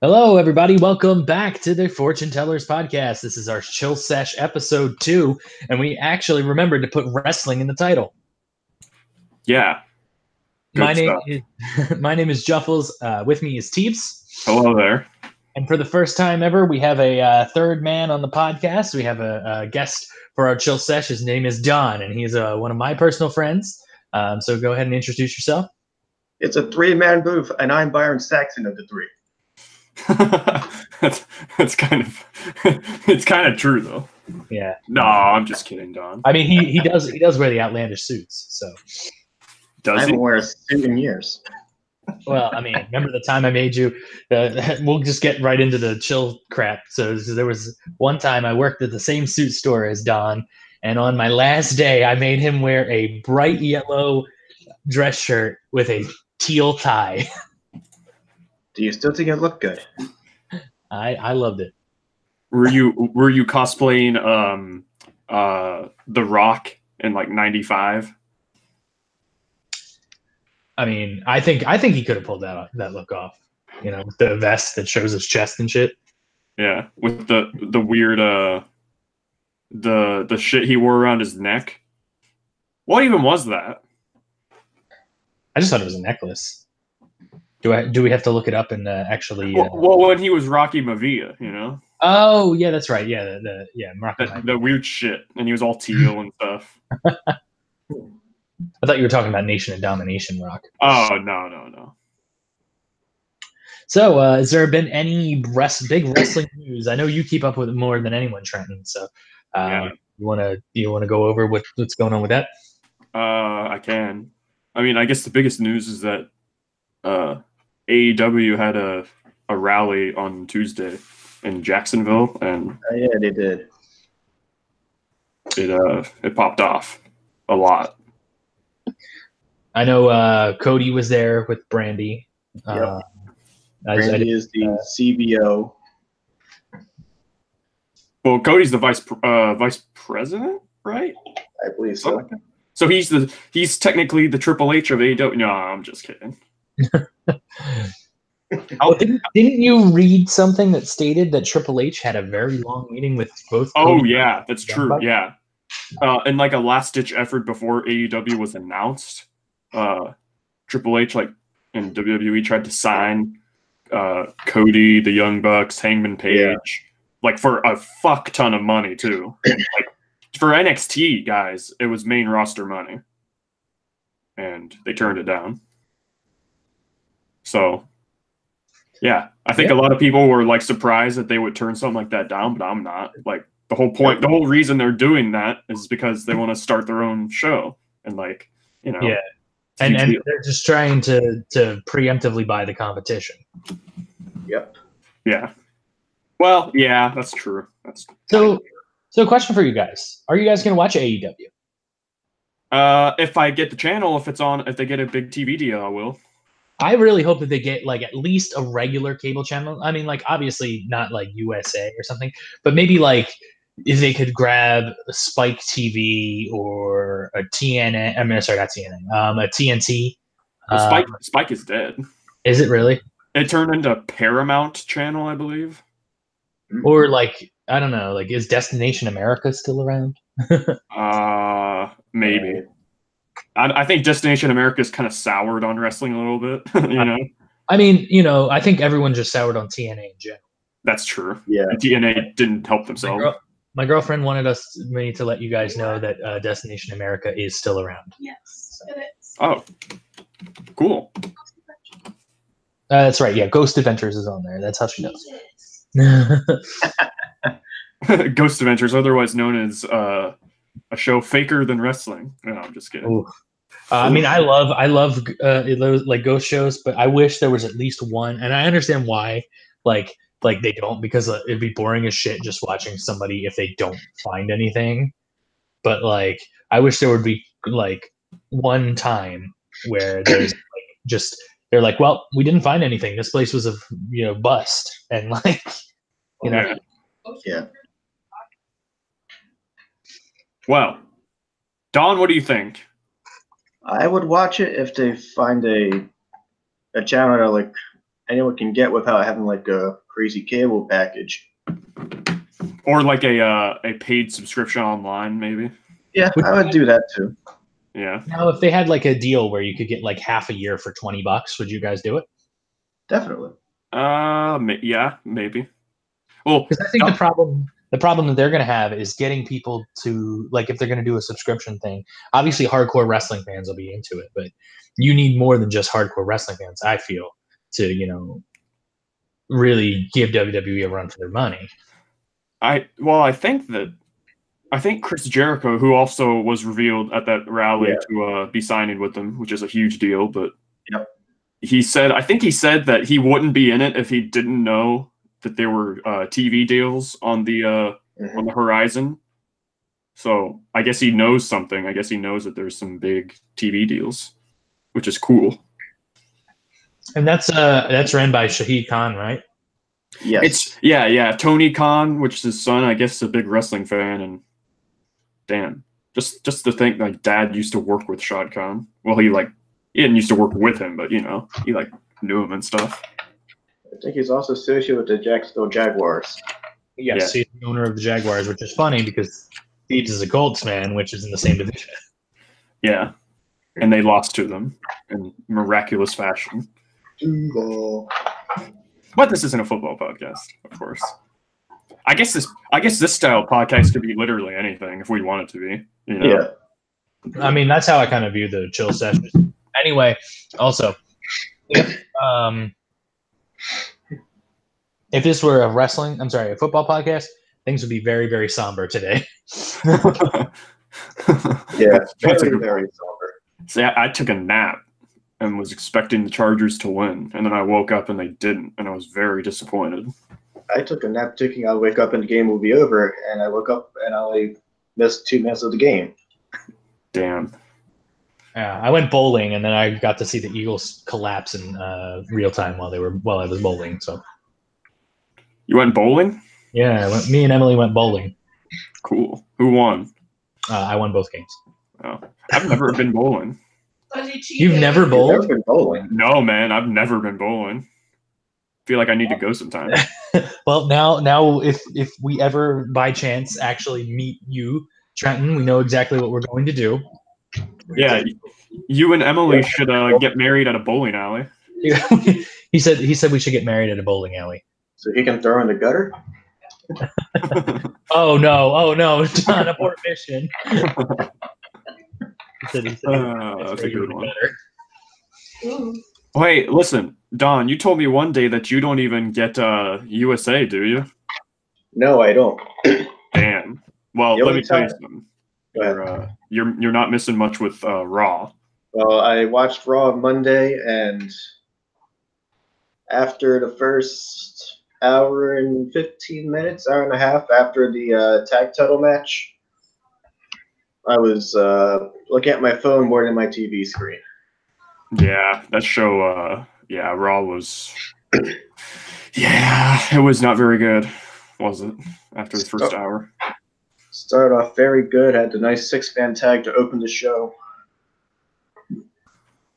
Hello, everybody. Welcome back to the Fortune Tellers podcast. This is our Chill Sesh Ep.2, and we actually remembered to put wrestling in the title. Yeah, My good name stuff. is my name is Juffles. With me is Teebs. Hello there. And for the first time ever, we have a third man on the podcast. We have a guest for our Chill Sesh. His name is Don, and he's one of my personal friends. So go ahead and introduce yourself. It's a three-man booth, and I'm Byron Saxon of the three. that's kind of it's kind of true though. Yeah. No, I'm just kidding, Don. I mean, he does wear the outlandish suits. So Does I he? haven't worn a suit in years. well, I mean, remember the time I made you? We'll just get right into the chill crap. So there was one time I worked at the same suit store as Don, and on my last day, I made him wear a bright yellow dress shirt with a teal tie. Do you still think it looked good? I loved it. Were you cosplaying The Rock in like '95? I mean, I think he could have pulled that look off. You know, with the vest that shows his chest and shit. Yeah, with the weird the shit he wore around his neck. What even was that? I just thought it was a necklace. Do we have to look it up and actually? Well, when he was Rocky Maivia, you know. Oh yeah, that's right. Yeah, The weird shit, and he was all teal and stuff. I thought you were talking about Nation of Domination Rock. Oh no. So, has there been any big wrestling news? I know you keep up with it more than anyone, Trenton. So, Yeah. you wanna go over what's going on with that? I can. I mean, I guess the biggest news is that AEW had a rally on Tuesday in Jacksonville, and Oh, yeah, they did. it popped off a lot. I know Cody was there with Brandy. Yep. Brandy is the CBO. Well, Cody's the vice president, right? I believe so. So he's technically the Triple H of AEW. No, I'm just kidding. Oh, didn't you read something that stated that Triple H had a very long meeting with both? Oh Cody yeah, that's and true. Buck? Yeah, in like a last ditch effort before AEW was announced, Triple H and WWE tried to sign Cody, the Young Bucks, Hangman Page, like for a fuck ton of money too. Like for NXT guys, it was main roster money, and they turned it down. So, yeah, I think a lot of people were like surprised that they would turn something like that down, but I'm not. Like the whole reason they're doing that is because they want to start their own show and like, you know. Yeah. And they're just trying to preemptively buy the competition. Yep. Yeah. Well, yeah, that's true. So a question for you guys: are you guys going to watch AEW? If I get the channel, if they get a big TV deal, I will. I really hope that they get like at least a regular cable channel. I mean, like obviously not like USA or something, but maybe like if they could grab a Spike TV or a TNN. I mean, sorry, not TNN. A TNT. Spike is dead. Is it really? It turned into Paramount Channel, I believe. Or like I don't know. Like is Destination America still around? Maybe. I think Destination America is kind of soured on wrestling a little bit, you know? I mean, I think everyone just soured on TNA in general. That's true. Yeah. And TNA didn't help themselves. My girlfriend wanted me to let you guys know that Destination America is still around. Yes, it is. Oh, cool. That's right. Yeah, Ghost Adventures is on there. That's how she knows. Ghost Adventures, otherwise known as a show faker than wrestling. No, I'm just kidding. I mean, I love like ghost shows, but I wish there was at least one. And I understand why, like they don't, because it'd be boring as shit just watching somebody if they don't find anything. But like, I wish there would be like one time where there's like just they're like, well, we didn't find anything. This place was a bust, and like Yeah. Well, Don, what do you think? I would watch it if they find a channel that like anyone can get without having like a crazy cable package. Or like a paid subscription online, maybe. Yeah, I would do that too. Yeah. Now, if they had like a deal where you could get like half a year for $20, would you guys do it? Definitely. Yeah, maybe. Well, because I think the problem that they're going to have is getting people to, like, if they're going to do a subscription thing. Obviously, hardcore wrestling fans will be into it, but you need more than just hardcore wrestling fans, I feel, to really give WWE a run for their money. I think Chris Jericho, who also was revealed at that rally to be signing with them, which is a huge deal, but he said that he wouldn't be in it if he didn't know that there were TV deals on the horizon. So I guess he knows something. I guess he knows that there's some big TV deals, which is cool. And that's ran by Shahid Khan, right? Yes. It's Tony Khan, which is his son. I guess is a big wrestling fan, and damn, just to think like Dad used to work with Shad Khan. Well, he didn't used to work with him, but he knew him and stuff. I think he's also associated with the Jacksonville Jaguars. Yes, he's the owner of the Jaguars, which is funny because Teebs is a Colts fan, which is in the same division. Yeah, and they lost to them in miraculous fashion. But this isn't a football podcast, of course. I guess this style podcast could be literally anything if we want it to be. Yeah. I mean, that's how I kind of view the Chill Sesh. Anyway, also, if this were a football podcast, things would be very, very somber today. Yeah, very, very somber. See, I took a nap and was expecting the Chargers to win, and then I woke up and they didn't, and I was very disappointed. I took a nap thinking I'd wake up and the game will be over, and I woke up and I only missed 2 minutes of the game. Damn. Yeah, I went bowling, and then I got to see the Eagles collapse in real time while I was bowling. So. You went bowling? Yeah, me and Emily went bowling. Cool. Who won? I won both games. Oh, I've never been bowling. You've never bowled? You've never been bowling? No, man, I've never been bowling. Feel like I need to go sometime. Well, now, if we ever by chance actually meet you, Trenton, we know exactly what we're going to do. Yeah, you and Emily should get married at a bowling alley. He said we should get married at a bowling alley. So he can throw in the gutter? Oh no, John, abort mission. He said that's a good one. Wait, listen, Don, you told me one day that you don't even get USA, do you? No, I don't. Damn. Well, let me tell you something. You're not missing much with Raw. Well, I watched Raw Monday, and after the first hour and 15 minutes, hour and a half after the tag title match, I was looking at my phone more than my TV screen. Yeah, that show, Raw was... Yeah, it was not very good, was it, after the first hour? Started off very good, had the nice 6-man tag to open the show.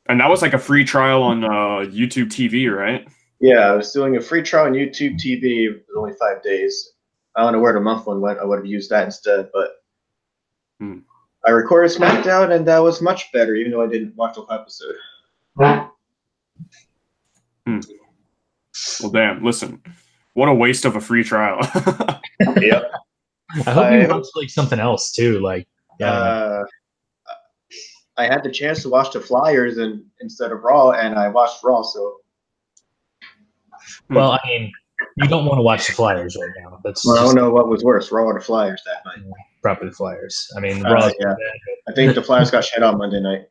And that was like a free trial on YouTube TV, right? Yeah, I was doing a free trial on YouTube TV. It was only 5 days. I don't know where the month one went. I would have used that instead, but I recorded SmackDown, and that was much better, even though I didn't watch the whole episode. Well, damn, listen. What a waste of a free trial. Yep. I hope you watched like something else too. Like, I had the chance to watch the Flyers instead of Raw, and I watched Raw. So, well, I mean, you don't want to watch the Flyers right now. I don't know what was worse, Raw or the Flyers that night. Probably the Flyers. I mean, Raw. Yeah. I think the Flyers got shit on Monday night.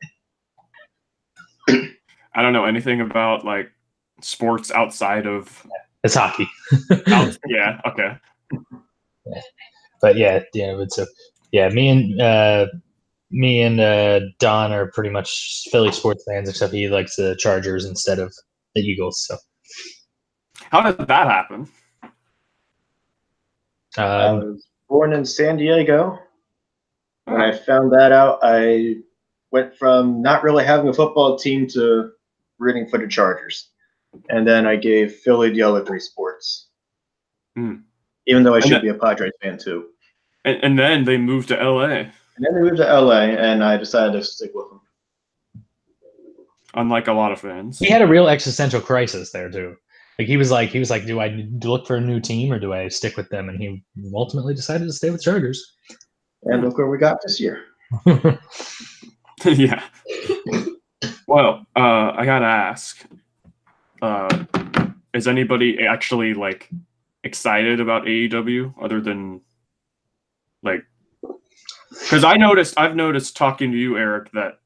I don't know anything about like sports outside of. It's hockey. Yeah. Okay. Yeah. But me and Don are pretty much Philly sports fans, except he likes the Chargers instead of the Eagles. So, how did that happen? I was born in San Diego. When I found that out, I went from not really having a football team to rooting for the Chargers. And then I gave Philly the other 3 sports. Mm. Even though I should be a Padres fan too. And then they moved to LA. And then they moved to LA, and I decided to stick with them. Unlike a lot of fans. He had a real existential crisis there too. Like he was like, do I look for a new team or do I stick with them? And he ultimately decided to stay with Chargers. And look where we got this year. Yeah. Well, I gotta ask, is anybody actually like excited about AEW other than like? Because I've noticed talking to you, Eric, that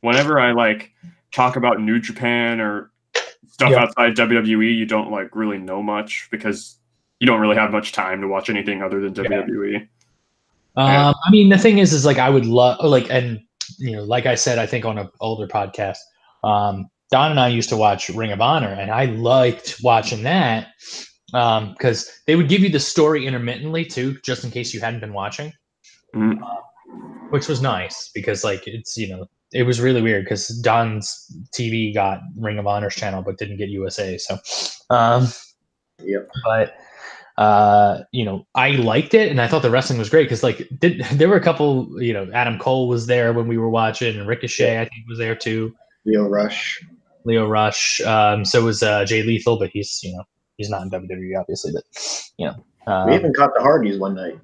whenever I like talk about New Japan or stuff outside WWE, you don't like really know much because you don't really have much time to watch anything other than WWE. I mean, the thing is like I would love like, and you know, like I said, I think on an older podcast, Don and I used to watch Ring of Honor, and I liked watching that because they would give you the story intermittently too, just in case you hadn't been watching, which was nice because like it's, you know, it was really weird because Don's TV got Ring of Honor's channel but didn't get USA. So, but you know, I liked it and I thought the wrestling was great because like there were a couple, you know, Adam Cole was there when we were watching, and Ricochet I think was there too. Leo Rush. So was Jay Lethal, but he's, you know, he's not in WWE obviously, but you know, we even caught the Hardys one night.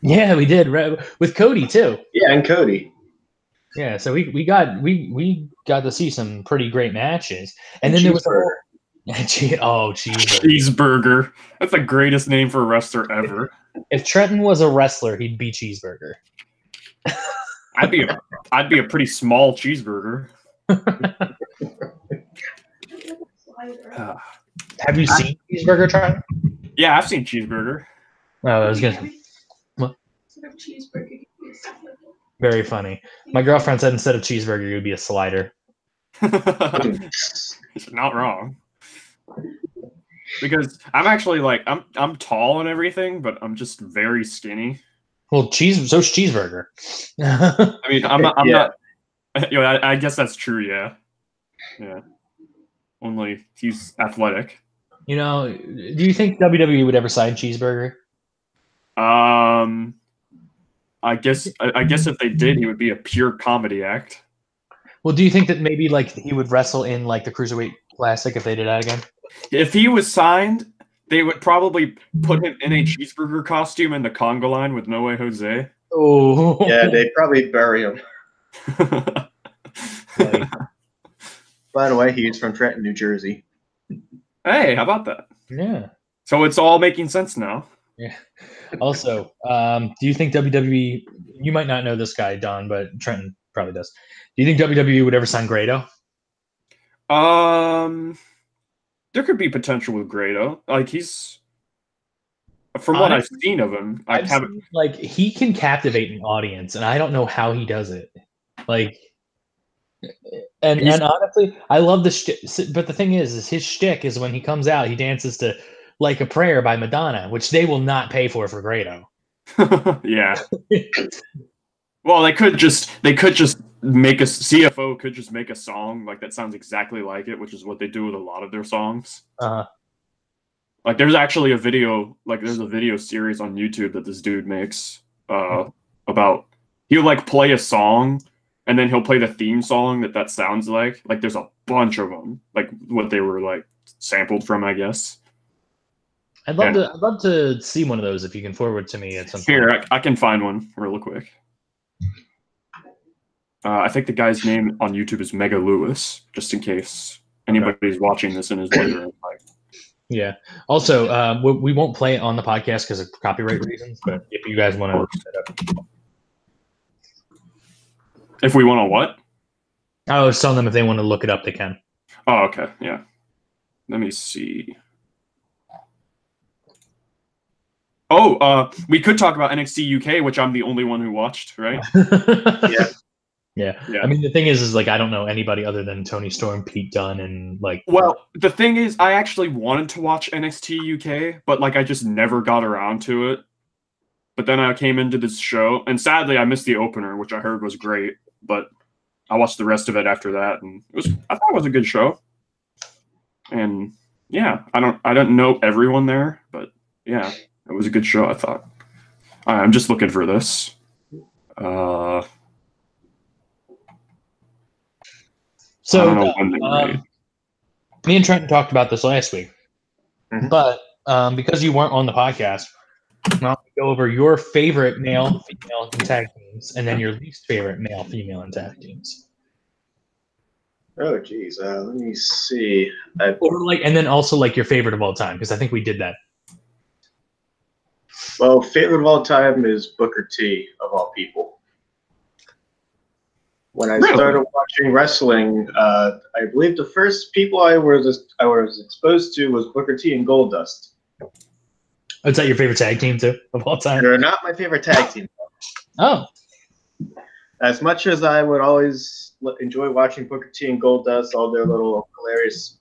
Yeah, we did, right, with Cody too. Yeah, and Cody. Yeah, so we got to see some pretty great matches, and then there was Cheeseburger. That's the greatest name for a wrestler ever. If Trenton was a wrestler, he'd be Cheeseburger. I'd be a pretty small cheeseburger. Have you seen Cheeseburger, Trenton? Yeah, I've seen Cheeseburger. Oh, I was gonna. What? Very funny. My girlfriend said instead of cheeseburger, it would be a slider. It's not wrong. Because I'm actually like I'm tall and everything, but I'm just very skinny. Well, so's cheeseburger. I mean, I'm not. You know, I guess that's true. Yeah. Only he's athletic. You know, do you think WWE would ever sign Cheeseburger? I guess if they did, he would be a pure comedy act. Well, do you think that maybe like he would wrestle in like the Cruiserweight Classic if they did that again? If he was signed, they would probably put him in a cheeseburger costume in the conga line with No Way Jose. Oh, yeah, they'd probably bury him. By the way, he's from Trenton, New Jersey. Hey, how about that? Yeah. So it's all making sense now. Yeah. Also, do you think WWE? You might not know this guy, Don, but Trenton probably does. Do you think WWE would ever sign Grado? There could be potential with Grado. Like he's, from what I've seen of him, like he can captivate an audience, and I don't know how he does it. Like, and honestly, I love the shtick. But the thing is his shtick is when he comes out, he dances to "Like a Prayer" by Madonna, which they will not pay for Grado. Yeah. Well, they could just make a CFO could just make a song like that sounds exactly like it, which is what they do with a lot of their songs. Like there's actually a video series on YouTube that this dude makes about he'll like play a song and then he'll play the theme song that sounds like there's a bunch of them like what they were like sampled from, I guess. I'd love to see one of those if you can forward to me at some point. Here, I can find one real quick. I think the guy's name on YouTube is Mega Lewis, just in case anybody's watching this and is wondering. Yeah. Also, we won't play it on the podcast because of copyright reasons, but if you guys want to look it up. If we want to what? I was telling them if they want to look it up, they can. Oh, okay. Yeah. Let me see. Oh, we could talk about NXT UK, which I'm the only one who watched, right? Yeah. I mean, the thing is like I don't know anybody other than Tony Storm, Pete Dunne, and like. Well, the thing is, I actually wanted to watch NXT UK, but like I just never got around to it. But then I came into this show, and sadly, I missed the opener, which I heard was great. But I watched the rest of it after that, and I thought it was a good show. And yeah, I don't know everyone there, but yeah, it was a good show, I thought. I'm just looking for this. So I don't know when they were made. Me and Trenton talked about this last week, but because you weren't on the podcast, I'll go over your favorite male, female, and tag teams, and then your least favorite male, female, and tag teams. Oh, geez. Let me see. And then also like your favorite of all time, because I think we did that. Well, favorite of all time is Booker T, of all people. When I started watching wrestling, I believe the first people I was exposed to was Booker T and Goldust. Is that your favorite tag team too of all time? They're not my favorite tag team. Oh. As much as I would always enjoy watching Booker T and Goldust, all their little hilarious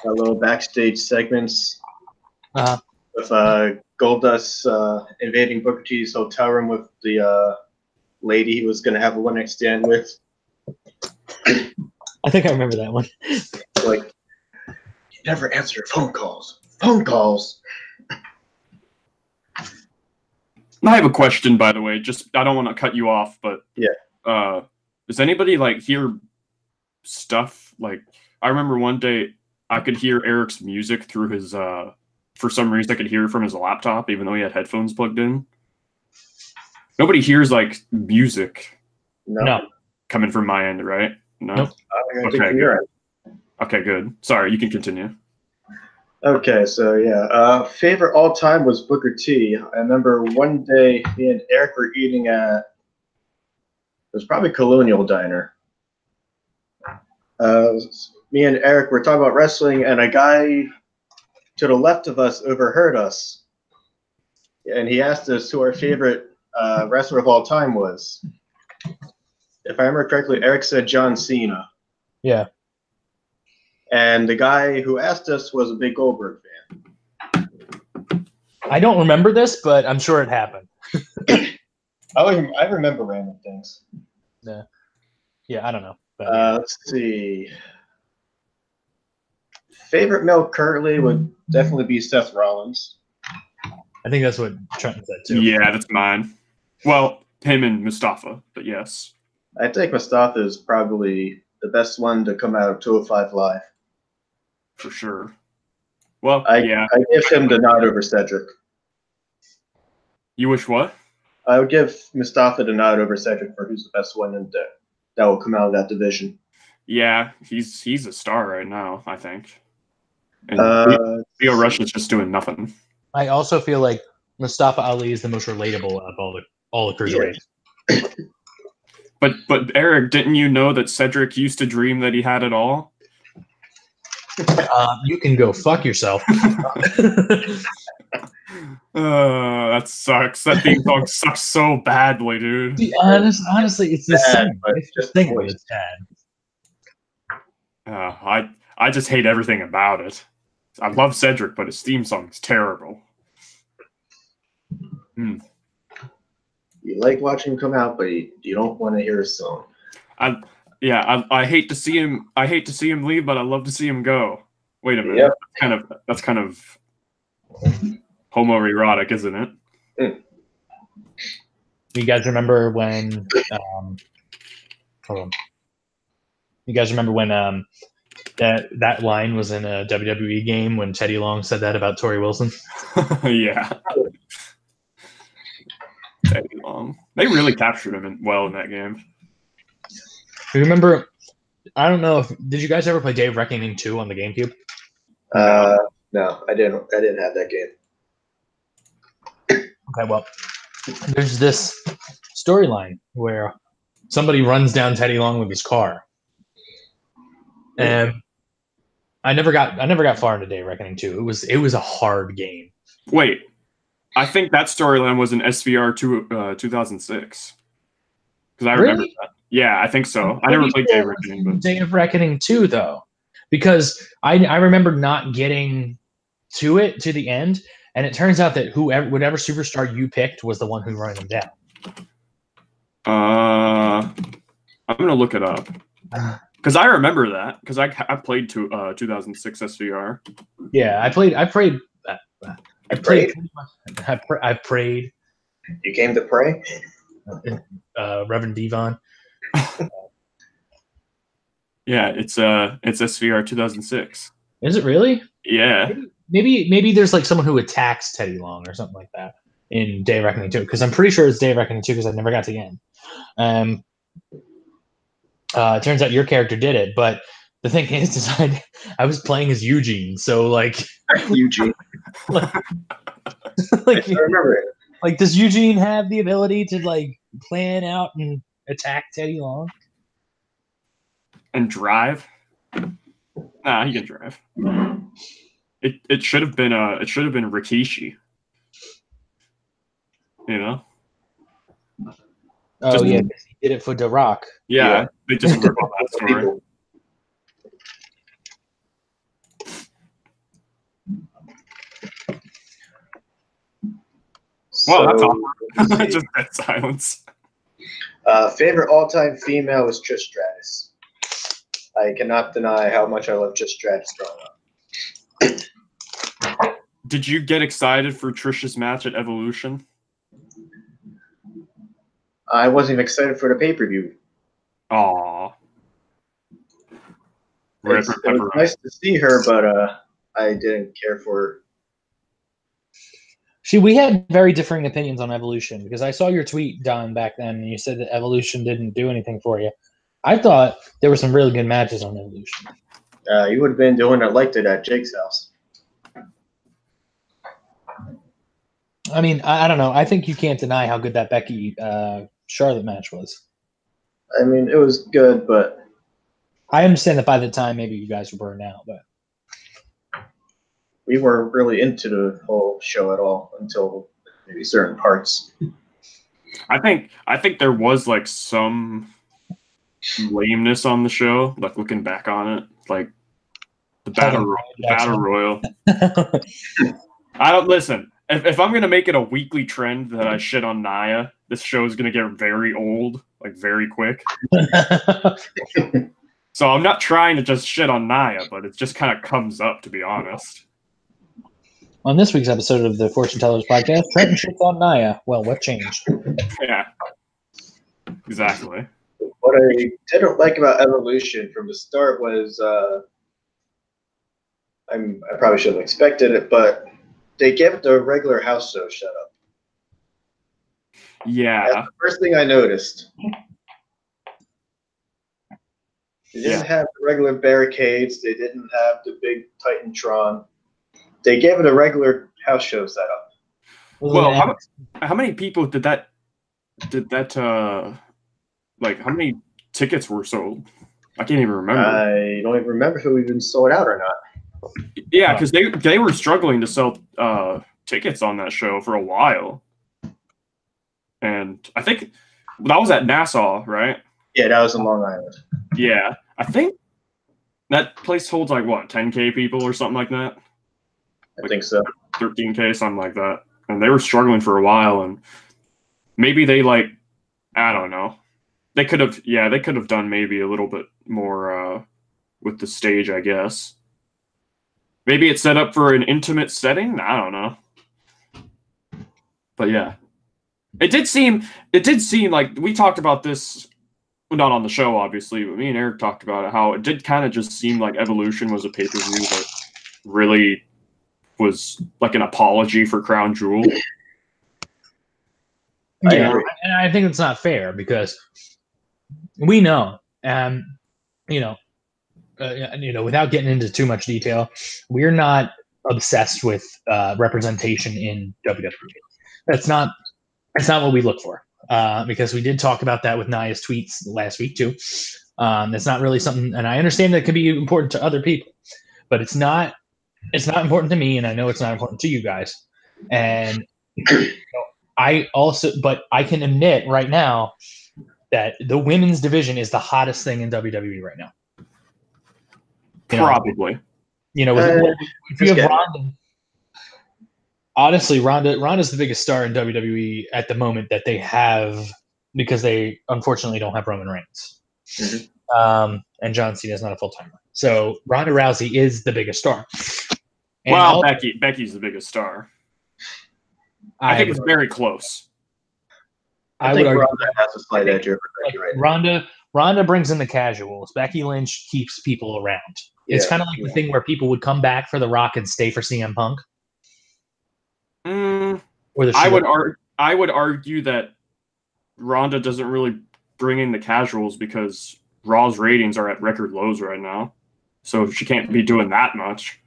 little backstage segments with Goldust invading Booker T's hotel room with the lady he was going to have a one-night stand with. I think I remember that one. Like, you never answer phone calls. Phone calls. I have a question, by the way. Just I don't want to cut you off, but yeah. Does anybody like hear stuff? Like, I remember one day I could hear Eric's music through his. For some reason, I could hear it from his laptop, even though he had headphones plugged in. Nobody hears like music. No. Coming from my end, right? No. Nope. Okay, good. Okay, good. Sorry, you can continue. Okay, so yeah, favorite all time was Booker T. I remember one day me and Eric were eating at, it was probably Colonial Diner. Me and Eric were talking about wrestling, and a guy to the left of us overheard us, and he asked us who our favorite wrestler of all time was. If I remember correctly, Eric said John Cena. Yeah. And the guy who asked us was a big Goldberg fan. I don't remember this, but I'm sure it happened. I remember random things. Yeah, I don't know. But, yeah. Let's see. Favorite male currently would definitely be Seth Rollins. I think that's what Trenton said too. Yeah, that's mine. Well, him and Mustafa, but yes. I think Mustafa is probably the best one to come out of 205 Live. For sure. Well, I give him the nod over Cedric. You wish what? I would give Mustafa the nod over Cedric for who's the best one in that will come out of that division. Yeah, he's a star right now, I think. And Leo Rush is just doing nothing. I also feel like Mustafa Ali is the most relatable of all the cruiserweights. Yeah. But Eric, didn't you know that Cedric used to dream that he had it all? You can go fuck yourself. That sucks. That theme song sucks so badly, dude. Honestly, it's the same. It's just thing when it's bad. I just hate everything about it. I love Cedric, but his theme song is terrible. You like watching him come out, but you don't want to hear his song. I hate to see him. I hate to see him leave, but I love to see him go. Wait a minute. Yep. That's kind of homoerotic, isn't it? You guys remember when? Hold on. You guys remember when that line was in a WWE game when Teddy Long said that about Tori Wilson? Yeah. Teddy Long. They really captured him well in that game. You remember? I don't know if did you guys ever play Day of Reckoning 2 on the GameCube? No, I didn't. I didn't have that game. Okay, well, there's this storyline where somebody runs down Teddy Long with his car, and I never got far into Day of Reckoning 2. It was a hard game. Wait, I think that storyline was in SVR 2006 because I remember that. Yeah, I think so. I never played Day of Reckoning, but Day of Reckoning 2 though, because I remember not getting to the end, and it turns out that whatever superstar you picked was the one who ran him down. I'm gonna look it up. Because I remember that. Because I played 2006 SVR. Yeah, I prayed. I prayed. You came to pray? Reverend Devon. Yeah, it's SVR 2006. Is it really? Yeah. Maybe there's like someone who attacks Teddy Long or something like that in Day of Reckoning 2, because I'm pretty sure it's Day of Reckoning 2 because I never got to the end. It turns out your character did it, but the thing is I was playing as Eugene, so like Eugene. like I remember it. Like, does Eugene have the ability to like plan out and attack Teddy Long and drive? Nah, he can drive. It should have been Rikishi. You know? Oh, yeah, he did it for The Rock. Yeah. They just rip off that story. Well, that's awkward. Just dead silence. Favorite all-time female was Trish Stratus. I cannot deny how much I love Trish Stratus growing up. Did you get excited for Trish's match at Evolution? I wasn't even excited for the pay-per-view. Aww. It was nice to see her, but I didn't care for her. We had very differing opinions on Evolution, because I saw your tweet, Don, back then, and you said that Evolution didn't do anything for you. I thought there were some really good matches on Evolution. You would have been doing it like that at Jake's house. I mean, I don't know. I think you can't deny how good that Becky Charlotte match was. I mean, it was good, but I understand that by the time maybe you guys were burned out, but we weren't really into the whole show at all until maybe certain parts. I think there was like some lameness on the show, like looking back on it, like the battle royal. I don't listen. If I'm gonna make it a weekly trend that I shit on Nia, this show is gonna get very old, like very quick. So I'm not trying to just shit on Nia, but it just kind of comes up, to be honest. On this week's episode of the Fortune Tellers Podcast, Trenton shits on Nia. Well, what changed? Yeah, exactly. What I didn't like about Evolution from the start was I probably should have expected it, but they gave the regular house show shut up. Yeah. That's the first thing I noticed. They didn't have the regular barricades. They didn't have the big Titantron. They gave it a regular house show setup. Well, how many people did that? Like, how many tickets were sold? I can't even remember. I don't even remember who even sold out or not. Yeah, because they were struggling to sell tickets on that show for a while, and I think that was at Nassau, right? Yeah, that was in Long Island. Yeah, I think that place holds like what, 10K people or something like that. I think so. 13K, something like that. And they were struggling for a while, and maybe they I don't know. They could have done maybe a little bit more with the stage, I guess. Maybe it's set up for an intimate setting. I don't know. But yeah, it did seem like we talked about this, well, not on the show, obviously, but me and Eric talked about it, how it did kind of just seem like Evolution was a pay-per-view that really was like an apology for Crown Jewel. Yeah, and I think it's not fair, because we know, without getting into too much detail, we're not obsessed with representation in WWE. That's not what we look for, because we did talk about that with Nia's tweets last week too. That's not really something, and I understand that it can be important to other people, but it's not important to me, and I know it's not important to you guys. And I can admit right now that the women's division is the hottest thing in WWE right now. Probably. If you have Ronda, honestly, Ronda's the biggest star in WWE at the moment that they have, because they unfortunately don't have Roman Reigns. Mm-hmm. and John Cena is not a full-timer. So Ronda Rousey is the biggest star. And well, Becky's the biggest star. I think it's very close. I think Ronda has a slight edge over Becky Ronda brings in the casuals. Becky Lynch keeps people around. It's kind of like the thing where people would come back for The Rock and stay for CM Punk. I would argue that Ronda doesn't really bring in the casuals because Raw's ratings are at record lows right now, so she can't be doing that much.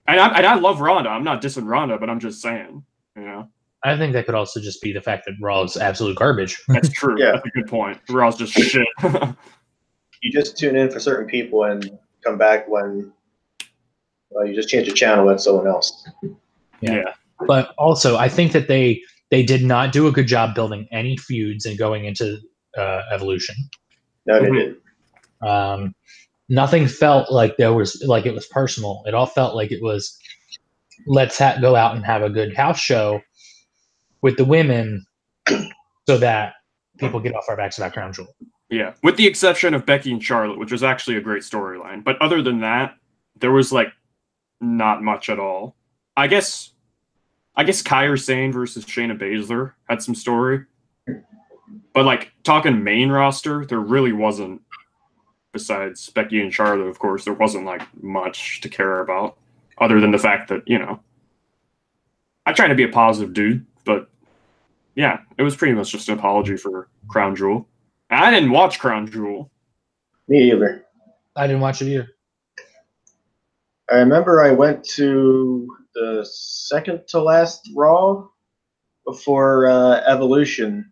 And I love Ronda. I'm not dissing Ronda, but I'm just saying, you know. I think that could also just be the fact that Raw's absolute garbage. That's true. Yeah. That's a good point. Raw's just shit. You just tune in for certain people and come back when you just change the channel with someone else. Yeah. But also, I think that they did not do a good job building any feuds and going into Evolution. No, they didn't. Nothing felt like it was personal. It all felt like it was, let's go out and have a good house show with the women so that people get off our backs about Crown Jewel. Yeah, with the exception of Becky and Charlotte, which was actually a great storyline. But other than that, there was like not much at all. I guess Kairi Sane versus Shayna Baszler had some story. But like talking main roster, there really wasn't, besides Becky and Charlotte, of course, there wasn't like much to care about other than the fact that, you know, I try to be a positive dude, but yeah, it was pretty much just an apology for Crown Jewel. And I didn't watch Crown Jewel. Me either. I didn't watch it either. I remember I went to the second to last Raw before Evolution.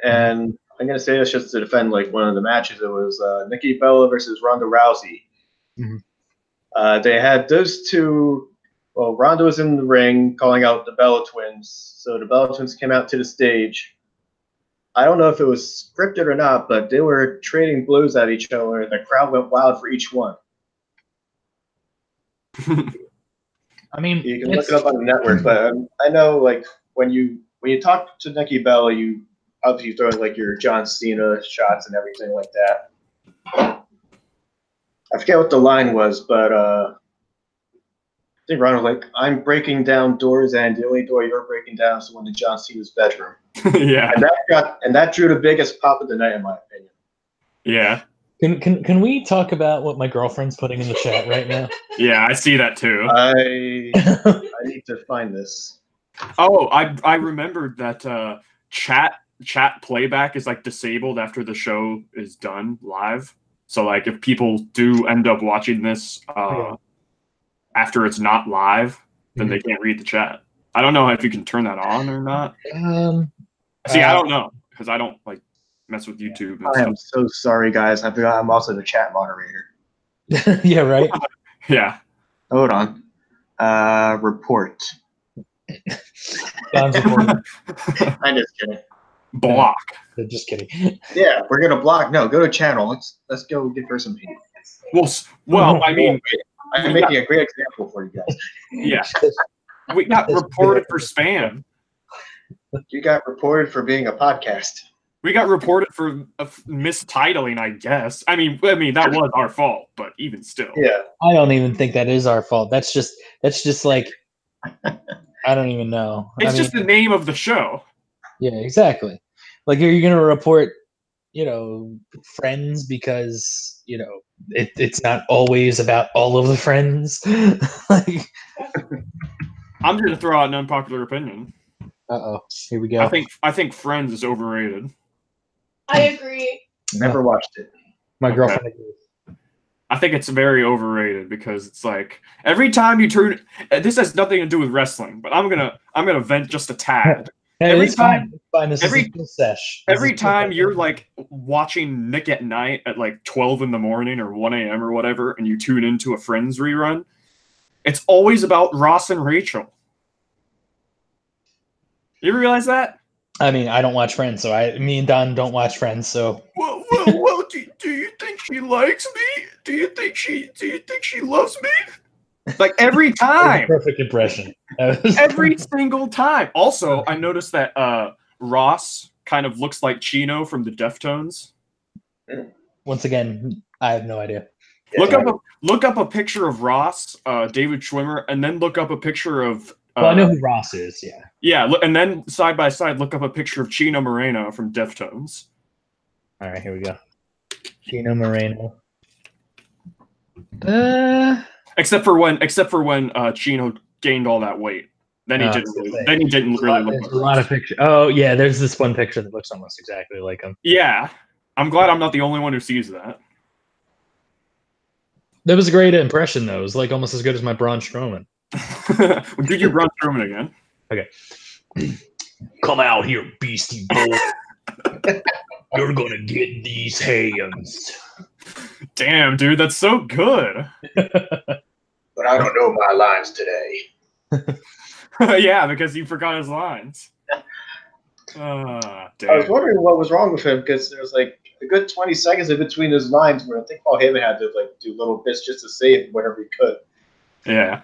And I'm going to say this just to defend like one of the matches. It was Nikki Bella versus Ronda Rousey. Mm-hmm. They had those two. Well, Ronda was in the ring calling out the Bella Twins. So the Bella Twins came out to the stage. I don't know if it was scripted or not, but they were trading blows at each other, and the crowd went wild for each one. I mean, you can look it up on the network, but I know like when you talk to Nikki Bella, you obviously throw like your John Cena shots and everything like that. I forget what the line was, but I think Ronald was like, "I'm breaking down doors, and the only door you're breaking down is the one in John Cena's bedroom." Yeah, and that drew the biggest pop of the night, in my opinion. Yeah. Can we talk about what my girlfriend's putting in the chat right now? Yeah, I see that too. I need to find this. Oh, I remembered that chat playback is like disabled after the show is done live. So like if people do end up watching this after it's not live, then they can't read the chat. I don't know if you can turn that on or not. See, I don't know because I don't like mess with YouTube. I am so sorry, guys. I forgot I'm also the chat moderator. Yeah, right. Yeah. Hold on. Report. I'm just kidding. Block. Just kidding. Yeah, we're gonna block. No, go to channel. Let's go give her some people. Well, I mean, I'm making a great example for you guys. Yeah, we got reported for spam. You got reported for being a podcast. We got reported for mistitling, I guess. I mean that was our fault, but even still. Yeah. I don't even think that is our fault. That's just like I don't even know. It's just the name of the show. Yeah, exactly. Like, are you going to report, Friends because, it's not always about all of the friends? Like, I'm going to throw out an unpopular opinion. Uh-oh. Here we go. I think Friends is overrated. I agree. Never watched it. My girlfriend agrees. I think it's very overrated because it's like every time you turn. This has nothing to do with wrestling, but I'm gonna vent just a tad. Hey, every time, every time you're like watching Nick at Night at like 12 in the morning or 1 a.m. or whatever, and you tune into a Friends rerun, it's always about Ross and Rachel. You ever realize that? I mean, I don't watch Friends, so me and Don don't watch Friends, so. Well, do you think she likes me? Do you think she loves me? Like every time. Perfect impression. Every single time. Also, I noticed that Ross kind of looks like Chino from the Deftones. Once again, I have no idea. Yeah, Look up a picture of Ross, David Schwimmer, and then look up a picture of. Well, I know who Ross is. Yeah. Yeah, and then side by side, look up a picture of Chino Moreno from Deftones. All right, here we go. Chino Moreno. Except for when Chino gained all that weight, then he didn't really look. There's a lot of pictures. Oh yeah, there's this one picture that looks almost exactly like him. Yeah, I'm glad I'm not the only one who sees that. That was a great impression, though. It was like almost as good as my Braun Strowman. Do your Braun Strowman again. Okay. Come out here, beastie boy. You're gonna get these hands. Damn, dude, that's so good. but I don't know my lines today. Yeah, because he forgot his lines. Damn. I was wondering what was wrong with him because there was like a good 20 seconds in between his lines where I think Paul Heyman had to like do little bits just to save whatever he could. Yeah.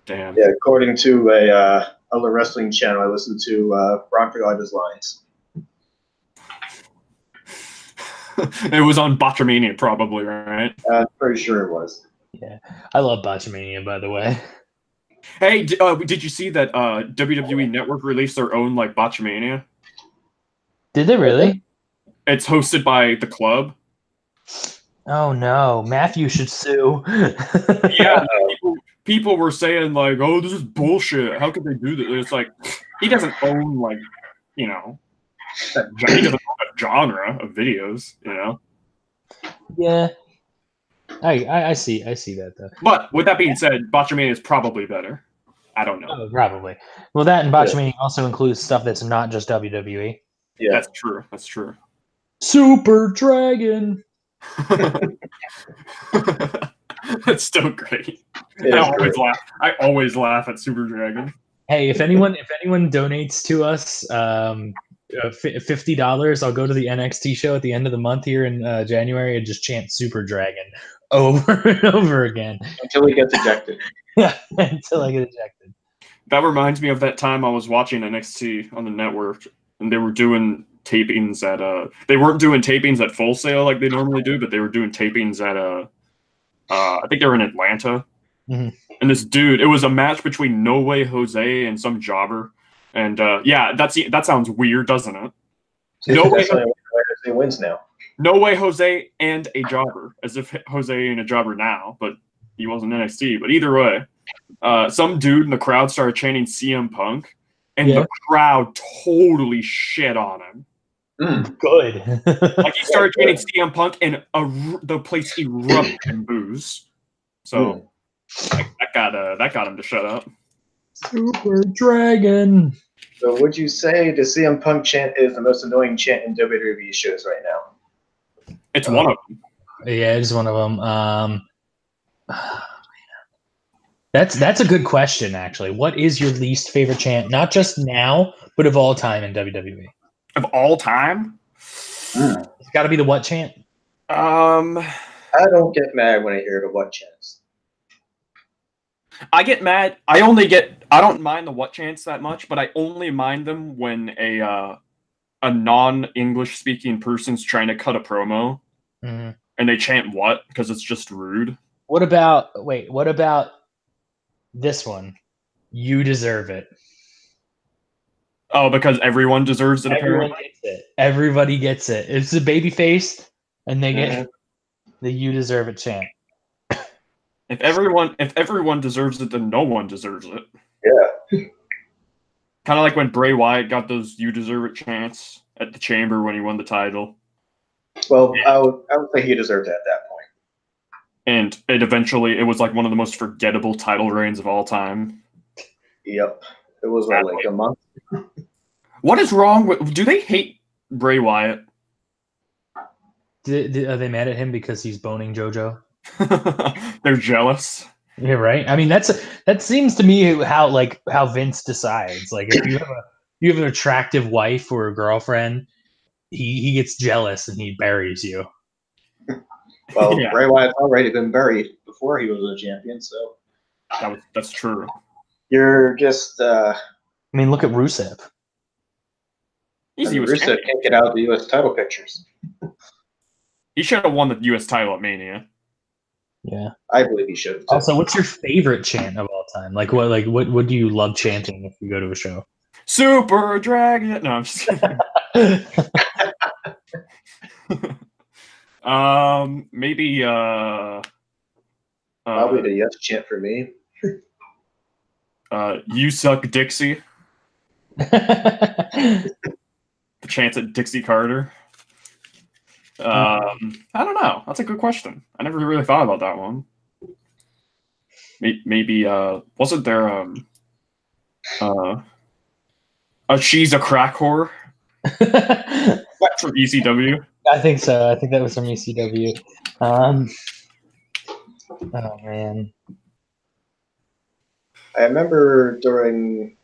Damn. Yeah, according to a other wrestling channel I listened to, Braun forgot his lines. It was on Botchamania, probably, right? I'm pretty sure it was. Yeah, I love Botchamania, by the way. Hey, did you see that WWE Network released their own like Botchamania? Did they really? It's hosted by the club. Oh no, Matthew should sue. Yeah, people were saying like, "Oh, this is bullshit. How could they do this?" It's like he doesn't own like, you know, he doesn't own a genre of videos, you know. Yeah, I see that though. But with that being said, Botchamania is probably better. I don't know. Oh, probably. Well, that and Botchamania also includes stuff that's not just WWE. Yeah, That's true. That's true. Super Dragon. That's still great. I always laugh at Super Dragon. Hey, if anyone donates to us $50, I'll go to the NXT show at the end of the month here in January and just chant Super Dragon over and over again until he gets ejected. Yeah, until I get ejected. That reminds me of that time I was watching NXT on the network, and they were doing tapings at they weren't doing tapings at Full Sail like they normally do, but they were doing tapings at I think they were in Atlanta. Mm-hmm. And this dude, it was a match between No Way Jose and some jobber. And yeah, that sounds weird, doesn't it? No Way Jose wins now. No Way Jose and a jobber, as if Jose ain't a jobber now, but he wasn't NXT. But either way, some dude in the crowd started chanting CM Punk, and the crowd totally shit on him. Good. Like he started chanting CM Punk, and the place erupted in booze. So that got him to shut up. Super Dragon. So would you say the CM Punk chant is the most annoying chant in WWE shows right now? It's one of them. Yeah, it's one of them. That's a good question, actually. What is your least favorite chant, not just now, but of all time in WWE? Of all time? It's got to be the what chant? I don't get mad when I hear the what chants. I get mad. I don't mind the what chants that much, but I only mind them when a non-English speaking person's trying to cut a promo and they chant what because it's just rude. What about this one? You deserve it. Oh, because everyone deserves it. Everyone gets it. Everybody gets it. It's a baby face, and they get the "You deserve it" chant. If everyone deserves it, then no one deserves it. Yeah. Kind of like when Bray Wyatt got those "You deserve it" chants at the Chamber when he won the title. Well, I would say he deserved it at that point. And it was like one of the most forgettable title reigns of all time. Yep. It was like a month. What is wrong with? Do they hate Bray Wyatt? Are they mad at him because he's boning JoJo? They're jealous. Yeah, right. I mean, that seems to me how Vince decides. Like, if you have an attractive wife or a girlfriend, he gets jealous and he buries you. Well, Bray Wyatt's already been buried before he was a champion, so that's true. You're just. I mean, look at Rusev. Rusev can't get out of the U.S. title pictures. He should have won the U.S. title at Mania. Yeah. I believe he should have. Also, what's your favorite chant of all time? Like what do you love chanting if you go to a show? Super Dragon. No, I'm just kidding. Maybe Probably the yes chant for me. You suck Dixie. The chance at Dixie Carter. I don't know. That's a good question. I never really thought about that one. Maybe wasn't there she's a crack whore from ECW? I think so. I think that was from ECW. Oh man. I remember during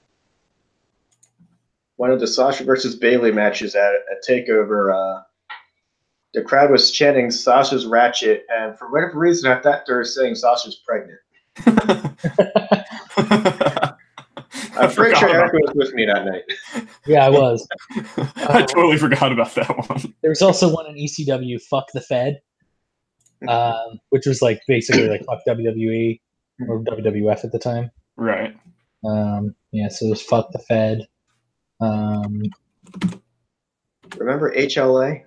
one of the Sasha versus Bayley matches at a Takeover, the crowd was chanting Sasha's ratchet, and for whatever reason, I thought they were saying Sasha's pregnant. I'm pretty sure Erica was with me that night. Yeah, I was. I totally forgot about that one. There was also one in ECW, Fuck the Fed, which was like basically like fuck WWE or WWF at the time. Right. Yeah, so there's Fuck the Fed. Remember HLA?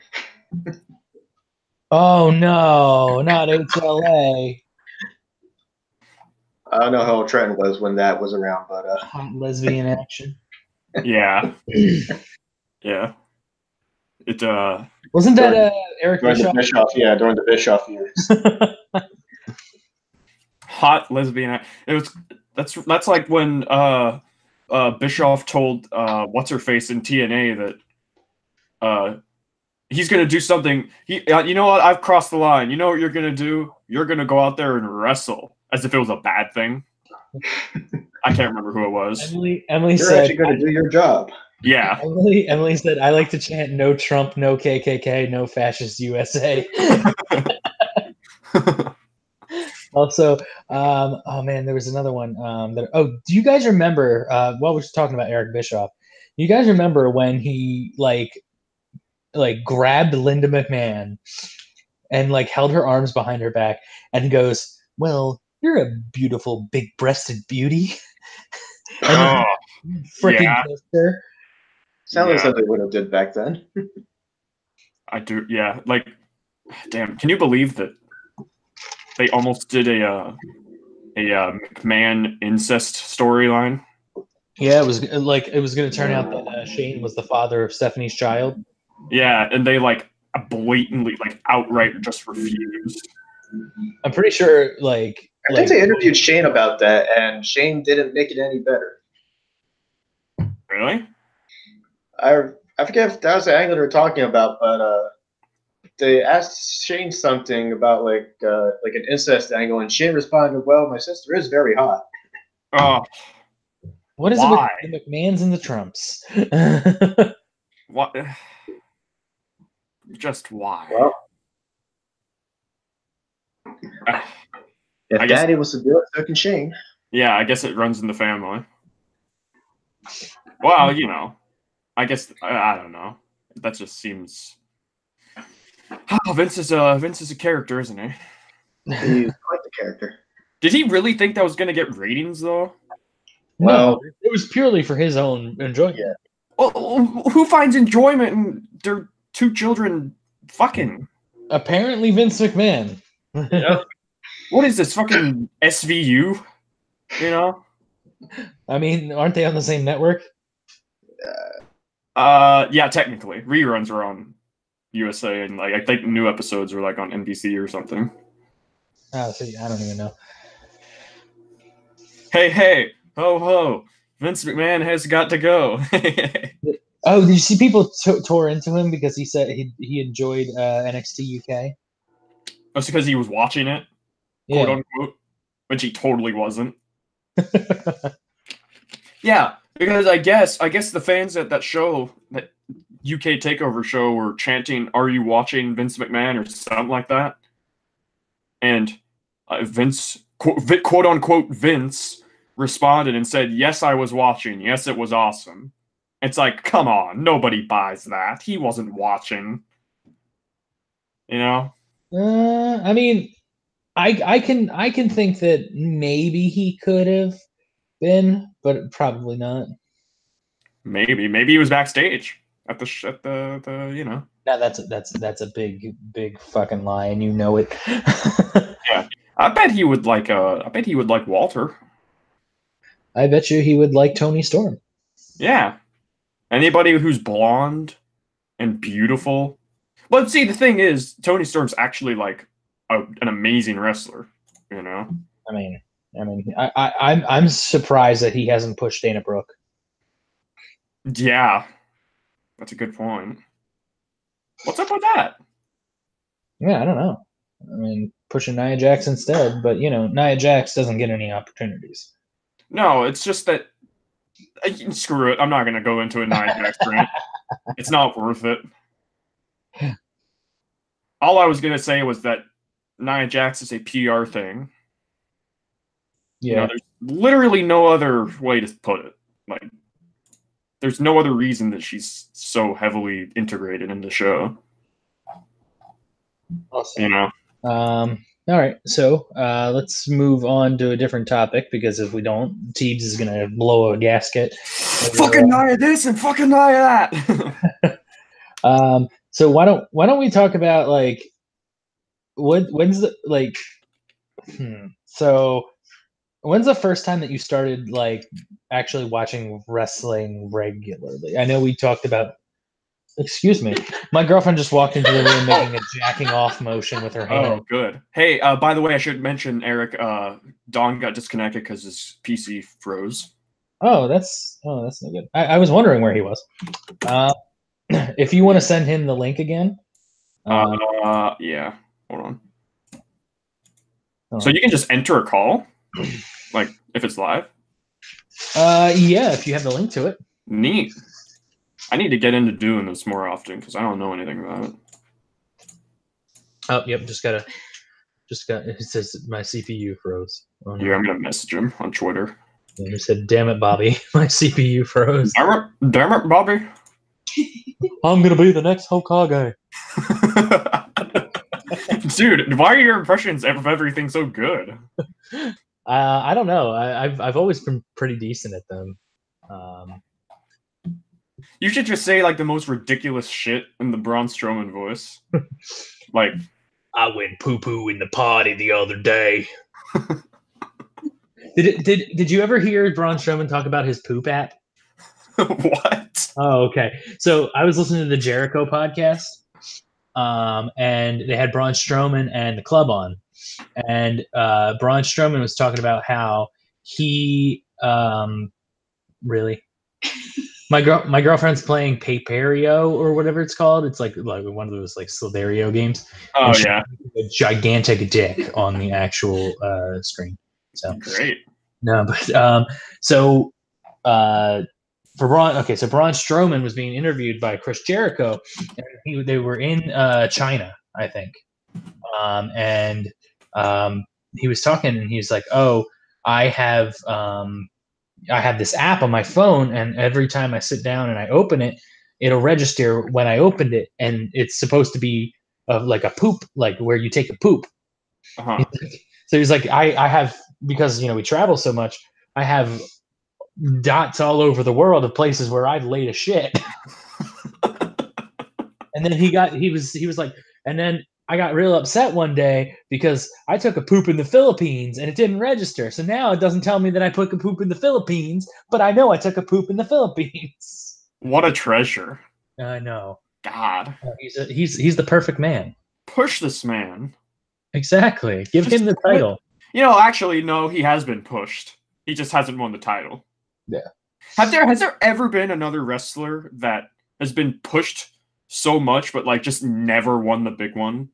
Oh no, not HLA. I don't know how old Trent was when that was around, but Hot lesbian action. Yeah. Yeah. It Wasn't that Eric during Bischoff? the Bischoff, during the Bischoff years. hot lesbian. It was that's like when Bischoff told what's her face in TNA that he's gonna do something. You know what? I've crossed the line. You know what you're gonna do? You're gonna go out there and wrestle, as if it was a bad thing. I can't remember who it was. Emily You're said, actually gonna do your job. Yeah. Emily said, I like to chant no Trump, no KKK, no fascist USA. Also, oh man, there was another one. Do you guys remember, while we're talking about Eric Bischoff, you guys remember when he like grabbed Linda McMahon and like held her arms behind her back and goes, "Well, you're a beautiful big-breasted beauty." And freaking kissed her. Sounds like something they would have did back then. I do, yeah. Like, damn, can you believe that they almost did a McMahon incest storyline? Yeah, it was going to turn out that Shane was the father of Stephanie's child. Yeah, and they like blatantly, like outright, just refused. I'm pretty sure, I think they interviewed Shane about that, and Shane didn't make it any better. Really? I forget if that was the angle they were talking about, but they asked Shane something about like an incest angle, and Shane responded, "Well, my sister is very hot." Oh, what is why? it with the McMahons and the Trumps? What? Just why? Well, if Daddy was to do it, so can Shane. Yeah, I guess it runs in the family. Well, you know, I guess I don't know. That just seems. Oh, Vince is a character, isn't he? He's quite the character. Did he really think that was going to get ratings, though? No, it was purely for his own enjoyment. Yeah. Well, who finds enjoyment in their two children fucking? Apparently, Vince McMahon. Yeah. What is this fucking SVU? You know? I mean, aren't they on the same network? Yeah, technically. Reruns are on USA, and like I think new episodes are like on NBC or something. Oh, see, I don't even know. Hey, ho ho! Vince McMahon has got to go. Oh, did you see people tore into him because he said he enjoyed NXT UK? That's because he was watching it, quote unquote, which he totally wasn't. Yeah, because I guess the fans at that show, that UK Takeover show, were chanting, "Are you watching Vince McMahon?" or something like that. And Vince, quote unquote, Vince responded and said, "Yes, I was watching. Yes, it was awesome." It's like, come on, nobody buys that. He wasn't watching. You know? I mean, I can think that maybe he could have been, but probably not. Maybe he was backstage at the you know. No, that's a big fucking lie, and you know it. Yeah, I bet he would like Walter. I bet you he would like Tony Storm. Yeah, anybody who's blonde and beautiful. But see, the thing is, Tony Storm's actually like an amazing wrestler. You know. I mean, I'm surprised that he hasn't pushed Dana Brooke. Yeah, that's a good point. What's up with that? Yeah, I don't know. I mean, pushing Nia Jax instead, but you know, Nia Jax doesn't get any opportunities. No, it's just that. Screw it. I'm not gonna go into a Nia Jax rant. It's not worth it. All I was gonna say was that Nia Jax is a PR thing. Yeah. You know, there's literally no other way to put it. Like, there's no other reason that she's so heavily integrated in the show. Awesome. You know. All right, so let's move on to a different topic because if we don't, Teebs is gonna blow a gasket. Fucking Nia this and fucking Nia that. So why don't we talk about like when's the like so when's the first time that you started like actually watching wrestling regularly? I know we talked about. Excuse me. My girlfriend just walked into the room making a jacking off motion with her hand. Oh, good. Hey, by the way, I should mention, Eric, Don got disconnected because his PC froze. Oh, that's no good. I was wondering where he was. If you want to send him the link again. Yeah. Hold on. So you can just enter a call, like if it's live. Yeah, if you have the link to it. Neat. I need to get into doing this more often because I don't know anything about it. Oh, yep. Just got. It says my CPU froze. Oh, no. Yeah, I'm gonna message him on Twitter. And he said, "Damn it, Bobby, my CPU froze." Damn it, Bobby. I'm gonna be the next Hokage. Dude, why are your impressions of everything so good? I don't know. I've always been pretty decent at them. You should just say like the most ridiculous shit in the Braun Strowman voice. Like, I went poo poo in the party the other day. Did you ever hear Braun Strowman talk about his poop app? What? Oh, okay. So I was listening to the Jericho podcast, and they had Braun Strowman and the club on, and Braun Strowman was talking about how he really. My girlfriend's playing Paperio or whatever it's called. It's like one of those like Silverio games. Oh yeah, a gigantic dick on the actual screen. So great. No, but so for Braun. Okay, so Braun Strowman was being interviewed by Chris Jericho, and they were in China, I think, and he was talking, and he's like, "Oh, I have this app on my phone, and every time I sit down and I open it, it'll register when I opened it, and it's supposed to be like a poop, like where you take a poop." Uh-huh. So he's like, I have, because we travel so much, I have dots all over the world of places where I've laid a shit. And then he was like, and then I got real upset one day because I took a poop in the Philippines and it didn't register. So now it doesn't tell me that I took a poop in the Philippines, but I know I took a poop in the Philippines. What a treasure. I know. God. He's the perfect man. Push this man. Exactly. Give him the title. Actually, no, he has been pushed. He just hasn't won the title. Yeah. Has there ever been another wrestler that has been pushed so much, but like just never won the big one?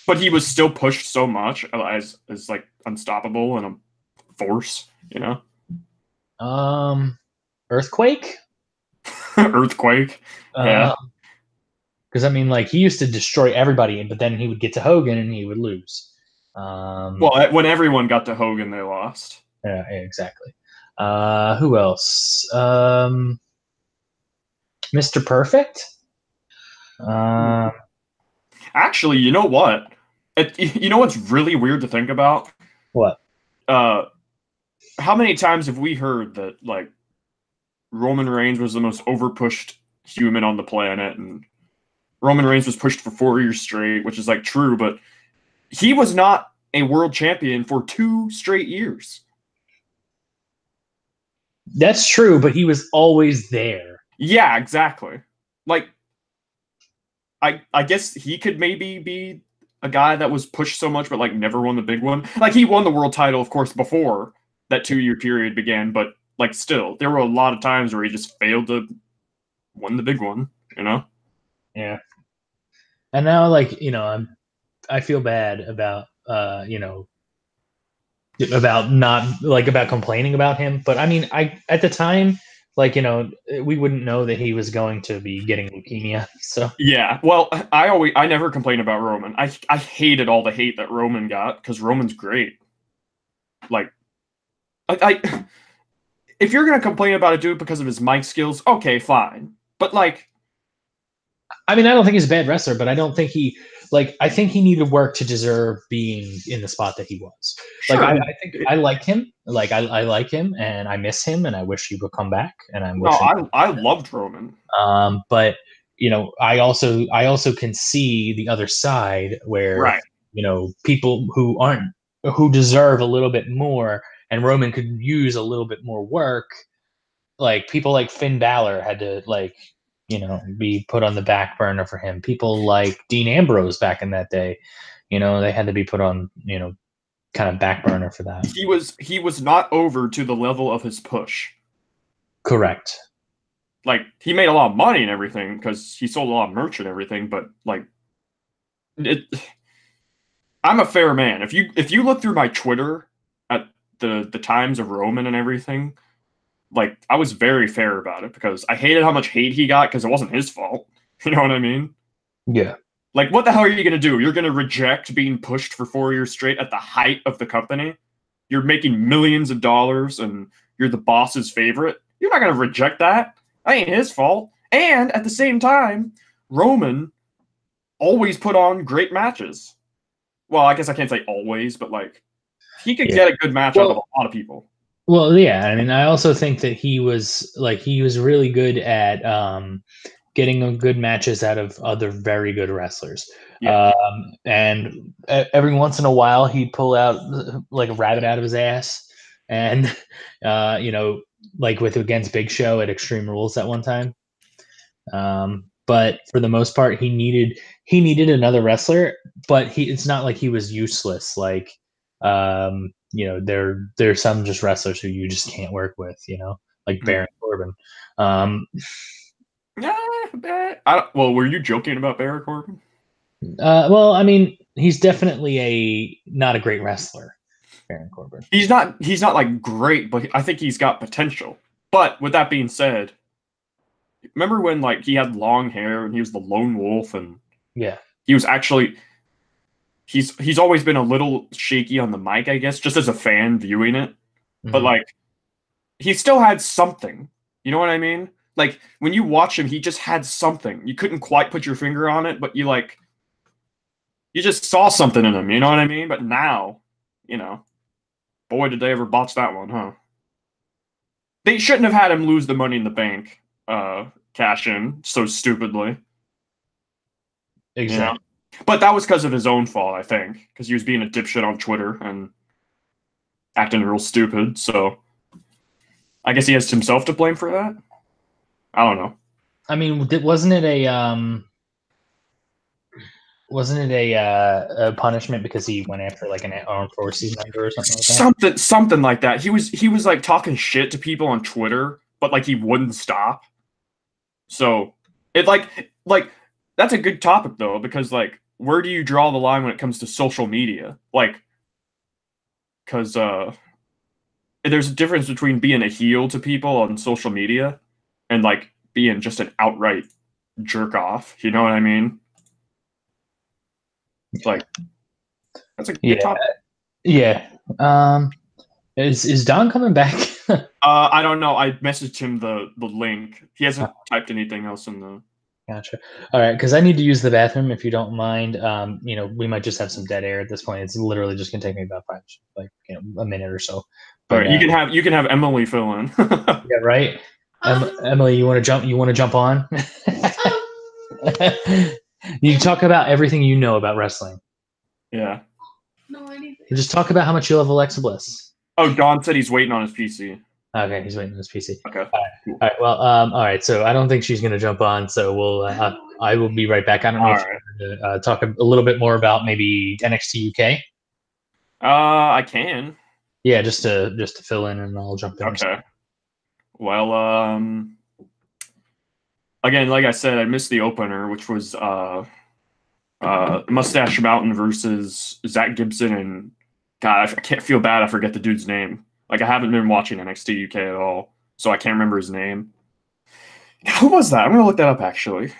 But he was still pushed so much as like unstoppable and a force, Earthquake? Earthquake. Yeah. Because I mean, like, he used to destroy everybody, but then he would get to Hogan and he would lose. Well, when everyone got to Hogan, they lost. Yeah, exactly. Who else? Mr. Perfect? Actually, you know what? You know what's really weird to think about? What? How many times have we heard that like Roman Reigns was the most overpushed human on the planet, and Roman Reigns was pushed for 4 years straight, which is like true, but he was not a world champion for 2 straight years. That's true, but he was always there. Yeah, exactly. Like, I guess he could maybe be a guy that was pushed so much, but like never won the big one. Like he won the world title, of course, before that 2-year period began, but like still, there were a lot of times where he just failed to win the big one. You know? Yeah. And now, like I feel bad about about not about complaining about him, but I mean, at the time, we wouldn't know that he was going to be getting leukemia. So yeah, well, I never complain about Roman. I hated all the hate that Roman got because Roman's great. Like, I if you're gonna complain about a dude because of his mic skills, okay, fine. But like, I mean, I don't think he's a bad wrestler, but I don't think I think he needed work to deserve being in the spot that he was. sure. Like, I think I like him. Like, I like him, and I miss him, and I wish he would come back. And I loved Roman. But I also can see the other side where Right. people who deserve a little bit more, and Roman could use a little bit more work. Like people like Finn Balor had to be put on the back burner for him. People like Dean Ambrose back in that day, they had to be put on, kind of back burner for that. He was not over to the level of his push. Correct. Like he made a lot of money and everything because he sold a lot of merch and everything, but like I'm a fair man. If you look through my Twitter at the times of Roman and everything, like I was very fair about it because I hated how much hate he got because it wasn't his fault. You know what I mean? Yeah. Like, what the hell are you going to do? You're going to reject being pushed for 4 years straight at the height of the company? You're making millions of dollars and you're the boss's favorite? You're not going to reject that. That ain't his fault. And at the same time, Roman always put on great matches. Well, I guess I can't say always, but like, he could get a good match out of a lot of people. Well, yeah. I mean, I also think that he was really good at getting good matches out of other very good wrestlers. Yeah. And every once in a while, he'd pull out like a rabbit out of his ass, and against Big Show at Extreme Rules at one time. But for the most part, he needed another wrestler, but it's not like he was useless. Like, there's some just wrestlers who you just can't work with, like Baron Corbin. Well, were you joking about Baron Corbin? Well, I mean, he's definitely not a great wrestler, Baron Corbin. He's not like great, but I think he's got potential. But with that being said, remember when like he had long hair and he was the lone wolf and he was actually he's always been a little shaky on the mic, I guess, just as a fan viewing it. Mm-hmm. But like he still had something. You know what I mean? Like when you watch him, he just had something. You couldn't quite put your finger on it, but you just saw something in him, you know what I mean? But now, boy, did they ever botch that one, huh? They shouldn't have had him lose the Money in the Bank cash in so stupidly. Exactly. But that was because of his own fault, I think, because he was being a dipshit on Twitter and acting real stupid. So I guess he has himself to blame for that. I don't know. I mean, wasn't it a punishment because he went after like an armed forces member or something like that? Something like that. He was like talking shit to people on Twitter, but like he wouldn't stop. So it like that's a good topic though, because like where do you draw the line when it comes to social media? Like, because there's a difference between being a heel to people on social media and like being just an outright jerk off. You know what I mean? Like, that's a good topic. Yeah. Is Don coming back? I don't know. I messaged him the link. He hasn't typed anything else in the. Gotcha. All right, because I need to use the bathroom. If you don't mind, we might just have some dead air at this point. It's literally just gonna take me about a minute or so. But, all right, you can have Emily fill in. Yeah, right. Emily, you want to jump? You want to jump on? You talk about everything you know about wrestling. Yeah. No, anything. Just talk about how much you love Alexa Bliss. Oh, Don said he's waiting on his PC. Okay, he's waiting on his PC. Okay. All right. Well, all right. So I don't think she's going to jump on. So I will be right back. I don't know if you're going to talk a little bit more about maybe NXT UK. I can. Yeah, just to fill in, and I'll jump in. Okay. Well, again, like I said, I missed the opener, which was Mustache Mountain versus Zach Gibson, and God, I can't feel bad. I forget the dude's name. Like, I haven't been watching NXT UK at all, so I can't remember his name. Who was that? I'm gonna look that up actually.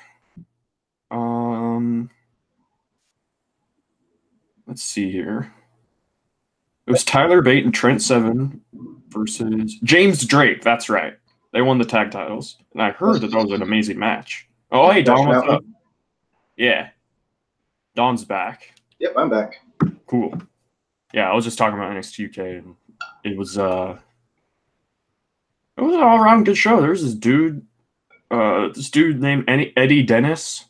Let's see here. It was Tyler Bate and Trent Seven versus James Drake. That's right. They won the tag titles, and I heard that was an amazing match. Oh, hey, Don, what's up? Yeah, Don's back. Yep, I'm back. Cool. Yeah, I was just talking about NXT UK, and it was an all around good show. There's this dude named Eddie Dennis.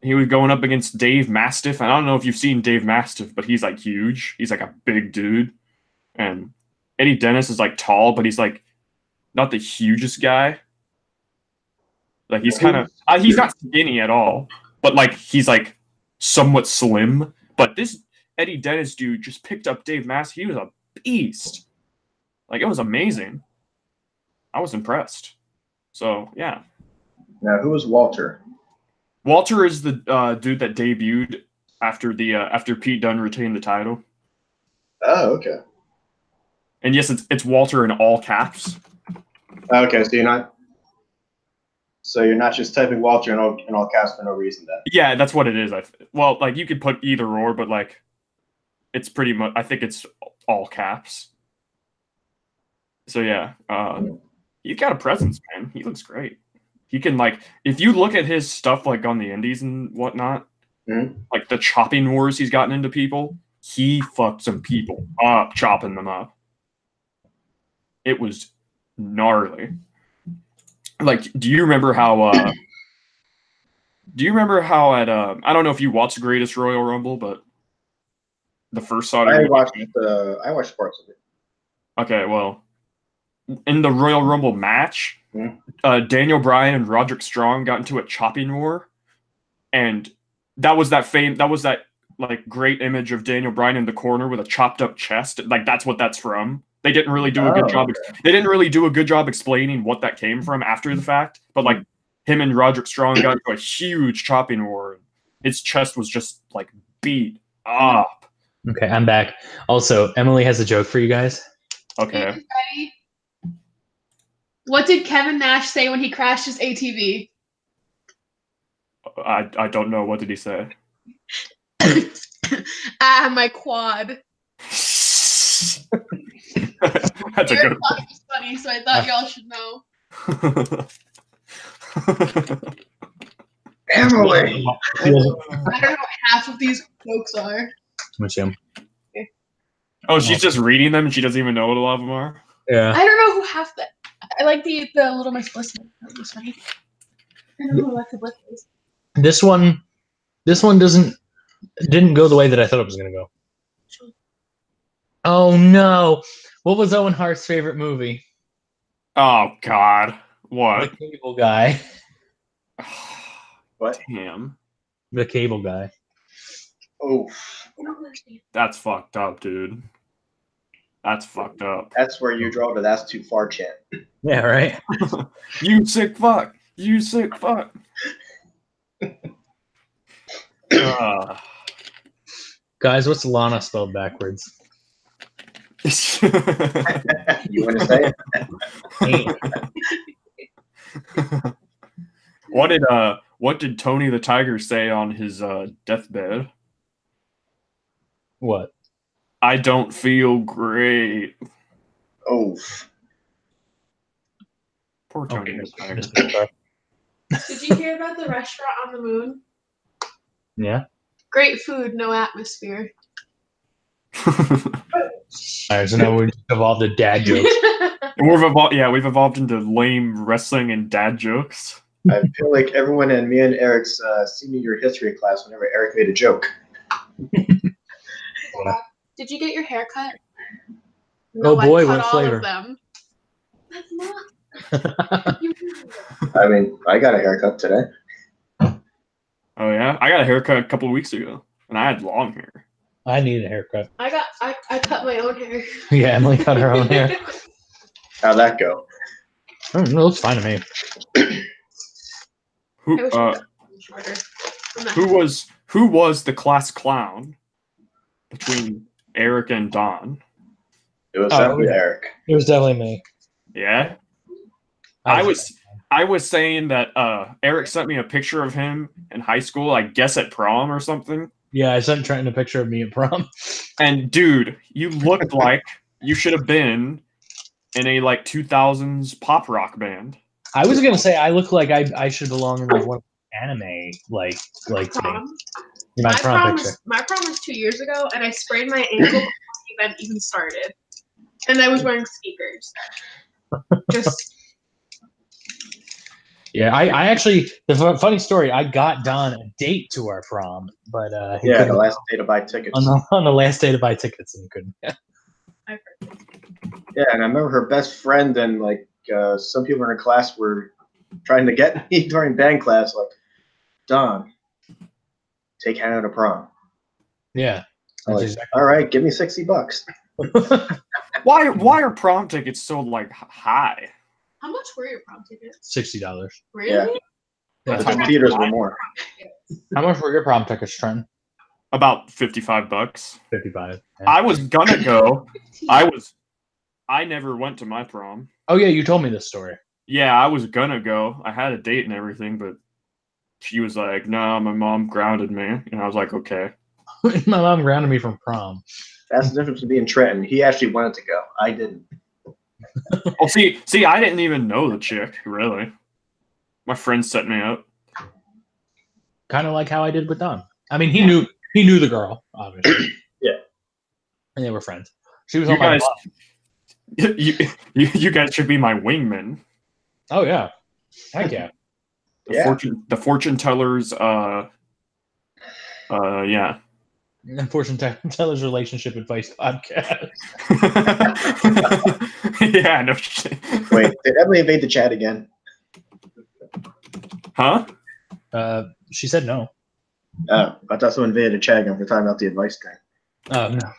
He was going up against Dave Mastiff. And I don't know if you've seen Dave Mastiff, but he's like huge. He's like a big dude. And Eddie Dennis is like tall, but he's like not the hugest guy. Like he's kind of he's not skinny at all, but like he's like somewhat slim. But this Eddie Dennis dude just picked up Dave Mastiff. He was a beast. Like, it was amazing. I was impressed. So yeah. Now, who was Walter? Walter is the dude that debuted after Pete Dunne retained the title. Oh, okay. And yes, it's Walter in all caps. Okay, so you're not just typing Walter in all caps for no reason then. Yeah, that's what it is. Well, like you could put either or, but like it's pretty much. I think it's all caps. So yeah, he's got a presence, man. He looks great. He can, like, if you look at his stuff like on the indies and whatnot, like the chopping wars he's gotten into people, he fucked some people up, chopping them up. It was gnarly. Like, do you remember how at I don't know if you watched the Greatest Royal Rumble, but the first Saudi I watched parts of it. Okay, well, in the Royal Rumble match, Daniel Bryan and Roderick Strong got into a chopping war, and that was that like great image of Daniel Bryan in the corner with a chopped up chest. Like, that's what that's from. They didn't really do a good job. They didn't really do a good job explaining what that came from after the fact. But like him and Roderick Strong got into a huge chopping war. His chest was just like beat up. Okay, I'm back. Also, Emily has a joke for you guys. Okay. Ready? What did Kevin Nash say when he crashed his ATV? I don't know. What did he say? My quad. That's a good one. It was funny, so I thought y'all should know. Emily! I don't know what half of these jokes are. Which him? Oh, she's just reading them and she doesn't even know what a lot of them are? Yeah. I don't know who half that. I like the Little Miss Bliss one. That was funny. I don't know who Alexa Bliss is. This one didn't go the way that I thought it was going to go. Oh no! What was Owen Hart's favorite movie? Oh God! What? The Cable Guy. What? Damn. The Cable Guy. Oh. That's fucked up, dude. That's fucked up. That's where you draw to "that's too far" chant. Yeah, right. You sick fuck. You sick fuck. Guys, what's Lana spelled backwards? You want to say it? What did Tony the Tiger say on his deathbed? What? I don't feel great. Oh. Poor Tony the Tiger. Did you hear about the restaurant on the moon? Yeah. Great food, no atmosphere. All right, so now we've evolved to dad jokes. We've evolved into lame wrestling and dad jokes. I feel like everyone in me and Eric's senior year history class, whenever Eric made a joke. Did you get your hair cut? Oh boy, I cut what all flavor? Of them. That's not. I mean, I got a haircut today. Oh yeah, I got a haircut a couple of weeks ago, and I had long hair. I need a haircut. I cut my own hair. Yeah, Emily cut her own hair. How'd that go? Oh, no, it's fine to me. Who was the class clown between Eric and Don? It was definitely Eric. It was definitely me. Yeah. I was saying that Eric sent me a picture of him in high school, I guess at prom or something. Yeah, I sent Trenton a picture of me at prom. And dude, you looked like you should have been in a like 2000s pop rock band. I was gonna say I look like I should belong in like one of the anime like prom. My prom picture. My prom was 2 years ago, and I sprained my ankle before the event even started, and I was wearing sneakers. Just. Yeah, I actually, the funny story, I got Don a date to our prom, but the last day to buy tickets. On the last day to buy tickets, and he couldn't. Yeah, and I remember her best friend and like some people in her class were trying to get me during band class, like, Don, take Hannah to prom. Yeah. Like, exactly. All right, give me $60. Why are prom tickets so like high? How much were your prom tickets? $60. Really? Yeah. The theaters were more. How much were your prom tickets, Trent? About $55. 55. Yeah. I was gonna go. I never went to my prom. Oh yeah, you told me this story. Yeah, I was gonna go. I had a date and everything, but she was like, "No, my mom grounded me," and I was like, "Okay." My mom grounded me from prom. That's the difference between Trenton. He actually wanted to go. I didn't. Well, see, I didn't even know the chick, really. My friend set me up. Kind of like how I did with Don. I mean, he knew the girl, obviously. Yeah. And they were friends. She was on my blog. You guys should be my wingman. Oh yeah. Heck yeah. The fortune tellers, yeah. Fortune teller's relationship advice podcast. Yeah, no shit. Wait, did Emily invade the chat again? Huh? She said no. Oh, I thought someone invaded the chat again for talking about the advice thing. Oh no.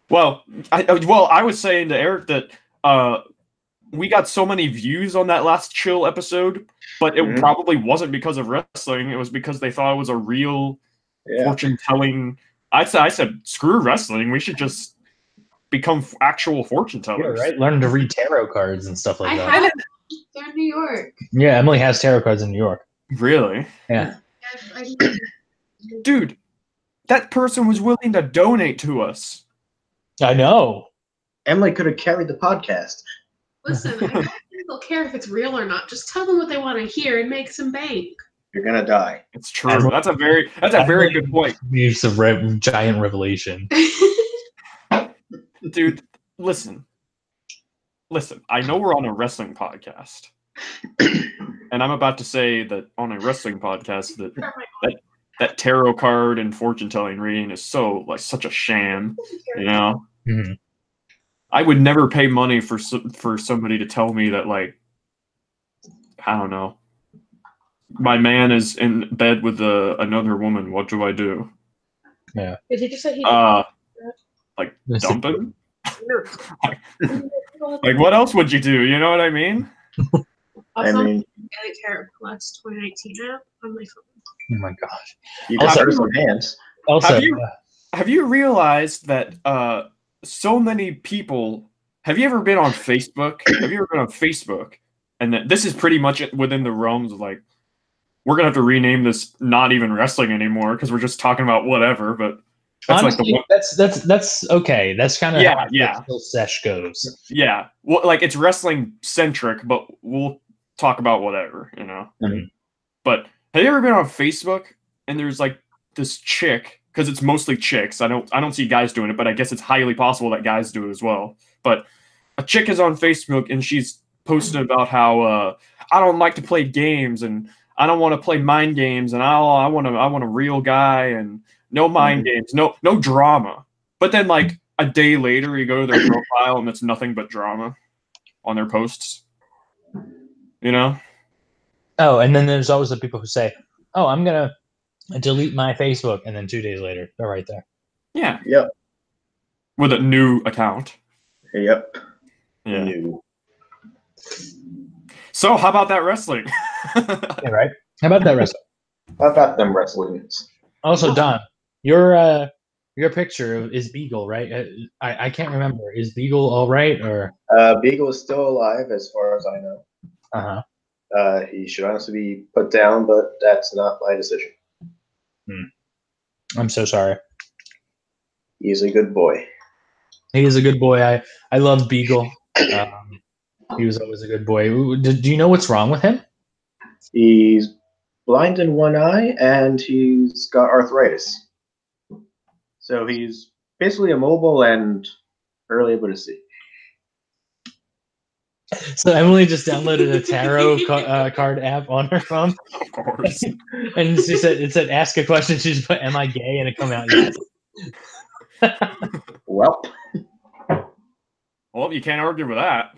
Well, I was saying to Eric that we got so many views on that last Chill episode, but it probably wasn't because of wrestling. It was because they thought it was a real fortune telling. I said, screw wrestling. We should just become actual fortune tellers. Yeah, right. Learn to read tarot cards and stuff like that. I have. They're in New York. Yeah, Emily has tarot cards in New York. Really? Yeah. Dude, that person was willing to donate to us. I know. Emily could have carried the podcast. Listen, I don't think they'll care if it's real or not. Just tell them what they want to hear and make some bank. You're gonna die. It's true. That's a very good point. It's a giant revelation. Dude, listen. I know we're on a wrestling podcast, and I'm about to say that on a wrestling podcast that tarot card and fortune telling reading is so like such a sham, you know. Mm-hmm. I would never pay money for somebody to tell me that, like, I don't know, my man is in bed with another woman. What do I do? Yeah. Did he just say he? Like dump him? Like what else would you do? You know what I mean? I mean, Getting Tarot Plus 2019 app on my phone. Oh my gosh! You can start some hands. Also, have you realized that so many people? Have you ever been on Facebook? Have you ever been on Facebook? And that this is pretty much within the realms of like, we're gonna have to rename this not even wrestling anymore because we're just talking about whatever. But that's honestly, like that's okay. That's kind of how Chill Sesh goes. Yeah, well, like it's wrestling centric, but we'll talk about whatever, you know. Mhm. But have you ever been on Facebook and there's like this chick, because it's mostly chicks. I don't see guys doing it, but I guess it's highly possible that guys do it as well. But a chick is on Facebook and she's posting about how I don't like to play games and I don't want to play mind games and I want a real guy and no mind games, no drama. But then like a day later, you go to their profile and it's nothing but drama on their posts. You know? Oh, and then there's always the people who say, "Oh, I'm gonna delete my Facebook," and then 2 days later, they're right there. Yeah. Yep. With a new account. Yep. Yeah. New. So how about that wrestling? Yeah, right. How about that wrestling? How about them wrestlings? Also, Don, your picture is Beagle, right? I can't remember. Is Beagle all right or? Beagle is still alive, as far as I know. He should honestly be put down, but that's not my decision. I'm so sorry. He's a good boy. He is a good boy. I love Beagle. He was always a good boy. Do you know what's wrong with him? He's blind in one eye, and he's got arthritis. So he's basically immobile and barely able to see. So Emily just downloaded a tarot card app on her phone, Of course. and she said it said ask a question. She just put "Am I gay?" and it come out yes. Well, Well, you can't argue with that.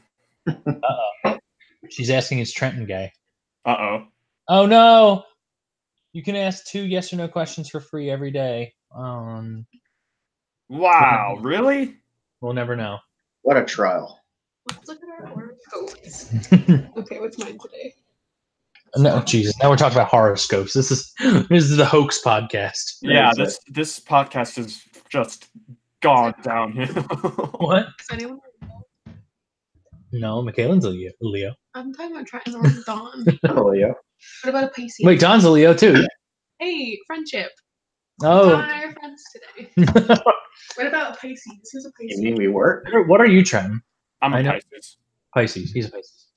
She's asking is Trenton gay? Uh-oh. Oh no! You can ask 2 yes or no questions for free every day. Wow, really? We'll never know. what a trial. Let's look at our horoscopes. No, Okay, what's mine today? Jesus. Now we're talking about horoscopes. This is the hoax podcast. Yeah, That's this podcast has just gone downhill. What? Is anyone? No, Michaelin's a Leo. I'm talking about Trenton or Dawn. Oh, yeah. What about a Pisces? Wait, Don's a Leo too. Hey, friendship. Oh. Dawn and I are friends today. What about Pisces? Who's a You Pisces? mean we work? What are you, Trenton? I'm I a know. Pisces. Pisces. He's a Pisces.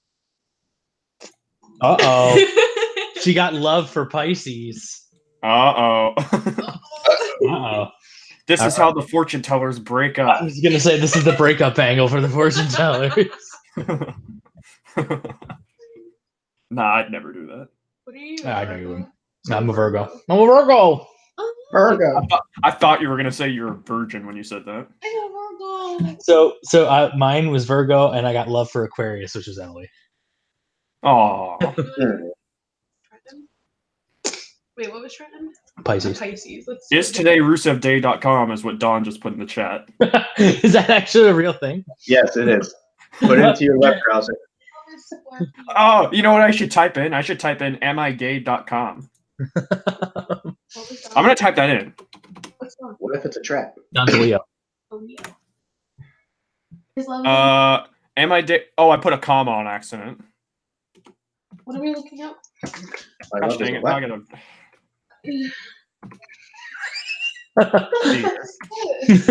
Uh-oh. She got love for Pisces. Uh-oh. Uh-oh. This is how the fortune tellers break I up. was going to say this is the breakup angle for the fortune tellers. Nah, I'd never do that. What are you? I know you Virgo? wouldn't. I'm a Virgo. I'm a Virgo. Oh, Virgo. I thought you were gonna say you're a virgin when you said that. I'm a Virgo. So mine was Virgo, and I got love for Aquarius, which is Emily. Oh, Trenton? Wait, what was Trenton? Pisces. Pisces. Let's is today RusevDay.com is what Don just put in the chat. Is that actually a real thing? Yes, it is. Put it into your web browser. Oh, you know what I should type in? I should type in amigay.com. I'm gonna type that in. What's wrong? What if it's a trap? Don's a Leo. Oh, yeah. His love. Am I Oh, I put a comma on accident. What are we looking up? My Gosh love is dang a it, now I weapon. gotta.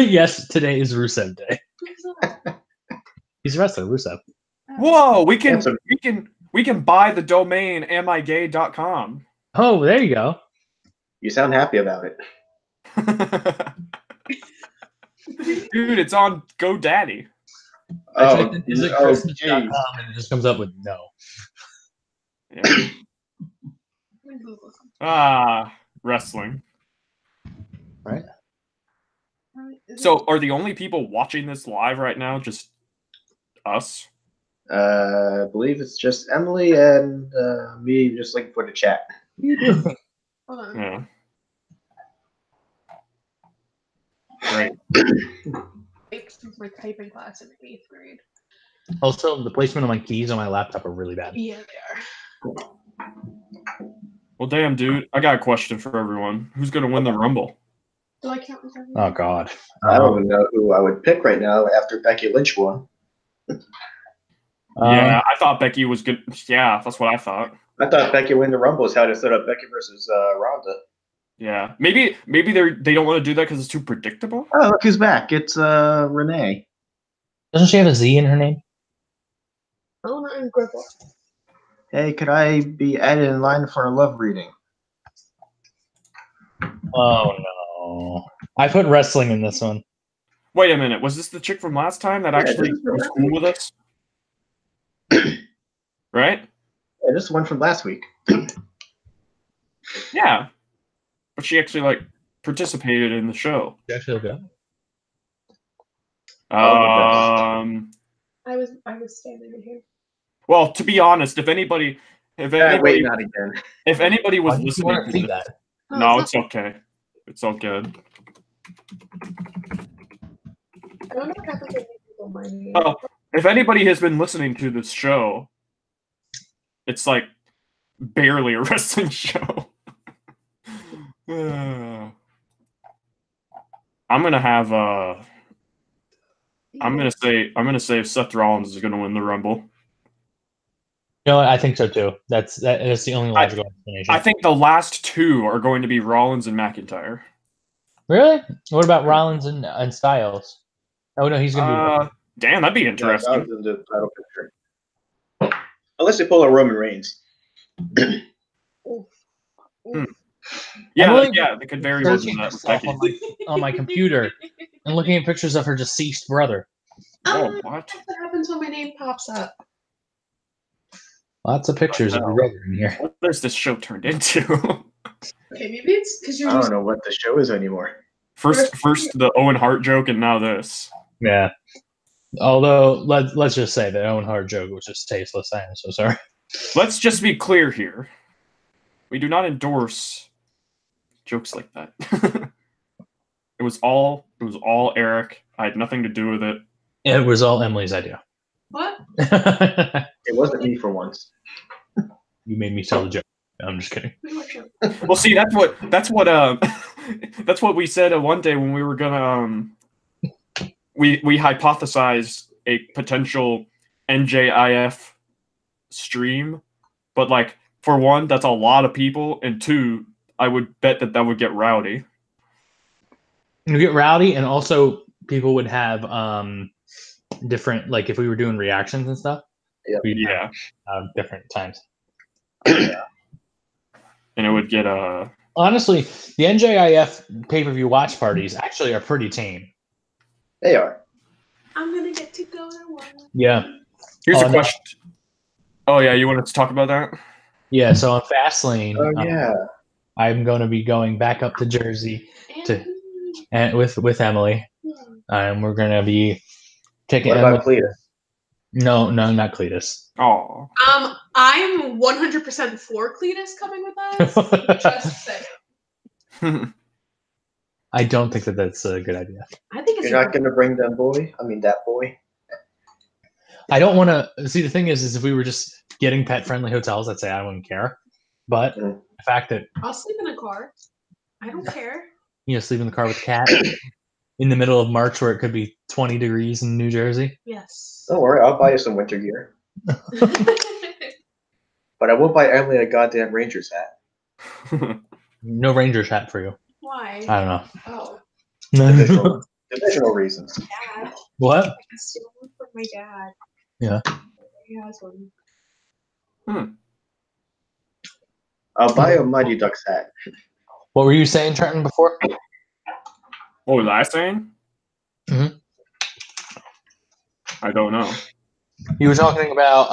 Yes, today is Rusev Day. He's a wrestler, Rusev. Whoa, we can That's a- we can buy the domain amigay.com. Oh, there you go. You sound happy about it. Dude, it's on GoDaddy. I Oh, typed in, is it oh, Christmas.com geez. and it just comes up with no. Yeah. Wrestling. Right? So, are the only people watching this live right now just us? I believe it's just Emily and me just looking for the chat. Hold on. Yeah. Great. Since my typing class in 8th grade. Also, the placement of my keys on my laptop are really bad. Yeah, they are. Well, damn, dude. I got a question for everyone. Who's going to win the Rumble? Do I count as everything? Oh, God. I don't even know who I would pick right now after Becky Lynch won. Yeah, I thought Becky was good. Yeah, that's what I thought. I thought Becky winning the Rumble is how to set up Becky versus Ronda. Yeah, maybe they don't want to do that because it's too predictable. Oh, look who's back. It's Renee. Doesn't she have a Z in her name? Oh, not in Griffith. Hey, could I be added in line for a love reading? Oh no! I put wrestling in this one. Wait a minute. Was this the chick from last time that actually was cool with us? Right? Yeah, this is one from last week. Yeah. But she actually participated in the show. Did I feel good? I was standing in here. Well, to be honest, if anybody Wait, not again. if anybody was Why did you listening want to to see this, that? no, it's okay. It's all good. I don't know what happens when people mind me. Well, if anybody has been listening to this show, it's like barely a wrestling show. I'm gonna have I'm gonna say Seth Rollins is gonna win the Rumble. You know what? I think so too. That's the only logical explanation. I think the last two are going to be Rollins and McIntyre. Really? What about Rollins and Styles? Oh no, he's gonna Damn, that'd be Yeah, interesting. that was in the title picture. Unless they pull a Roman Reigns. Yeah, they could very well do searching that. herself on my computer and looking at pictures of her deceased brother. Oh, what? What happens when my name pops up? Lots of pictures of your brother in here. What has this show turned into? Okay, maybe it's because you're I don't know what the show is anymore. First the Owen Hart joke, and now this. Yeah. Although let's just say that Owen Hart joke was just tasteless. I am so sorry. Let's just be clear here. We do not endorse jokes like that. It was all Eric. I had nothing to do with it. It was all Emily's idea. What? It wasn't me for once. You made me tell the joke. No, I'm just kidding. Well, see, that's what that's what we said one day when we were gonna we hypothesized a potential NJIF stream, but for one, that's a lot of people, and two, I would bet that would get rowdy. You get rowdy, and also people would have different, if we were doing reactions and stuff. We'd have different times. Yeah. And it would get honestly, the NJIF pay-per-view watch parties actually are pretty tame. They are. I'm gonna get to go to one. Yeah. Here's a question. Oh yeah, you wanted to talk about that? Yeah. So on Fastlane, yeah, I'm going to be going back up to Jersey with Emily, and we're going to be taking. What about Cletus? No, not Cletus. Oh. I'm 100% for Cletus coming with us. Just saying. I don't think that's a good idea. I think You're not going to bring that boy. I don't want to see. The thing is if we were just getting pet-friendly hotels, I'd say I wouldn't care. But the fact that I'll sleep in a car, I don't care. Sleep in the car with the cat in the middle of March where it could be 20 degrees in New Jersey. Yes. Don't worry, I'll buy you some winter gear. But I won't buy Emily a goddamn Rangers hat. No Rangers hat for you. Why? I don't know. Oh. Divisional reasons. Dad. What? I can steal one from my dad. Yeah. He has one. I'll buy a Mighty Ducks hat. What were you saying, Trenton, before? What was I saying? Mm-hmm. I don't know. You were talking about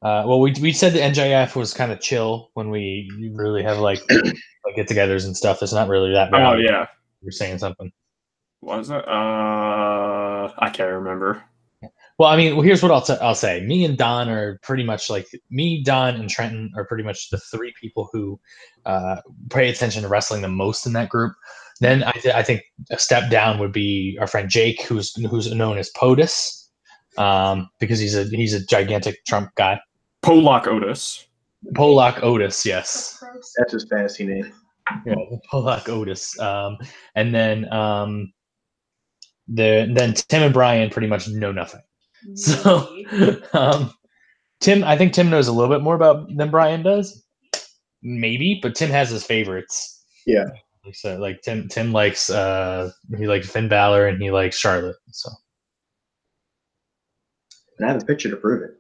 we said the NJF was kind of chill when we really have get-togethers and stuff. It's not really that bad. Oh yeah. You're saying something. What was it? I can't remember. Well, here's what I'll say. Me and Don are pretty much Don, and Trenton are pretty much the three people who pay attention to wrestling the most in that group. Then I think a step down would be our friend Jake, who's known as POTUS, because he's a gigantic Trump guy. Polak Otis, yes. That's his fantasy name. Yeah, Polak Otis. And then Tim and Brian pretty much know nothing. So I think Tim knows a little bit more than Brian does. Maybe, but Tim has his favorites. Yeah. So Tim likes he likes Finn Balor and he likes Charlotte. So And I have a picture to prove it.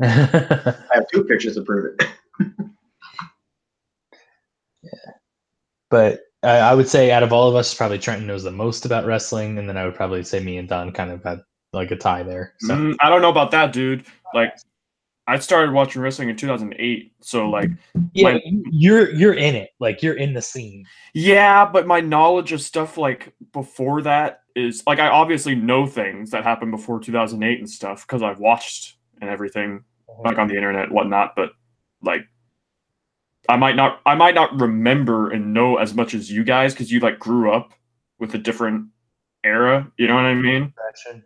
I have 2 pictures to prove it. But I would say out of all of us, probably Trenton knows the most about wrestling, and then I would probably say me and Don kind of had like a tie there. So I don't know about that, dude. Like, I started watching wrestling in 2008, so like, yeah, you're in it, like you're in the scene. Yeah, but my knowledge of stuff like before that is like I obviously know things that happened before 2008 and stuff because I've watched and everything like on the internet, whatnot. But like, I might not remember and know as much as you guys because you like grew up with a different era. You know what I mean?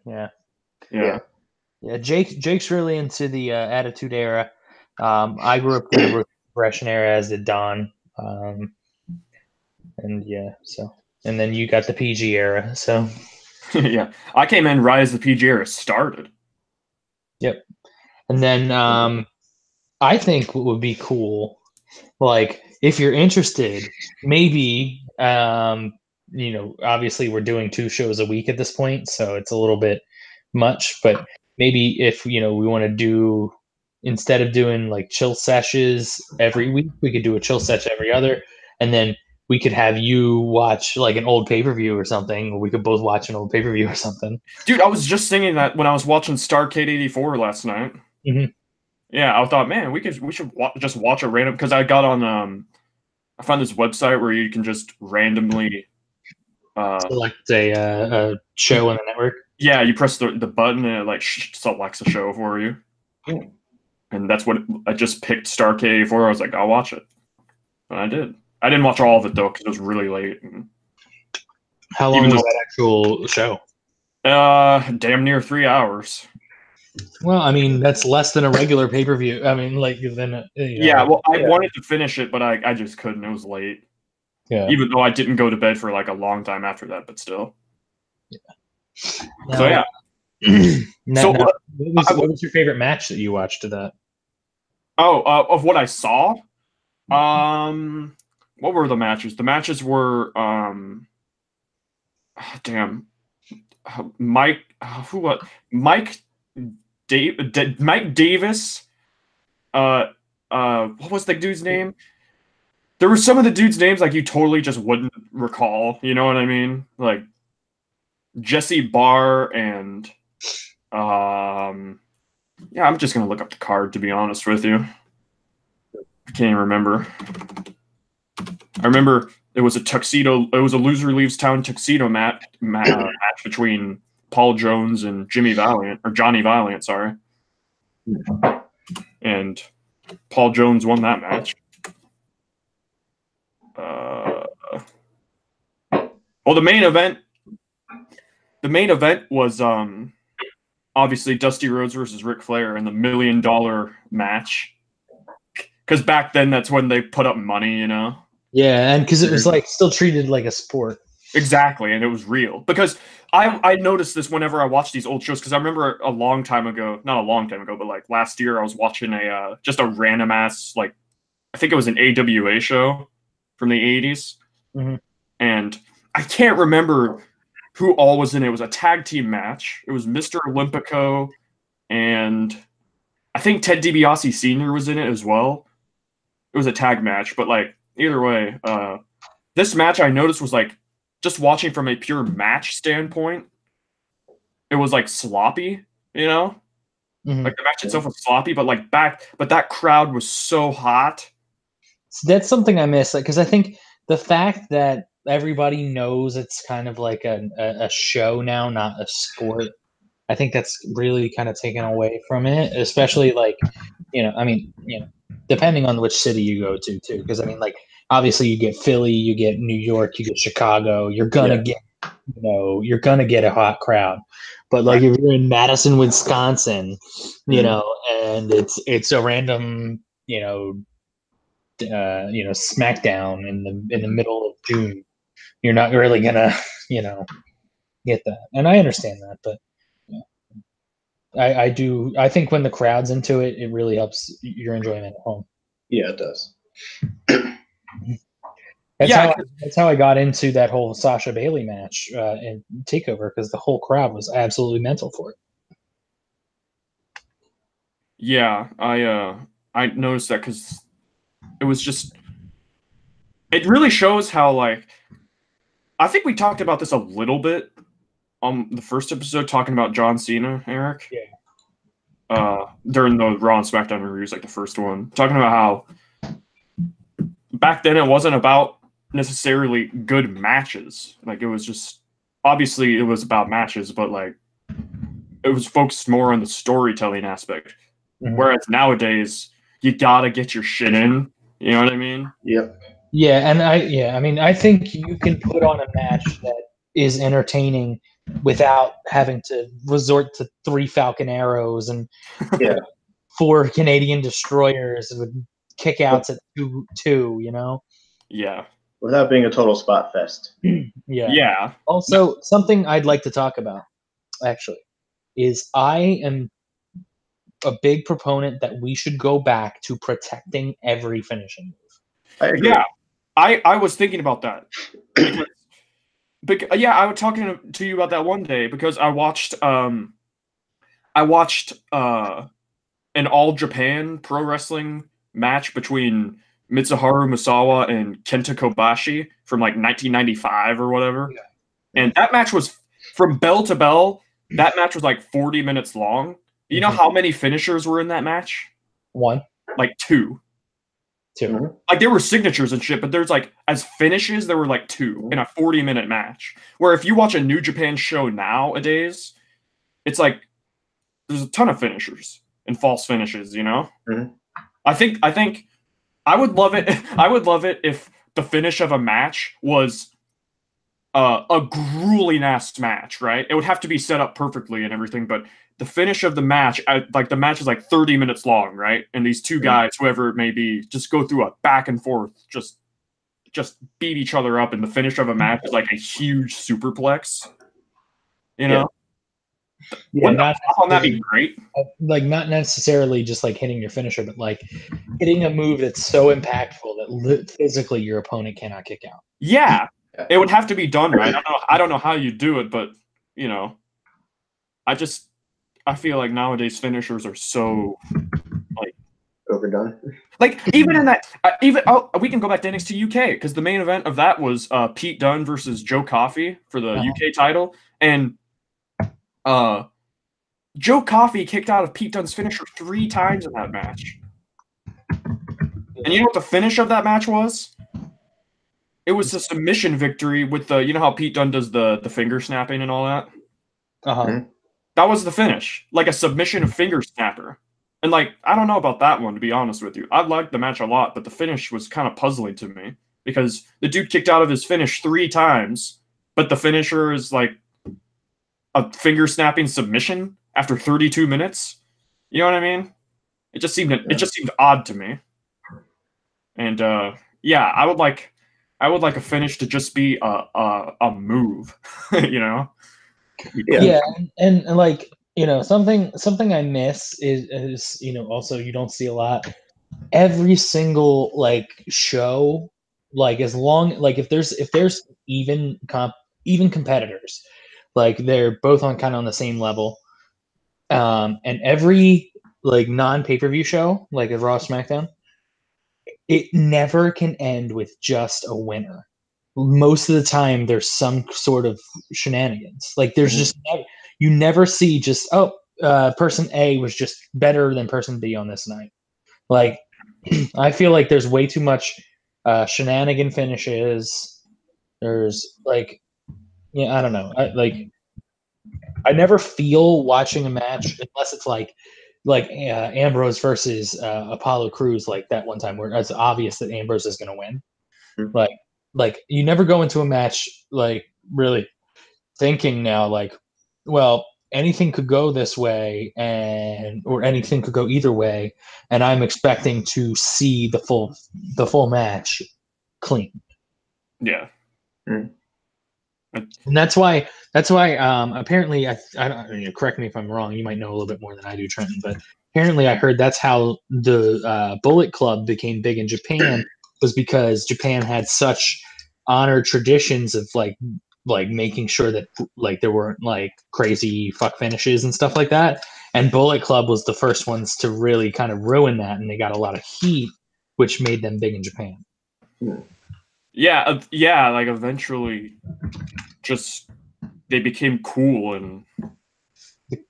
Yeah. Jake's really into the Attitude Era. I grew up in the Progression era, as did Don. And and then you got the PG era. So yeah, I came in right as the PG era started. Yep. And then I think what would be cool, like if you're interested, maybe obviously we're doing 2 shows a week at this point, so it's a little bit much, but maybe if we want to do, instead of doing like chill sessions every week, we could do a chill sesh every other, and then we could have you watch like an old pay-per-view or something, or we could both watch an old pay-per-view or something. Dude, I was just thinking that when I was watching Starrcade 84 last night. Mm-hmm. Yeah, I thought, man, we should just watch a random, because I got on I found this website where you can just randomly select a show on the network. Yeah, you press the button and it like selects a show for you. Yeah. And that's what I just picked Starrcade 84. I was like, I'll watch it. And I did. I didn't watch all of it though because it was really late. How long was that actual show? Damn near 3 hours. Well, I mean, that's less than a regular pay-per-view. I mean, like Yeah, well, I wanted to finish it, but I just couldn't. It was late. Yeah. Even though I didn't go to bed for like a long time after that, but still. Yeah. So yeah. What was your favorite match that you watched to that? Oh, of what I saw? What were the matches? The matches were Mike Davis. What was the dude's name? There were some of the dudes' names like you totally just wouldn't recall. You know what I mean? Like Jesse Barr and yeah, I'm just gonna look up the card to be honest with you. I can't even remember. I remember it was a loser leaves town tuxedo match between Paul Jones and Johnny Valiant, sorry. And Paul Jones won that match. Well, the main event was obviously Dusty Rhodes versus Ric Flair in the $1 million match. Because back then, that's when they put up money, Yeah, and because it was like still treated like a sport. Exactly, and it was real. Because I noticed this whenever I watch these old shows. Because I remember not a long time ago, but like last year, I was watching just a random ass I think it was an AWA show from the 80s, and I can't remember who all was in it. It was a tag team match. It was Mr. Olympico, and I think Ted DiBiase Sr. was in it as well. It was a tag match, but like either way, this match I noticed was like just watching from a pure match standpoint, it was like sloppy, Like the match itself was sloppy, but that crowd was so hot. So that's something I miss, because I think the fact that everybody knows it's kind of like a show now, not a sport, I think that's really kind of taken away from it, especially depending on which city you go to too. Because I mean, like obviously you get Philly, you get New York, you get Chicago, you're gonna get a hot crowd. But like if you're in Madison, Wisconsin, and it's a random, SmackDown in the middle of June, you're not really gonna, get that. And I understand that, but I do. I think when the crowd's into it, it really helps your enjoyment at home. Yeah, it does. That's how I got into that whole Sasha Bailey match in Takeover, because the whole crowd was absolutely mental for it. Yeah, I noticed that because it was just it really shows how like I think we talked about this a little bit on the first episode talking about John Cena, Eric. Yeah. During the Raw and SmackDown reviews, like the first one, talking about how back then it wasn't about necessarily good matches. Like it was just obviously it was about matches, but like it was focused more on the storytelling aspect. Mhm. Whereas nowadays you gotta get your shit in. You know what I mean? Yep. Yeah, and I think you can put on a match that is entertaining without having to resort to 3 Falcon Arrows and Yeah. 4 Canadian destroyers with kickouts at 2, you know? Yeah. Without being a total spot fest. Yeah. Also, something I'd like to talk about, actually, is I am a big proponent that we should go back to protecting every finishing move. I agree. Yeah. I was thinking about that. Because I was talking to you about that one day because I watched an All Japan pro wrestling match between Mitsuharu Misawa and Kenta Kobashi from like 1995 or whatever. Yeah. And that match was from bell to bell. That match was like 40 minutes long. You know how many finishers were in that match? 1, Like 2. 2. Mm-hmm. Like there were signatures and shit, but there's like as finishes there were like 2 in a 40-minute match. Where if you watch a New Japan show nowadays, it's like there's a ton of finishers and false finishes, you know? Mhm. I think I would love it. I would love it if the finish of a match was a grueling ass match, right? It would have to be set up perfectly and everything, but the finish of the match, like the match is like 30 minutes long, right? And these two guys, whoever it may be, just go through a back and forth, just beat each other up, and the finish of a match is like a huge superplex. You know? Yeah, Wouldn't not the on that be great? like not necessarily just like hitting your finisher, but like hitting a move that's so impactful that physically your opponent cannot kick out. Yeah, it would have to be done right. I don't know how you do it, but you know, I feel like nowadays finishers are so like Overdone. like even in that we can go back to NXT UK because the main event of that was Pete Dunne versus Joe Coffey for the UK title, and Joe Coffey kicked out of Pete Dunne's finisher 3 times in that match. And you know what the finish of that match was? It was a submission victory with the, you know how Pete Dunne does the finger snapping and all that? Uh-huh. That was the finish, like a submission finger snapper. And like, I don't know about that one, to be honest with you. I liked the match a lot, but the finish was kind of puzzling to me because the dude kicked out of his finish 3 times, but the finisher is like a finger snapping submission after 32 minutes. You know what I mean? It just seemed odd to me. And yeah, I would like a finish to just be a move, you know? Yeah, and like, you know, something I miss is you know, also you don't see a lot. Every single like show, like as long like if there's even competitors, like they're both on kind of on the same level. And every like non-pay-per-view show, like a Raw SmackDown, it never can end with just a winner. Most of the time there's some sort of shenanigans. Like there's just you never see just person A was just better than person B on this night. Like I feel like there's way too much shenanigan finishes. There's like I don't know. I never feel watching a match unless it's like Ambrose versus Apollo Crews, like that one time where it's obvious that Ambrose is going to win. Mm-hmm. Like you never go into a match like really thinking now like, well, anything could go this way or anything could go either way, and I'm expecting to see the full match clean. Yeah. And that's why apparently I don't correct me if I'm wrong, you might know a little bit more than I do, Trenton, but apparently I heard that's how the Bullet Club became big in Japan, was because Japan had such honored traditions of like making sure that like there weren't like crazy fuck finishes and stuff like that, And Bullet Club was the first ones to really kind of ruin that, and they got a lot of heat, which made them big in Japan. Yeah, like eventually, just they became cool and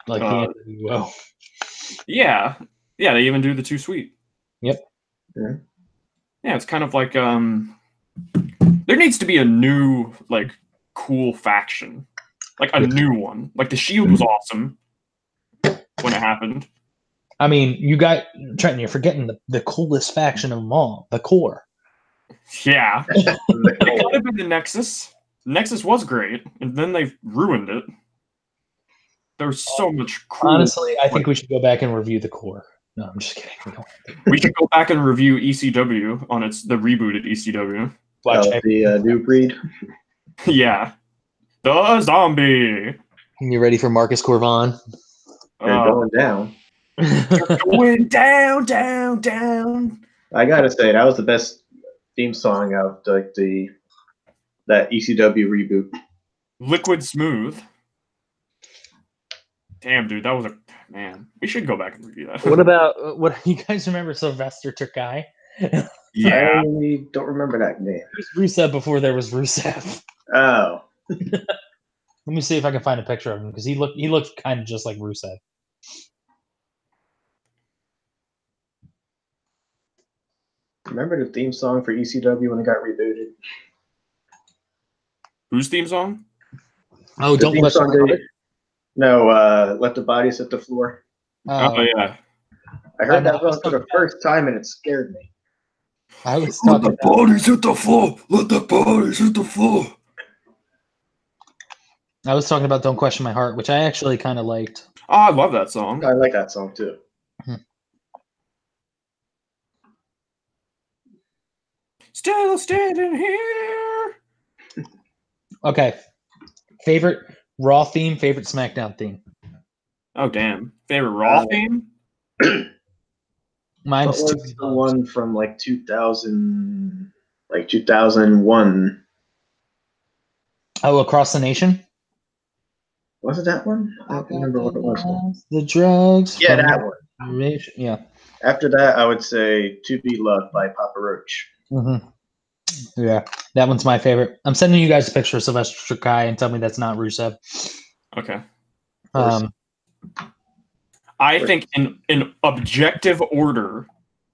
Like the NWO. Yeah, they even do the Too Sweet. Yep. Yeah, it's kind of like there needs to be a new like cool faction, like a new one. Like the Shield was awesome when it happened. I mean, you got Trenton. You're forgetting the coolest faction of them all, the Core. Yeah, it could have been the Nexus. Nexus was great, and then they ruined it. There's so much cool. Honestly, I think we should go back and review the Core. No, I'm just kidding. We should go back and review ECW on the rebooted ECW. Watch the new breed. Yeah, the zombie. You ready for Marcus Corvon? They're going down. Going down, down, down. I gotta say that was the best theme song out like that ECW reboot. Liquid Smooth. Damn, dude, that was man. We should go back and review that. What about you guys remember Sylvester Turkai? Yeah, I don't remember that name. He was Rusev before there was Rusev. Oh, Let me see if I can find a picture of him because he looked kind of just like Rusev. remember the theme song for ECW when it got rebooted? whose theme song? Oh, The don't theme question song my they- No, let the bodies hit the floor. Oh yeah. I heard that song for the first time and it scared me. I was talking about, bodies hit the floor. Let the bodies hit the floor. I was talking about "Don't Question My Heart," which I actually kind of liked. Oh, I love that song. I like that song too. Still standing here. Okay, favorite Raw theme, favorite SmackDown theme. Oh damn! Favorite Raw theme? Mine's What was the one from like 2000, like 2001? Oh, Across the Nation. Was it that one? I don't remember what it was. The drugs. Yeah, from that one. Nation. Yeah. After that, I would say "To Be Loved" by Papa Roach. Mm-hmm. Yeah, that one's my favorite. I'm sending you guys a picture of Sylvester Turkai and tell me that's not Rusev. Okay. I think in objective order,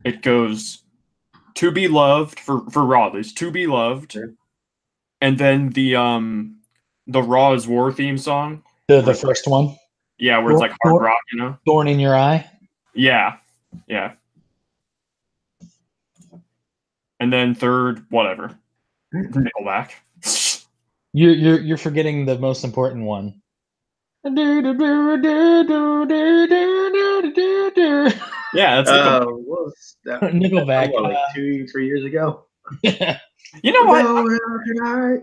it goes "To Be Loved" for Raw. There's "To Be Loved," Sure. And then the Raw is War theme song. The first one. Yeah, where it's like hard rock, you know. Thorn in Your Eye. Yeah. And then third, whatever. Nickelback. You're forgetting the most important one. Yeah, that's Nickelback. What was that? Nickelback. What, like 2-3 years ago. You know what? Tonight.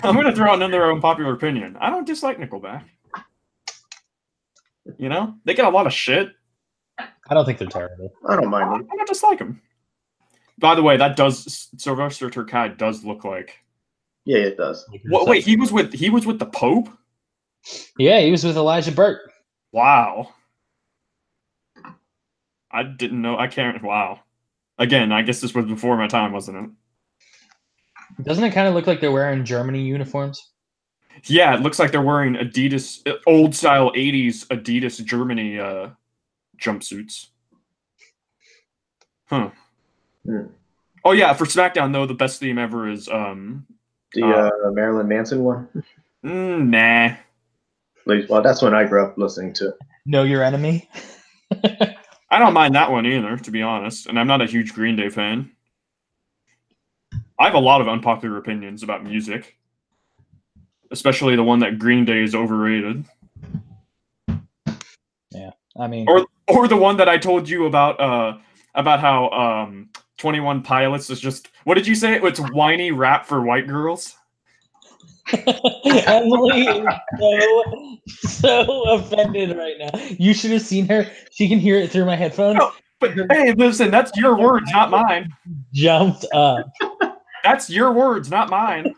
I'm going to throw out another unpopular opinion. I don't dislike Nickelback. You know, they get a lot of shit. I don't think they're terrible. I don't mind them. I don't dislike them. By the way, Sylvester Turkai does look like. Yeah, it does. Wait, he was with the Pope? Yeah, he was with Elijah Burke. Wow. I didn't know. I can't. Wow. Again, I guess this was before my time, wasn't it? Doesn't it kind of look like they're wearing Germany uniforms? Yeah, it looks like they're wearing Adidas, old style 80s Adidas Germany jumpsuits. Huh. Oh yeah, for SmackDown though, the best theme ever is the Marilyn Manson one. Nah. Well, that's when I grew up listening to. Know Your Enemy. I don't mind that one either, to be honest. And I'm not a huge Green Day fan. I have a lot of unpopular opinions about music, especially the one that Green Day is overrated. Yeah, I mean, or the one that I told you about how 21 Pilots is just, what did you say? It's whiny rap for white girls. Emily is so offended right now. You should have seen her. She can hear it through my headphones. No, but hey, listen, that's your words, not mine. Jumped up. That's your words, not mine.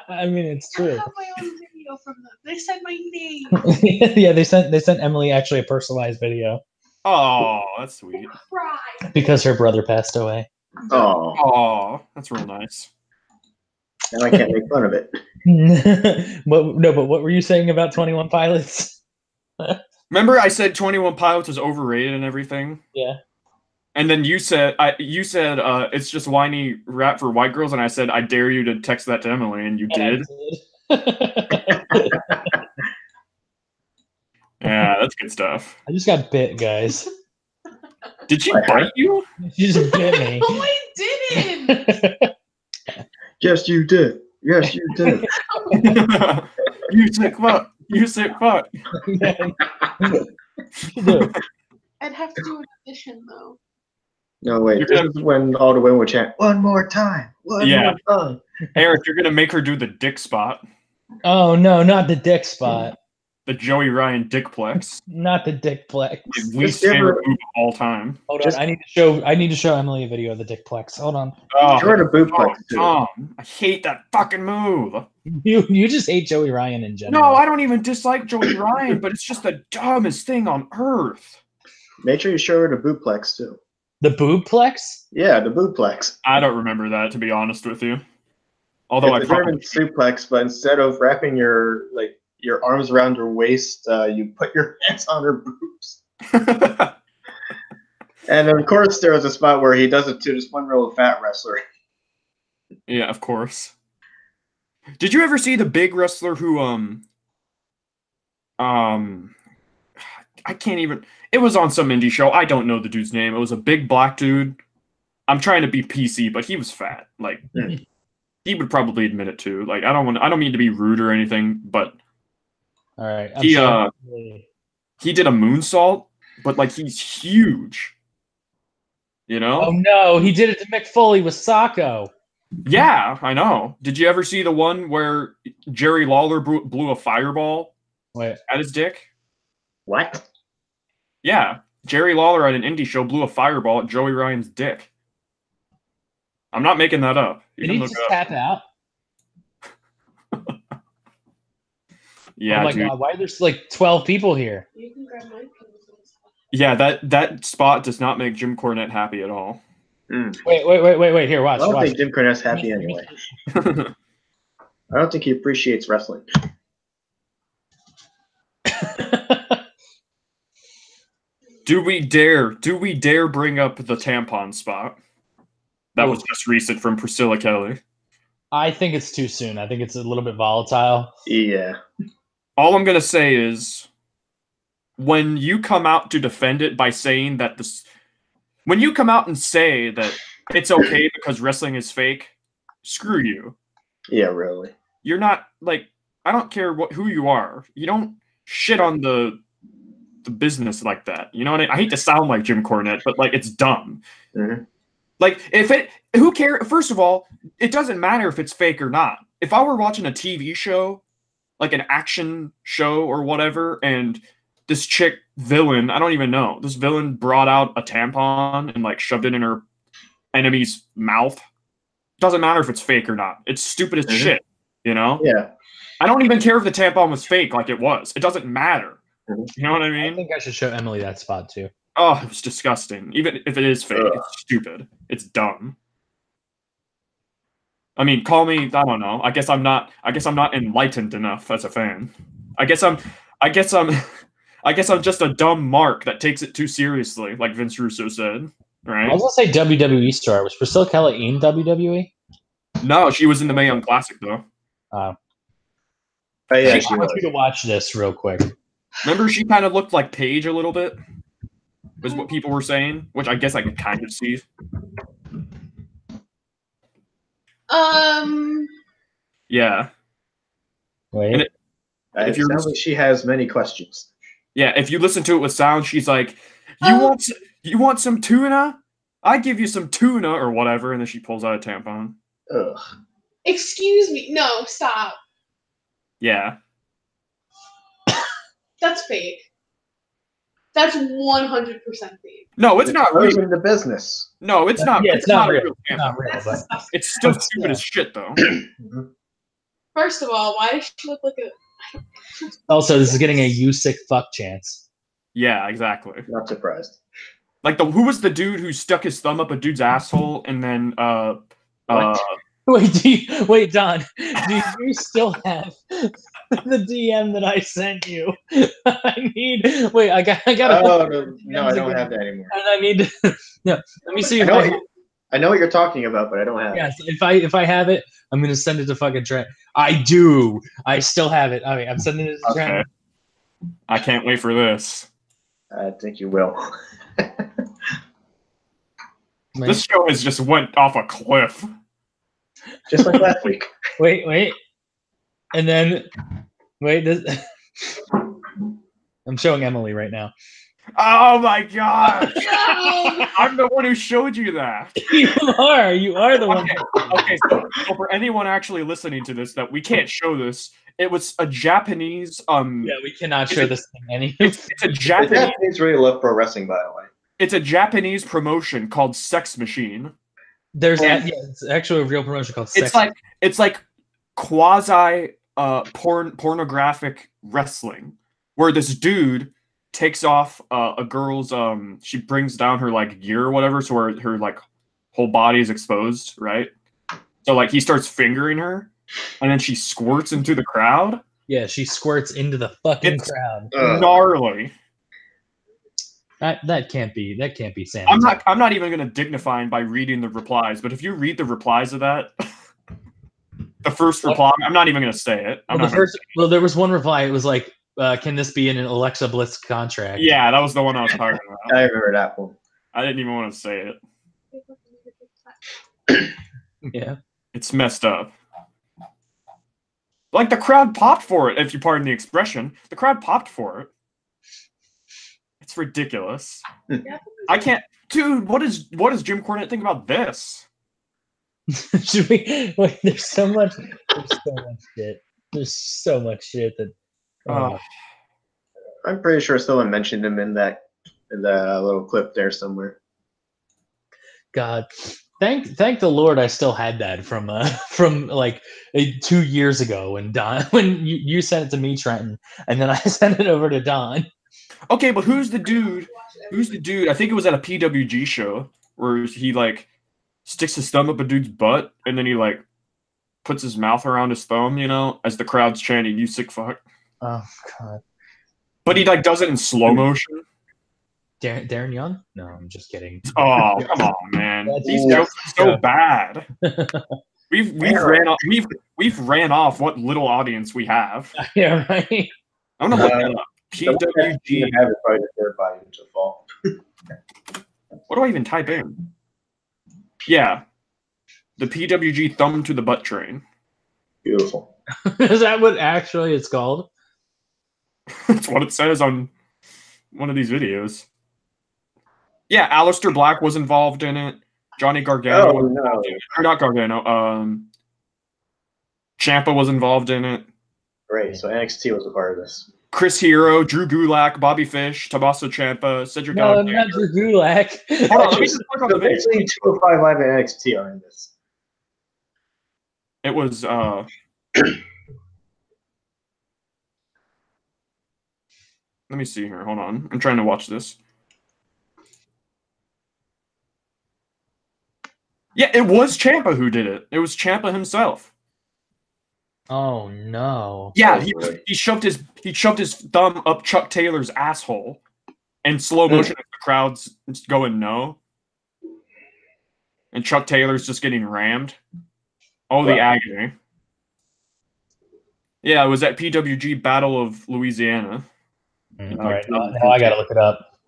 I mean, it's I true. have my own video from them. They said my name. Yeah, they sent Emily actually a personalized video Oh, that's sweet. Cry. because her brother passed away. Oh, Oh, that's real nice. and I can't make fun of it. But what were you saying about 21 Pilots? Remember, I said 21 Pilots was overrated and everything. Yeah. And then you said it's just whiny rap for white girls, and I said I dare you to text that to Emily, and you did. Yeah, that's good stuff. I just got bit, guys. Did she bite you? She just bit me. No, I didn't. Yes, you did. Yes, you did. You sick fuck. You sick fuck. I'd have to do an addition though. No, wait. This is when all the women would chant, "One more time. One more time." Eric, you're gonna make her do the dick spot. Oh no, not the dick spot. The Joey Ryan dickplex. Not the dickplex. Least favorite move of all time. Hold on, I need to show Emily a video of the dickplex. Hold on. Oh, Sure, the bootplex too. Tom, I hate that fucking move. You just hate Joey Ryan in general. No, I don't even dislike Joey Ryan, but it's just the dumbest thing on earth. Make sure you show her the bootplex too. The boobplex? Yeah, the bootplex. I don't remember that, to be honest with you. Although It's a German suplex, but instead of wrapping your arms around her waist, you put your hands on her boobs. And of course, there was a spot where he does it to this one real fat wrestler. Yeah, of course. Did you ever see the big wrestler who I can't even. It was on some indie show. I don't know the dude's name. It was a big black dude. I'm trying to be PC, but he was fat. Like he would probably admit it too. Like I don't mean to be rude or anything, but all right. He did a moonsault, but like he's huge. You know? Oh no, he did it to Mick Foley with Sacco. Yeah, I know. Did you ever see the one where Jerry Lawler blew a fireball at his dick? What? Yeah, Jerry Lawler at an indie show blew a fireball at Joey Ryan's dick. I'm not making that up. Did he just tap out? Yeah, oh my god, why are there like 12 people here? You can grab my yeah, that spot does not make Jim Cornette happy at all. Wait. Here, watch. I don't watch. think Jim Cornette's happy anyway. I don't think he appreciates wrestling. Do we dare bring up the tampon spot? That was just recent from Priscilla Kelly. I think it's too soon. I think it's a little bit volatile. Yeah. All I'm gonna say is, when you come out to defend it by saying that when you come out and say that it's okay because wrestling is fake, screw you. Yeah, really. You're not like, I don't care who you are. You don't shit on the business like that. You know what I hate to sound like Jim Cornette, but like it's dumb. Mm-hmm. Like who cares? First of all, it doesn't matter if it's fake or not. If I were watching a TV show, like an action show or whatever, and this chick villain, I don't even know, this villain brought out a tampon and like shoved it in her enemy's mouth. Doesn't matter if it's fake or not. It's stupid as shit, you know? Yeah. I don't even care if the tampon was fake like it was. It doesn't matter. You know what I mean? I think I should show Emily that spot too. Oh, it was disgusting. Even if it is fake, it's stupid. It's dumb. I mean, call me, I don't know. I guess I'm not enlightened enough as a fan. I guess I'm just a dumb mark that takes it too seriously, like Vince Russo said. Right? I was gonna say WWE star. Was Priscilla Kelly in WWE? No, she was in the Mae Young Classic though. Oh yeah, I want you to watch this real quick. Remember, she kind of looked like Paige a little bit, was what people were saying, which I guess I could kind of see. Yeah. Wait. It sounds like she has many questions. Yeah, if you listen to it with sound, she's like, You want some tuna? I give you some tuna or whatever, and then she pulls out a tampon. Ugh. Excuse me. No, stop. Yeah. That's fake. That's 100% fake. No, it's not real. In the business. No, it's not. Yeah, it's not real. It's not real, It's still stupid as shit, though. First of all, why does she look like a? Also, this is getting a you sick fuck chance. Yeah, exactly. Not surprised. Like who was the dude who stuck his thumb up a dude's asshole and then Wait, Don, do you still have the DM that I sent you? I got. Oh no, I don't have that anymore. And I need to. Yeah, let me see if I know what you're talking about, but I don't have yes, it. if I have it, I'm gonna send it to fucking Trent. I do. I still have it. I mean, I'm sending it to Trent. I can't wait for this. I think you will. This show has just went off a cliff. Just like last week. Wait. And then this I'm showing Emily right now. Oh my god! I'm the one who showed you that. You are the one. Okay, so for anyone actually listening to this, that we can't show this. It was a Japanese. Yeah, we cannot show this thing anyway. It's a Japanese. The Japanese really love pro wrestling, by the way. It's a Japanese promotion called Sex Machine. It's actually a real promotion called Sex. It's like quasi pornographic wrestling, where this dude takes off a girl's she brings down her like gear or whatever, so her like whole body is exposed, right? So like he starts fingering her, and then she squirts into the crowd. Yeah, she squirts into the fucking crowd. Gnarly. That can't be Sam. I'm not even gonna dignify by reading the replies, but if you read the replies of that, the first reply, I'm not even gonna say it. There was one reply. It was like, "Can this be in an Alexa Bliss contract?" Yeah, that was the one I was talking about. I remember that one. I didn't even want to say it. Yeah, it's messed up. Like the crowd popped for it, if you pardon the expression. The crowd popped for it. It's ridiculous. I can't, dude. What does Jim Cornette think about this? Should we? Wait, there's so much shit. There's so much shit that. I'm pretty sure someone mentioned him in that little clip there somewhere. God, thank the Lord I still had that from like 2 years ago when you sent it to me, Trenton, and then I sent it over to Don. Okay, but who's the dude? I think it was at a PWG show where he like sticks his thumb up a dude's butt and then he like puts his mouth around his thumb, you know, as the crowd's chanting, "You sick fuck." Oh God! But he like does it in slow motion. Darren Young? No, I'm just kidding. Oh, come on, man! These jokes are so bad. We've ran off what little audience we have. Yeah, right. I'm gonna look that up. PWG. What do I even type in? Yeah, the PWG thumb to the butt train. Beautiful. Is that what actually it's called? That's what it says on one of these videos. Yeah, Aleister Black was involved in it. Johnny Gargano. Oh, no. Or not Gargano. Ciampa was involved in it. Great. So NXT was a part of this. Chris Hero, Drew Gulak, Bobby Fish, Tommaso Ciampa, Cedric No, Alexander. not Drew Gulak. Hold on, let me just click on the video. Basically, 205 Live and NXT are in this. It was let me see here. Hold on. I'm trying to watch this. Yeah, it was Ciampa who did it. It was Ciampa himself. Oh no! Yeah, he shoved his thumb up Chuck Taylor's asshole, in slow motion. The crowd's going no, and Chuck Taylor's just getting rammed. Oh, the agony! Yeah, it was at PWG Battle of Louisiana. All right, now I gotta look it up.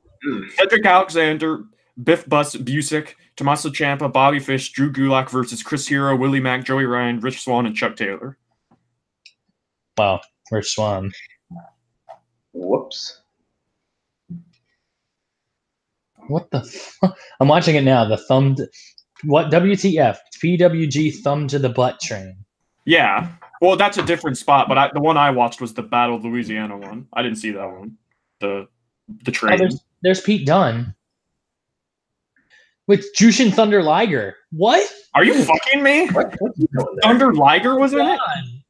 Cedric Alexander, Biff Busick, Tommaso Ciampa, Bobby Fish, Drew Gulak versus Chris Hero, Willie Mack, Joey Ryan, Rich Swann, and Chuck Taylor. Wow, Rich Swann. Whoops. What the fuck? I'm watching it now. The thumb. What? WTF? PWG thumb to the butt train. Yeah. Well, that's a different spot, but the one I watched was the Battle of Louisiana one. I didn't see that one. The train. Oh, there's Pete Dunne. With Jushin Thunder Liger. What? Are you fucking me? Thunder Liger was in it?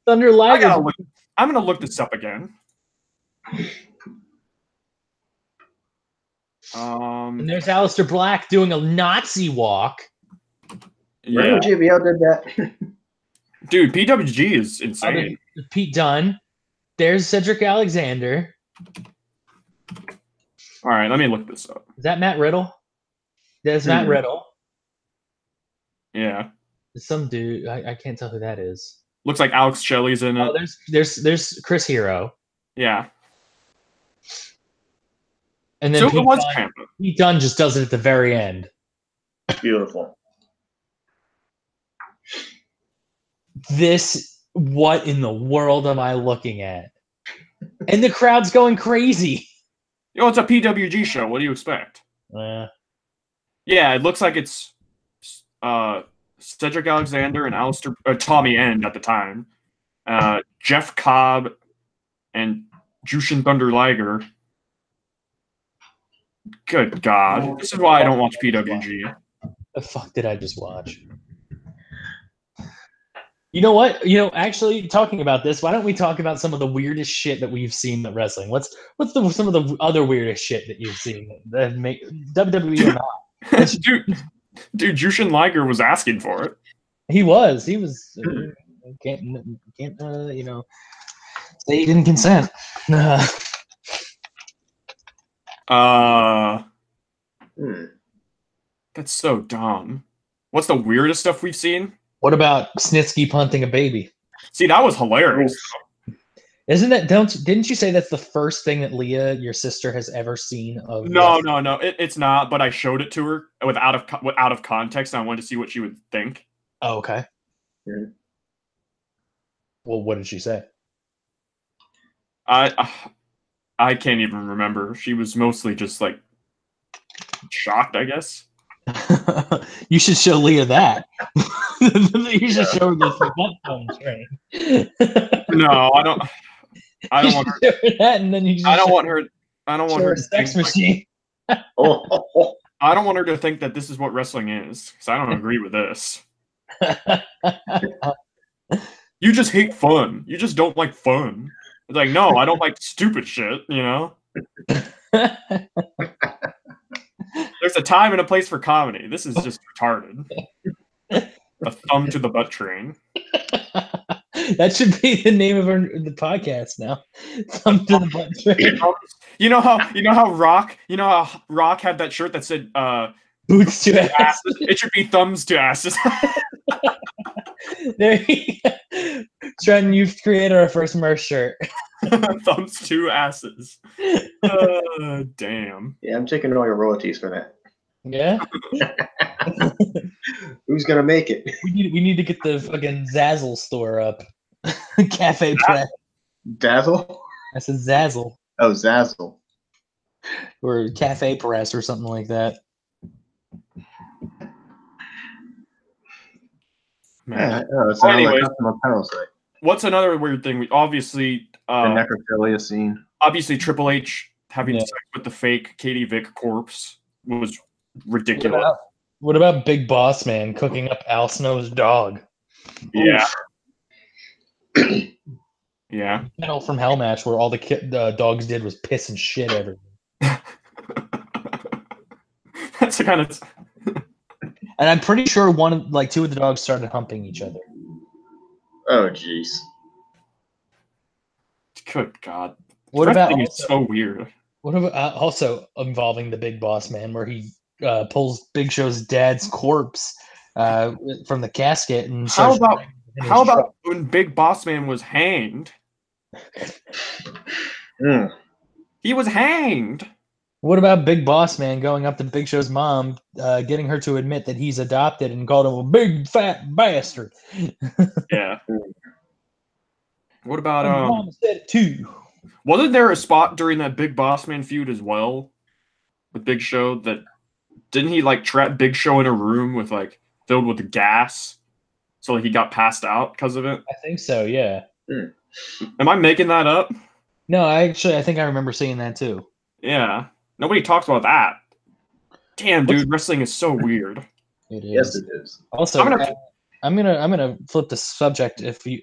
Thunder Liger. I'm gonna look this up again. And there's Aleister Black doing a Nazi walk. Yeah. JBL did that. Dude, PWG is insane. Pete Dunne. There's Cedric Alexander. All right, let me look this up. Is that Matt Riddle? There's Matt Riddle. Yeah. Some dude. I can't tell who that is. Looks like Alex Shelley's in it. Oh, there's Chris Hero. Yeah. And then So it was Ciampa. Pete Dunne just does it at the very end. Beautiful. What in the world am I looking at? And the crowd's going crazy. Yo, it's a PWG show. What do you expect? Yeah, it looks like it's Cedric Alexander and Tommy End at the time. Jeff Cobb and Jushin Thunder Liger. Good God. This is why I don't watch PWG. The fuck did I just watch? You know what? Actually, talking about this, why don't we talk about some of the weirdest shit that we've seen at wrestling? What's some of the other weirdest shit that you've seen that make WWE or not? Dude, Jushin Liger was asking for it. He was. Can't say he didn't consent. That's so dumb. What's the weirdest stuff we've seen? What about Snitsky punting a baby? See, that was hilarious. Isn't that? Didn't you say that's the first thing that Leah, your sister, has ever seen of? No. It's not. But I showed it to her out of context, and I wanted to see what she would think. Oh, okay. Yeah. Well, what did she say? I can't even remember. She was mostly just like shocked, I guess. You should show Leah that. You should show her this butt phone train. No, I don't want her that, and then you I don't want her to sex machine. I don't want her to think that this is what wrestling is, because I don't agree with this. You just hate fun. You just don't like fun. It's like, no, I don't like stupid shit, There's a time and a place for comedy. This is just retarded. A thumb to the butt train. That should be the name of the podcast now. Thumb to the butt train. You know how Rock had that shirt that said boots to asses. It should be thumbs to asses. There you go. Trenton, you've created our first merch shirt. Thumbs to asses. Damn. Yeah, I'm taking all your royalties for that. Yeah. Who's gonna make it? We need to get the fucking Zazzle store up. Cafe Press. Dazzle? I said Zazzle. Oh, Zazzle. Or Cafe Press or something like that. Man. It's anyway, like customer panel site. What's another weird thing? The necrophilia scene. Obviously, Triple H having sex with the fake Katie Vick corpse was ridiculous. What about Big Boss Man cooking up Al Snow's dog? Yeah. Yeah. Hell from Hell match where all the dogs did was piss and shit everywhere. That's the kind of. And I'm pretty sure two of the dogs started humping each other. Oh, jeez. Good God. What about it's so weird. What about also involving the Big Boss Man, where he pulls Big Show's dad's corpse from the casket and how about when Big Boss Man was hanged? He was hanged. What about Big Boss Man going up to Big Show's mom, getting her to admit that he's adopted and called him a big fat bastard? Yeah. What about Mom said it too. Wasn't there a spot during that Big Boss Man feud as well with Big Show that didn't he trap Big Show in a room with filled with gas so he got passed out because of it? I think so, yeah. Am I making that up? No, I think I remember seeing that too. Yeah. Nobody talks about that. Damn, dude, wrestling is so weird. It is. Yes, it is. Also, I'm gonna flip the subject. If you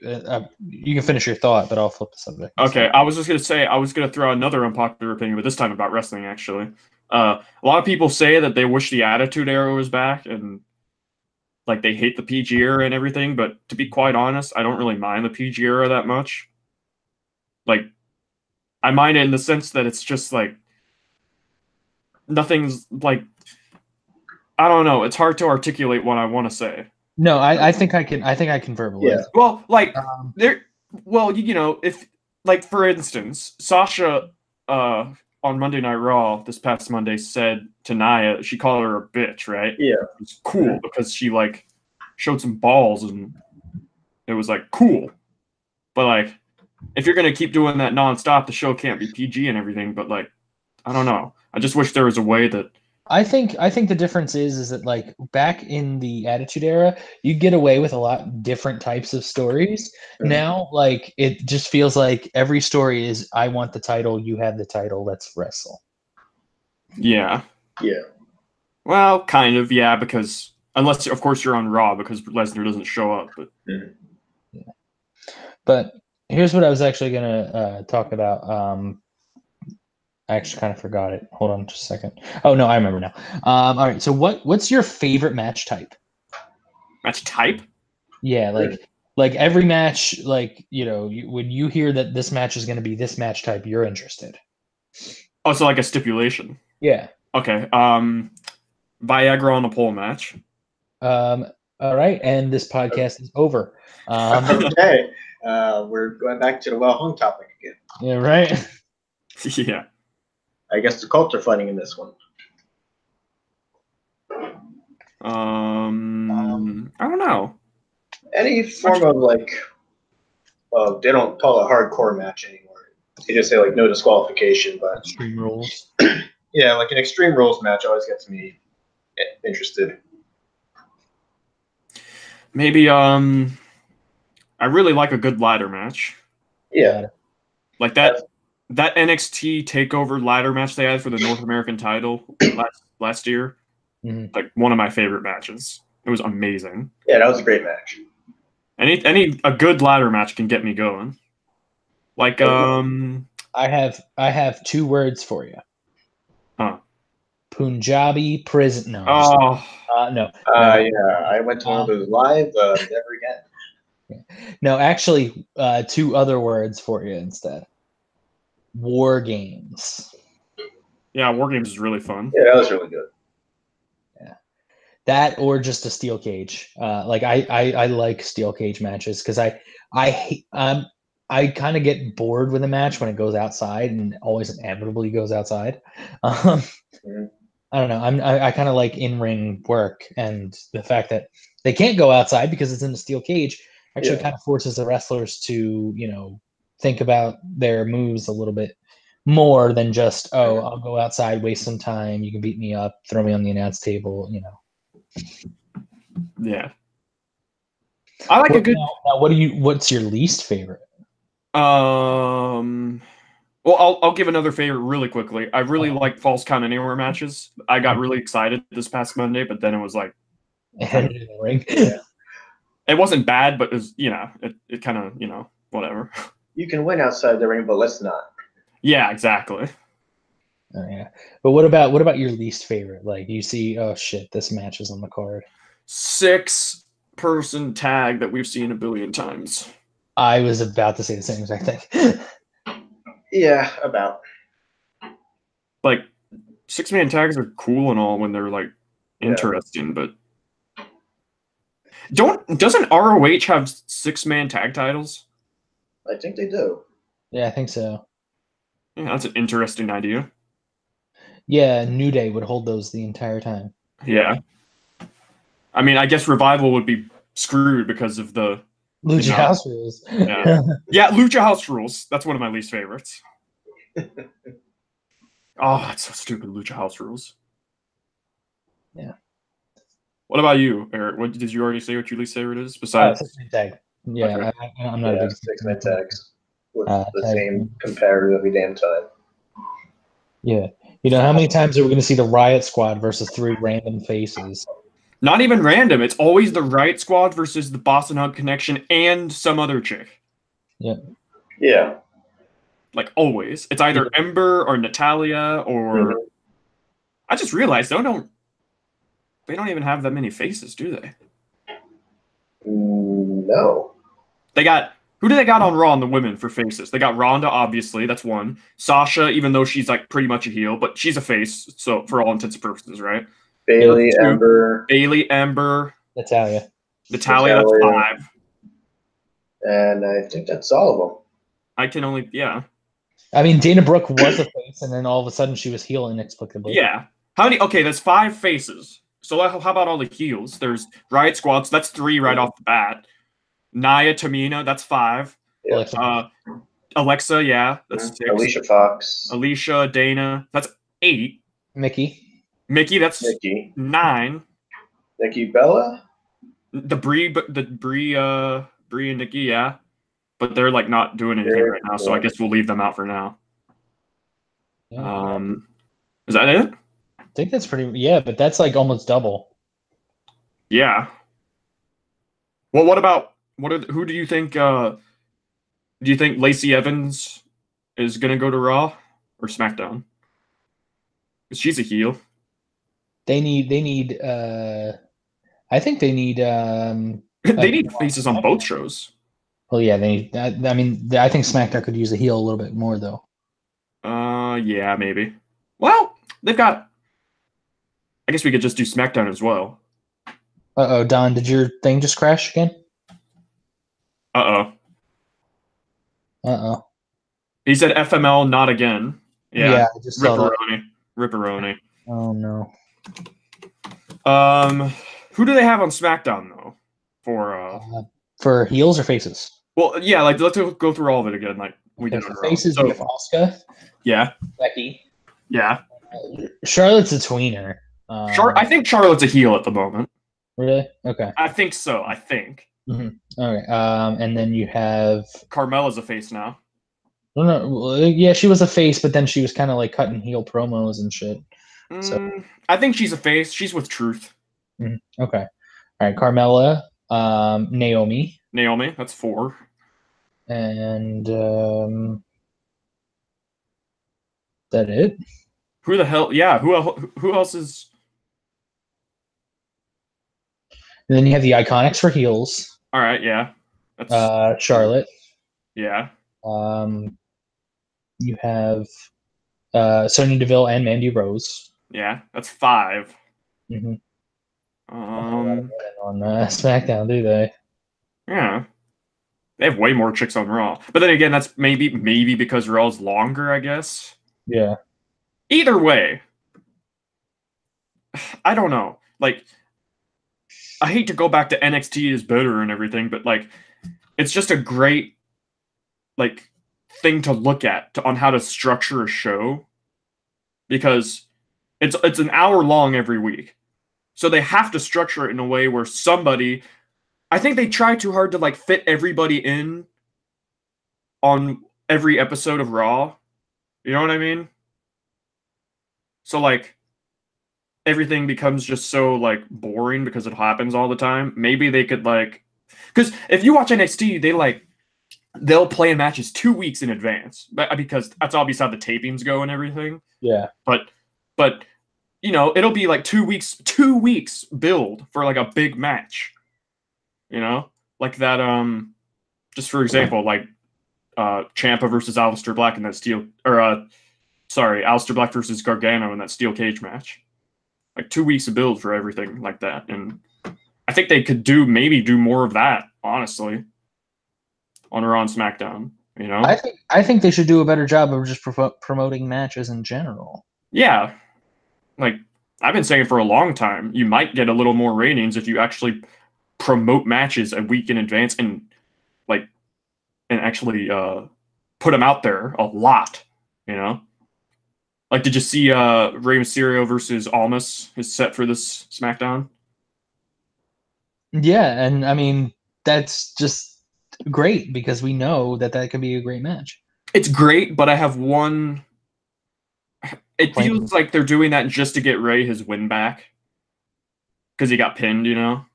you can finish your thought, but I'll flip the subject. Okay, I was just gonna say I was gonna throw another unpopular opinion, but this time about wrestling actually. A lot of people say that they wish the Attitude Era was back and like they hate the PG era and everything, but to be quite honest, I don't really mind the PG era that much. Like, I mind it in the sense that it's just like nothing's like I don't know. It's hard to articulate what I want to say. No, I think I can verbalize. Yeah. Well, like there. Well, you know, if like for instance, Sasha on Monday Night Raw this past Monday said to Nia, she called her a bitch, right? Yeah. It's cool because she like showed some balls and it was like cool. But like if you're gonna keep doing that nonstop, the show can't be PG and everything. But like I don't know. I just wish there was a way that. I think the difference is that like back in the Attitude Era, you get away with a lot different types of stories. Mhm. Now, like it just feels like every story is I want the title, you have the title, let's wrestle. Yeah. Yeah. Well, kind of, yeah, because unless of course you're on Raw because Lesnar doesn't show up. But But here's what I was actually gonna talk about. I actually kind of forgot it. Hold on just a second. Oh no, I remember now. All right. So what's your favorite match type? match type? Yeah, like every match, like when you hear that this match is going to be this match type, you're interested. Oh, so like a stipulation. Yeah. Okay. Viagra on a pole match. All right, and this podcast is over. Okay. We're going back to the well-hung topic again. Yeah. Right. Yeah. I guess the culture fighting in this one. I don't know. Any form of like, well, they don't call it a hardcore match anymore. They just say like no disqualification, but Extreme Rules. yeah, like an Extreme Rules match always gets me interested. Maybe I really like a good ladder match. Yeah. Like that NXT takeover ladder match they had for the North American title last year. Mhm. Like one of my favorite matches. It was amazing. Yeah, that was a great match. A good ladder match can get me going. Like I have 2 words for you. Huh. Punjabi prison. No. Oh, No. Yeah, I went to one of those live. Never again. No, actually, 2 other words for you instead. War games. yeah, War Games is really fun. Yeah, that was really good. That or just a steel cage. Like I like steel cage matches because I kind of get bored with a match when it goes outside and always inevitably goes outside. I don't know. I kind of like in-ring work, and the fact that they can't go outside because it's in a steel cage actually kind of forces the wrestlers to think about their moves a little bit more than just I'll go outside, waste some time. You can beat me up, throw me on the announce table. Yeah. I like a good. Now, what's your least favorite? Well, I'll give another favorite really quickly. I really like Falls Count Anywhere matches. I got really excited this past Monday, but then it was like it wasn't bad, but it was it kind of whatever. You can win outside the ring, but let's not. Yeah, exactly. Oh, yeah, but what about your least favorite? Like you see, oh shit, this match is on the card. 6-person tag that we've seen a billion times. I was about to say the same exact thing. Yeah, about. Like 6-man tags are cool and all when they're like interesting, but doesn't ROH have 6-man tag titles? I think they do. Yeah, I think so. Yeah, that's an interesting idea. Yeah, New Day would hold those the entire time. Yeah. I mean, I guess Revival would be screwed because of the Lucha House Rules. Yeah, Lucha House Rules. That's one of my least favorites. Oh, that's so stupid, Lucha House Rules. Yeah. What about you, Eric? Did you already say what your least favorite is? Besides 6-man tag. Yeah, okay. I'm not a big 6-man tags. With the same comparator every damn time. Yeah. How many times are we going to see the Riot Squad versus 3 random faces? Not even random. It's always the Riot Squad versus the Boston Hug Connection and some other chick. Yeah. Like always. It's either Ember or Natalia or I just realized they don't even have that many faces, do they? No. They got who do they got on Raw on the women for faces? They got Ronda, obviously, that's one. Sasha, even though she's like pretty much a heel, but she's a face, so for all intents and purposes, right? Bailey, Ember. Bailey, Ember. Natalia, that's 5. And I think that's all of them. I can only, yeah. I mean, Dana Brooke was a face, and then all of a sudden she was heel inexplicably. Yeah. How many? Okay, that's 5 faces. So how about all the heels? There's Riot Squad, so that's 3 right off the bat. Nia, Tamina, that's 5. Yeah. Alexa, yeah, that's 6. Alicia Fox. Alicia, Dana, that's 8. Mickey, that's 9. Nikki Bella. Brie and Nikki, yeah, but they're like not doing anything right now, so I guess we'll leave them out for now. Yeah. Is that it? I think that's pretty. But that's like almost double. Yeah. Well, who do you think? Do you think Lacey Evans is gonna go to Raw or SmackDown? Because she's a heel. They need. I think they need. They need faces on both shows. Well, yeah, they. I mean, I think SmackDown could use a heel a little bit more, though. Yeah, maybe. Well, they've got. I guess we could just do SmackDown as well. Don, did your thing just crash again? He said FML not again. Yeah, I just saw that. Ripperoni. Oh no. Who do they have on SmackDown though? For heels or faces? Well, yeah, like let's go through all of it again. Like we did. For faces, we have Asuka. Yeah. Becky. Yeah. Charlotte's a tweener. I think Charlotte's a heel at the moment. Really? Okay. I think so. I think. Mm-hmm. Okay. And then you have Carmella's a face now. No. Yeah, she was a face, but then she was kind of like cutting heel promos and shit. So I think she's a face. She's with Truth. Mm-hmm. Okay. All right. Carmella, Naomi. Naomi, that's 4. And that it? Who the hell? Yeah. Who else is? And then you have the Iconics for heels. All right. Yeah. That's Charlotte. Yeah. You have Sonya Deville and Mandy Rose. Yeah, that's 5. Mm-hmm. On SmackDown, do they? Yeah, they have way more chicks on Raw. But then again, that's maybe because Raw's longer, I guess. Yeah. Either way, I don't know. Like, I hate to go back to NXT is better and everything, but like, it's just a great like thing to look at on how to structure a show because it's an hour long every week. So they have to structure it in a way where I think they try too hard to like fit everybody in on every episode of Raw. You know what I mean? So like everything becomes just so like boring because it happens all the time. Maybe they could like, because if you watch NXT, they'll plan matches 2 weeks in advance, because that's obviously how the tapings go and everything. Yeah. But you know, it'll be like 2 weeks build for like a big match. You know, like that. Just for example, like Ciampa versus Aleister Black in that Aleister Black versus Gargano in that steel cage match. Like 2 weeks of build for everything like that, and I think they could do more of that, honestly, on Raw and SmackDown. You know, I think they should do a better job of just promoting matches in general. Yeah, like I've been saying for a long time, you might get a little more ratings if you actually promote matches a week in advance and actually put them out there a lot. You know, like did you see Rey Mysterio versus Almas is set for this SmackDown? Yeah, and I mean that's just great because we know that could be a great match. It's great, but I have one. It feels like they're doing that just to get Rey his win back. because he got pinned, you know?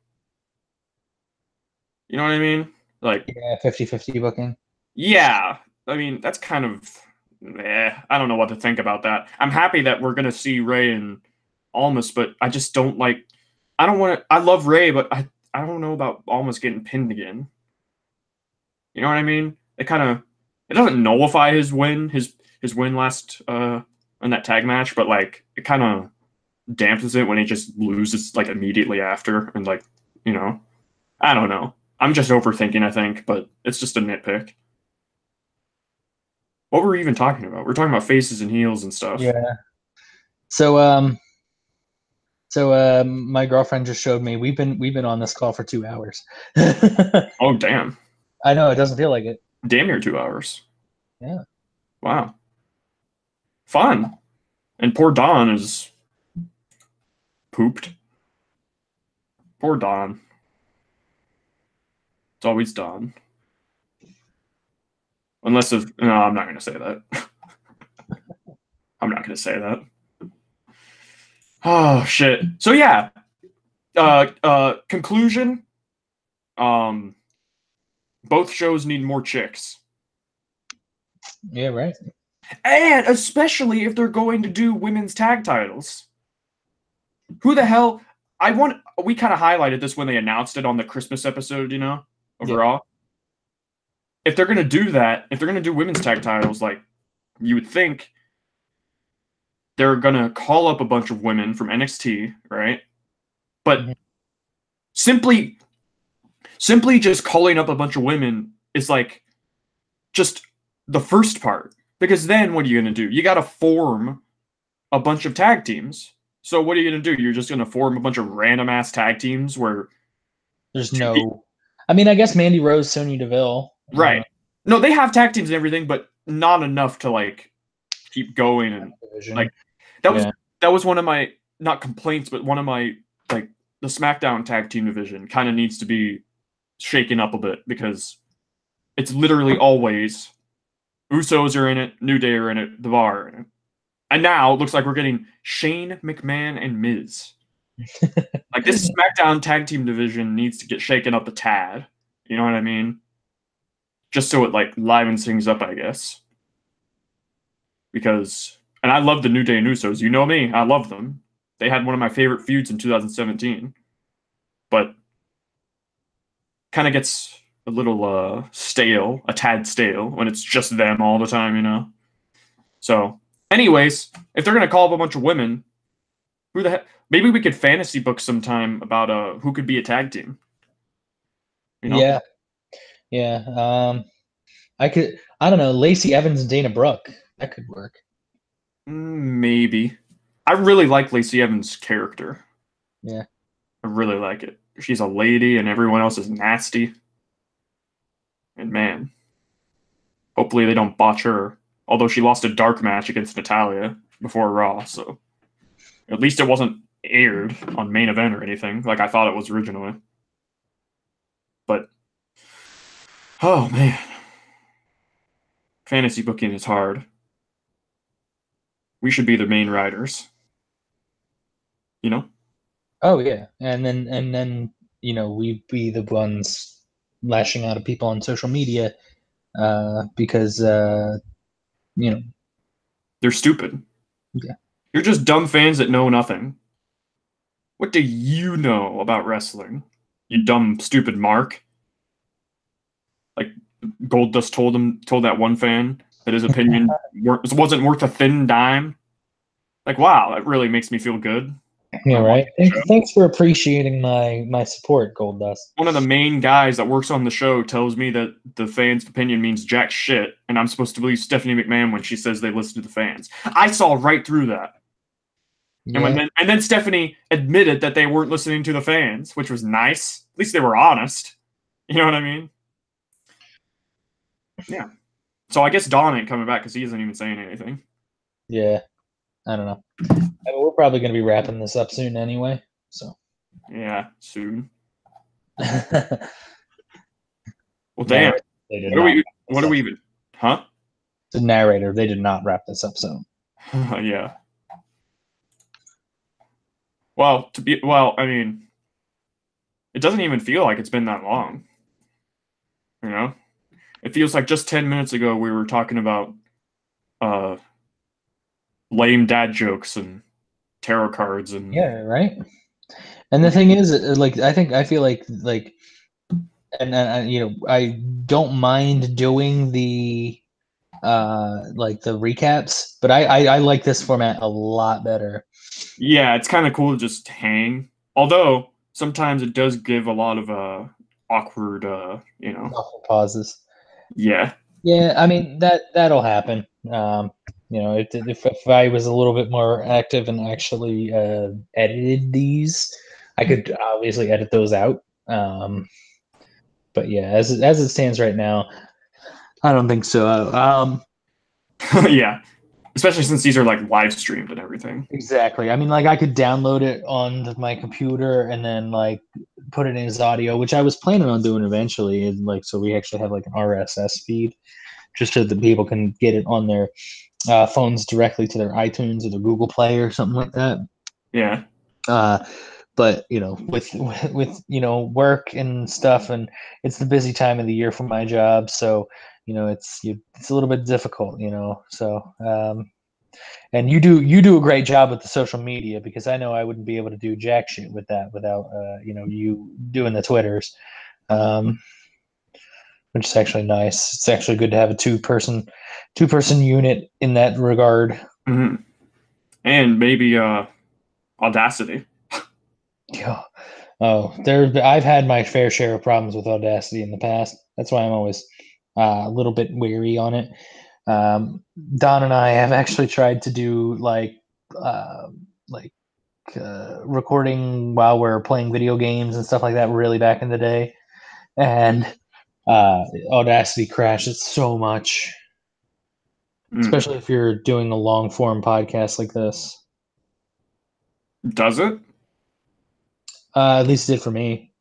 You know what I mean? Like, Yeah, 50-50 booking. yeah. I mean, that's kind of, I don't know what to think about that. I'm happy that we're going to see Ray and Almas, but I just don't like, I don't want to, I love Ray, but I don't know about Almas getting pinned again. You know what I mean? It doesn't nullify his win, his win last, in that tag match, but like, it kind of dampens it when he just loses like immediately after, and like, you know, I don't know. I'm just overthinking, I think, but it's just a nitpick. What were we even talking about? We're talking about faces and heels and stuff. Yeah. So my girlfriend just showed me we've been on this call for 2 hours. Oh damn. I know, it doesn't feel like it. Damn near 2 hours. Yeah. Wow. Fun. And poor Don is pooped. Poor Don. It's always Don. Unless no, I'm not gonna say that. I'm not gonna say that. Oh shit. So yeah. Conclusion. Both shows need more chicks. Yeah, right. And especially if they're going to do women's tag titles. Who the hell? We kind of highlighted this when they announced it on the Christmas episode, you know, overall. Yeah. If they're going to do that, if they're going to do women's tag titles, like, you would think they're going to call up a bunch of women from NXT, right? But simply just calling up a bunch of women is like just the first part. Because then what are you going to do? You got to form a bunch of tag teams. So what are you going to do? You're just going to form a bunch of random ass tag teams where there's no. I mean, I guess Mandy Rose, Sonya Deville. Right. No, they have tag teams and everything, but not enough to like keep going. And like that was one of my, not complaints, but one of my, like, the SmackDown tag team division kind of needs to be shaken up a bit, because it's literally always Usos are in it, New Day are in it, The Bar are in it. And now it looks like we're getting Shane McMahon and Miz. Like, this SmackDown tag team division needs to get shaken up a tad. You know what I mean? Just so it like livens things up, I guess. Because, and I love the New Day and Usos. You know me, I love them. They had one of my favorite feuds in 2017. But kind of gets a little stale, a tad stale, when it's just them all the time, you know? So, anyways, if they're going to call up a bunch of women, who the heck? Maybe we could fantasy book sometime about who could be a tag team. You know? Yeah. Yeah. I don't know, Lacey Evans and Dana Brooke. That could work. Maybe. I really like Lacey Evans' character. Yeah. I really like it. She's a lady and everyone else is nasty. And man, hopefully they don't botch her. Although she lost a dark match against Natalya before Raw, so at least it wasn't aired on Main Event or anything like I thought it was originally. But, oh man. Fantasy booking is hard. We should be the main writers. You know? Oh yeah. And then you know, we'd be the ones lashing out at people on social media because you know, they're stupid. Yeah. You're just dumb fans that know nothing. What do you know about wrestling? You dumb, stupid Mark. Like, Goldust told that one fan that his opinion wasn't worth a thin dime. Like, wow, that really makes me feel good. Yeah, right. Thanks for appreciating my support, Goldust. One of the main guys that works on the show tells me that the fans' opinion means jack shit, and I'm supposed to believe Stephanie McMahon when she says they listen to the fans. I saw right through that. Yeah. And then Stephanie admitted that they weren't listening to the fans, which was nice. At least they were honest. You know what I mean? Yeah. So I guess Don ain't coming back because he isn't even saying anything. Yeah. I don't know. I mean, we're probably going to be wrapping this up soon anyway. So. Yeah, soon. Well, damn. What do we even? Huh? The narrator. They did not wrap this up soon. Yeah. Well, I mean, it doesn't even feel like it's been that long. You know, it feels like just 10 minutes ago we were talking about lame dad jokes and tarot cards and Yeah, right. And the thing is, like, I feel like, and you know, I don't mind doing the like the recaps, but I like this format a lot better. yeah, it's kind of cool to just hang. Although sometimes it does give a lot of awkward, Awful pauses. yeah. Yeah, I mean that'll happen. You know, if I was a little bit more active and actually edited these, I could obviously edit those out. But yeah, as it stands right now, I don't think so. Yeah, especially since these are like live streamed and everything. Exactly. I mean, like I could download it on my computer and then like put it in as audio, which I was planning on doing eventually, and like so we actually have like an RSS feed, just so that people can get it on their phones directly to their iTunes or their Google Play or something like that. Yeah. But you know, with you know work and stuff, and it's the busy time of the year for my job, so you know it's a little bit difficult, you know. So and you do a great job with the social media, because I know I wouldn't be able to do jack shit with that without you know, you doing the Twitters, which is actually nice. It's actually good to have a two person unit in that regard. Mm-hmm. And maybe Audacity. Yeah. Oh, I've had my fair share of problems with Audacity in the past. That's why I'm always a little bit wary on it. Don and I have actually tried to do like recording while we're playing video games and stuff like that really back in the day, and Audacity crashes so much, especially if you're doing a long form podcast like this. Does it? At least it did for me.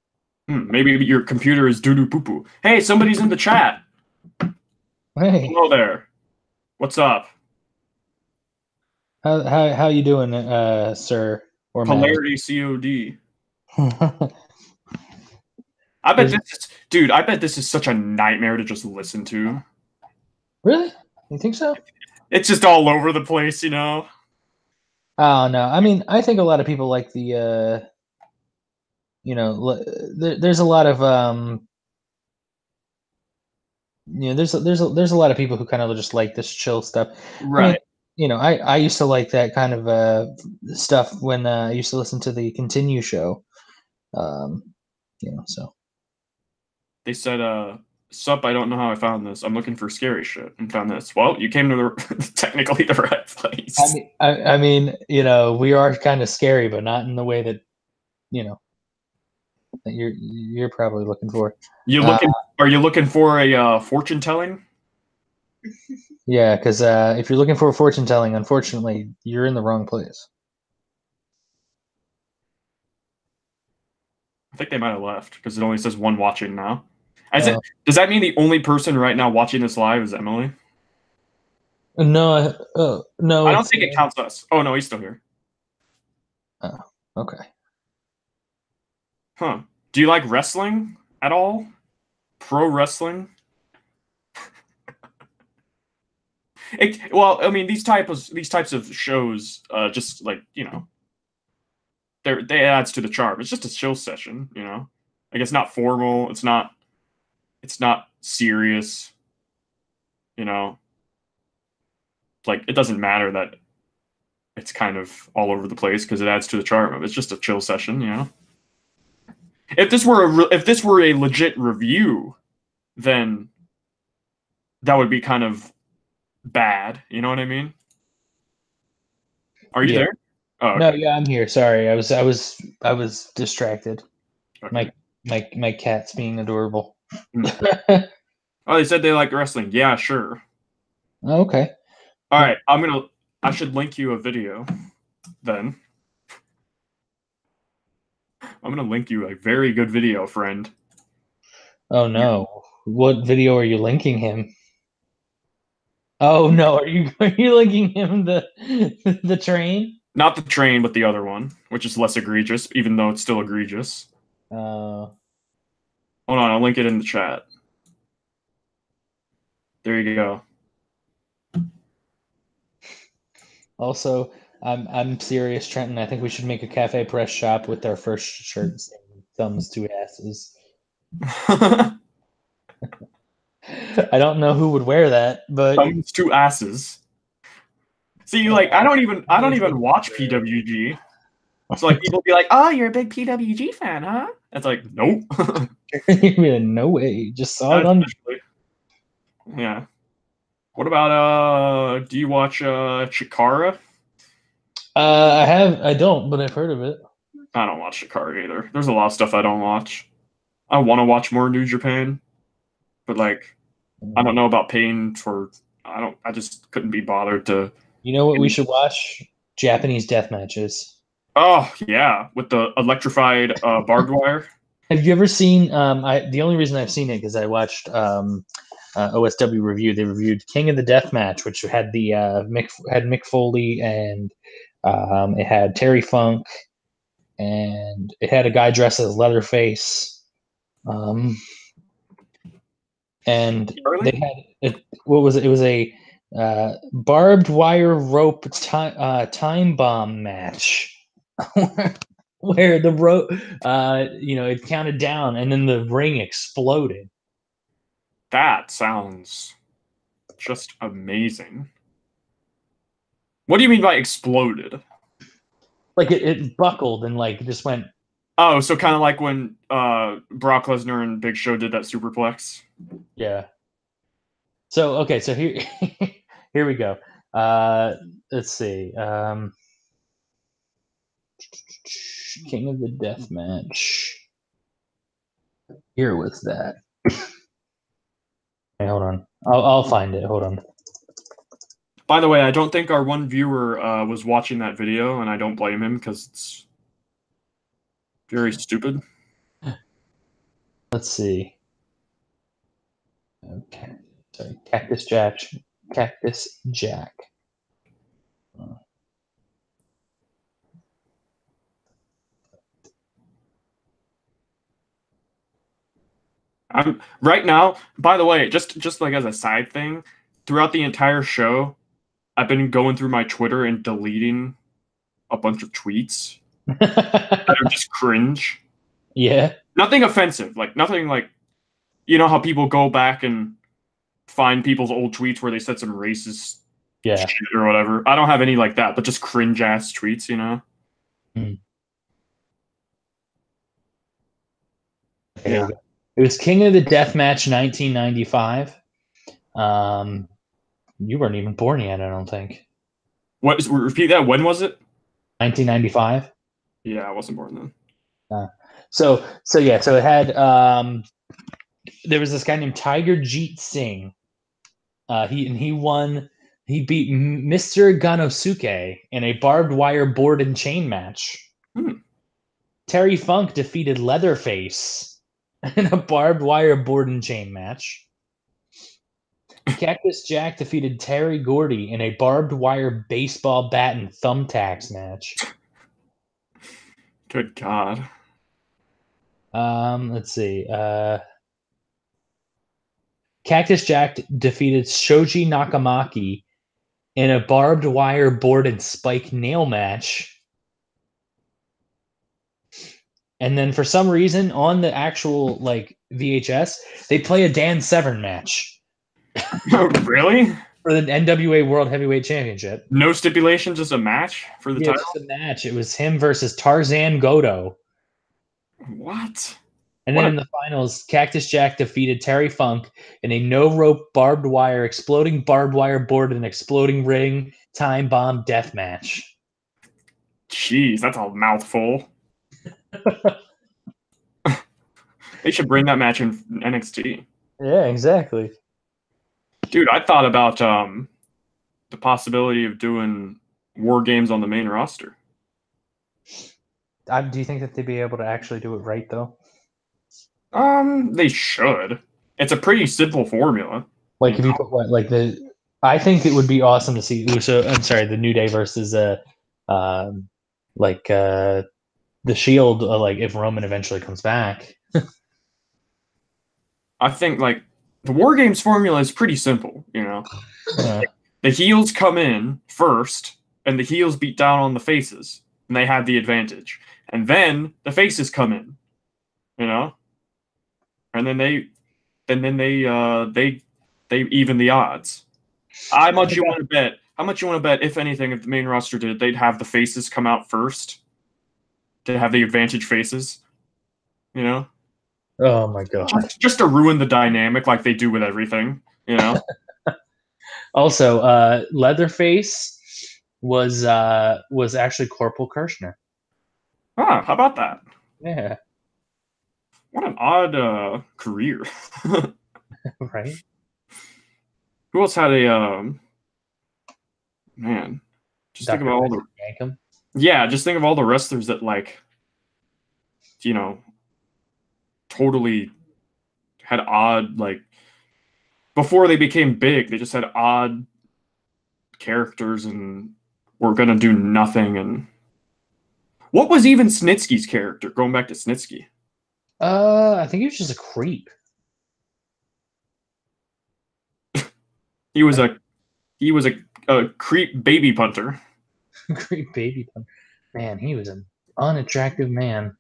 Maybe your computer is doo-doo poo-poo. Hey, somebody's in the chat. Hey, Hello there. What's up? how you doing, sir or Polarity COD. madam? I bet this is such a nightmare to just listen to. Really? You think so? It's just all over the place, you know? Oh no, I mean, I think a lot of people like the you know, there's a lot of you know, there's a lot of people who kind of just like this chill stuff. Right. I mean, you know, I used to like that kind of stuff when I used to listen to the Continue show. You know, so They said, sup, I don't know how I found this. I'm looking for scary shit and found this. Well, you came to the technically the right place. I mean, you know, we are kind of scary, but not in the way that, you know, that you're probably looking for. Are you looking for a fortune telling? Yeah, because if you're looking for a fortune telling, unfortunately, you're in the wrong place. I think they might have left because it only says one watching now. Does that mean the only person right now watching this live is Emily? No, no. I don't think it counts us. Oh no, he's still here. Oh, okay. Huh. Do you like wrestling at all? Pro wrestling? Well, I mean, these types of shows, just like, you know, they adds to the charm. It's just a chill session, you know. Like, it's not formal. It's not serious. You know, like, it doesn't matter that it's kind of all over the place because it adds to the charm of it. It's just a chill session, you know. If this were a legit review, then that would be kind of bad. You know what I mean? Are you there? Oh, okay. No, yeah, I'm here. Sorry, I was distracted. Okay. My cat's being adorable. Oh, they said they like wrestling. Yeah, sure. Okay. All right, I should link you a video then. I'm gonna link you a very good video, friend. Oh no. What video are you linking him? Oh no, are you linking him the train? Not the train, but the other one, which is less egregious, even though it's still egregious. Hold on, I'll link it in the chat. There you go. Also, I'm serious, Trenton. I think we should make a cafe press shop with our first shirt saying thumbs to asses. I don't know who would wear that, but Thumbs to asses. See, like I don't even watch PWG. So like people be like, "Oh, you're a big PWG fan, huh?" It's like, nope. no way. Just saw it on. Yeah. What about do you watch Chikara? I don't, but I've heard of it. I don't watch Chikara either. There's a lot of stuff I don't watch. I want to watch more New Japan, but like I don't know about paying for. I just couldn't be bothered to. You know what we should watch? Japanese death matches. Oh yeah, with the electrified barbed wire. Have you ever seen? The only reason I've seen it because I watched OSW review. They reviewed King of the Death Match, which had the Mick Foley and it had Terry Funk, and it had a guy dressed as Leatherface. And they had what was it? It was a barbed wire rope time bomb match. Where the rope, it counted down and then the ring exploded. That sounds just amazing. What do you mean by exploded? Like it buckled and like just went. Oh, so kind of like when Brock Lesnar and Big Show did that superplex. Yeah. So okay, so here here we go. Let's see. King of the Death Match. Here was that. Hey, hold on. I'll find it. Hold on. By the way, I don't think our one viewer was watching that video, and I don't blame him because it's very stupid. Let's see. Okay. Sorry. Cactus Jack. I'm right now, by the way, just like as a side thing, throughout the entire show, I've been going through my Twitter and deleting a bunch of tweets that are just cringe. Yeah. Nothing offensive, like nothing like, you know how people go back and find people's old tweets where they said some racist shit or whatever. I don't have any like that, but just cringe ass tweets, you know. Yeah. It was King of the Death Match 1995. You weren't even born yet, I don't think. What? Repeat that. When was it? 1995. Yeah, I wasn't born then. So it had there was this guy named Tiger Jeet Singh. He won. He beat Mr. Ganosuke in a barbed wire board and chain match. Terry Funk defeated Leatherface in a barbed wire board and chain match. Cactus Jack defeated Terry Gordy in a barbed wire baseball bat and thumbtacks match. Good God. Let's see. Cactus Jack defeated Shoji Nakamaki in a barbed wire board and spike nail match. And then for some reason on the actual like VHS, they play a Dan Severn match. Really? For the NWA World Heavyweight Championship. No stipulations, just a match for the title? Just a match. It was him versus Tarzan Goto. What? And then in the finals, Cactus Jack defeated Terry Funk in a no-rope barbed wire, exploding barbed wire board and exploding ring time bomb death match. Jeez, that's a mouthful. They should bring that match in NXT. Yeah, exactly. Dude, I thought about the possibility of doing War Games on the main roster. Do you think that they'd be able to actually do it right, though? They should. It's a pretty simple formula. Like if you put I think it would be awesome to see Uso. I'm sorry, the New Day versus the Shield, like if Roman eventually comes back. I think like the War Games formula is pretty simple. The heels come in first, and the heels beat down on the faces, and they have the advantage. And then the faces come in, and then they even the odds. How much you want to bet? How much you want to bet? If anything, if the main roster did, they'd have the faces come out first to have the advantage faces. Oh my god! Just to ruin the dynamic, like they do with everything. Also, Leatherface was actually Corporal Kirshner. Ah, how about that? Yeah. What an odd career. Right. Who else had a man? Just Dr. think about all the Yankum. Yeah, just think of all the wrestlers that totally had odd before they became big, they just had odd characters and were gonna do nothing. And what was even Snitsky's character? Going back to Snitsky. I think he was just a creep. He was a creep baby punter. Creep baby punter. Man, he was an unattractive man.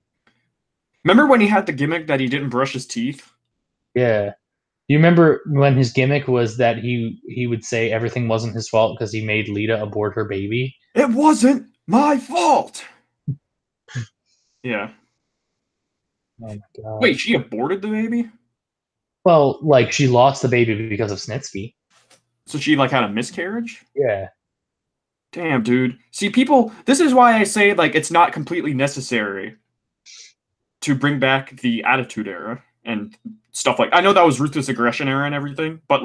Remember when he had the gimmick that he didn't brush his teeth? Yeah. You remember when his gimmick was that he would say everything wasn't his fault because he made Lita abort her baby? It wasn't my fault. Yeah. Oh my god. Wait, she aborted the baby? Well, she lost the baby because of Snitsky. So she had a miscarriage? Yeah. Damn, dude. See, people, this is why I say it's not completely necessary to bring back the Attitude Era and stuff I know that was Ruthless Aggression Era and everything, but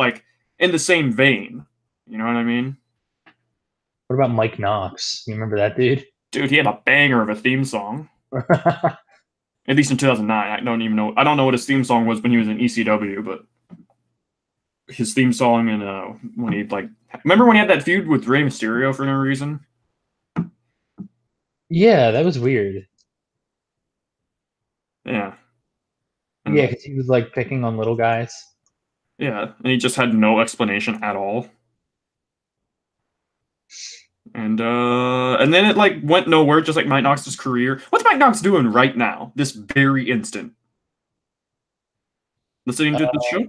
in the same vein. You know what I mean? What about Mike Knox? You remember that dude? Dude, he had a banger of a theme song. At least in 2009. I don't know what his theme song was when he was in ECW, but his theme song and when he remember when he had that feud with Rey Mysterio for no reason? Yeah, that was weird. Yeah. And yeah, because he was picking on little guys. Yeah, and he just had no explanation at all. And then it went nowhere, just like Mike Knox's career. What's Mike Knox doing right now, this very instant? Listening to the show?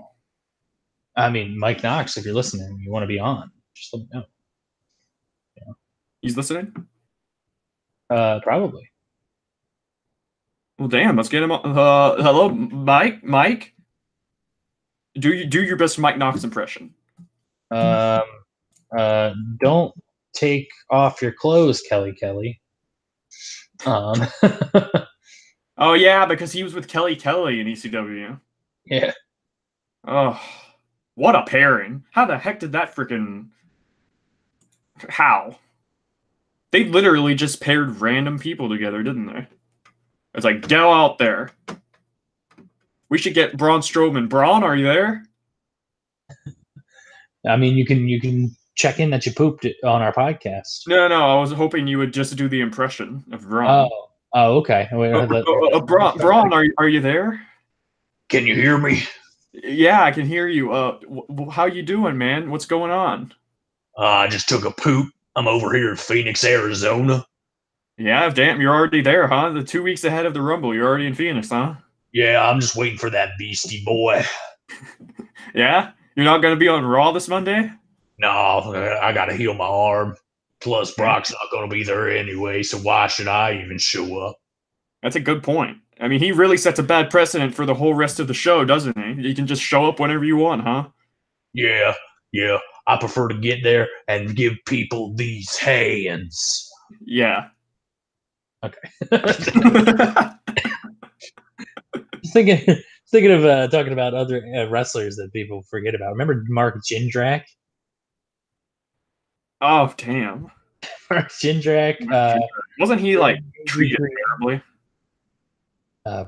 I mean, Mike Knox, if you're listening, you want to be on, just let me know. Yeah. He's listening? Probably. Well, damn, let's get him on. Hello, Mike? Mike? Do your best Mike Knox impression. Don't take off your clothes, Kelly. Oh, yeah, because he was with Kelly in ECW. Yeah. Oh, what a pairing. How the heck did that freaking... How? They literally just paired random people together, didn't they? It's go out there. We should get Braun Strowman. Braun, are you there? I mean, you can check in that you pooped on our podcast. No, I was hoping you would just do the impression of Braun. Oh, okay. Braun, are you there? Can you hear me? Yeah, I can hear you. How you doing, man? What's going on? I just took a poop. I'm over here in Phoenix, Arizona. Yeah, damn, you're already there, huh? The 2 weeks ahead of the Rumble, you're already in Phoenix, huh? Yeah, I'm just waiting for that beastie boy. Yeah? You're not going to be on Raw this Monday? No, I got to heal my arm. Plus, Brock's not going to be there anyway, so why should I even show up? That's a good point. I mean, he really sets a bad precedent for the whole rest of the show, doesn't he? You can just show up whenever you want, huh? Yeah. I prefer to get there and give people these hands. Yeah. Okay. Thinking of talking about other wrestlers that people forget about. Remember Mark Jindrak? Oh, damn. Mark Jindrak. Wasn't he treated terribly?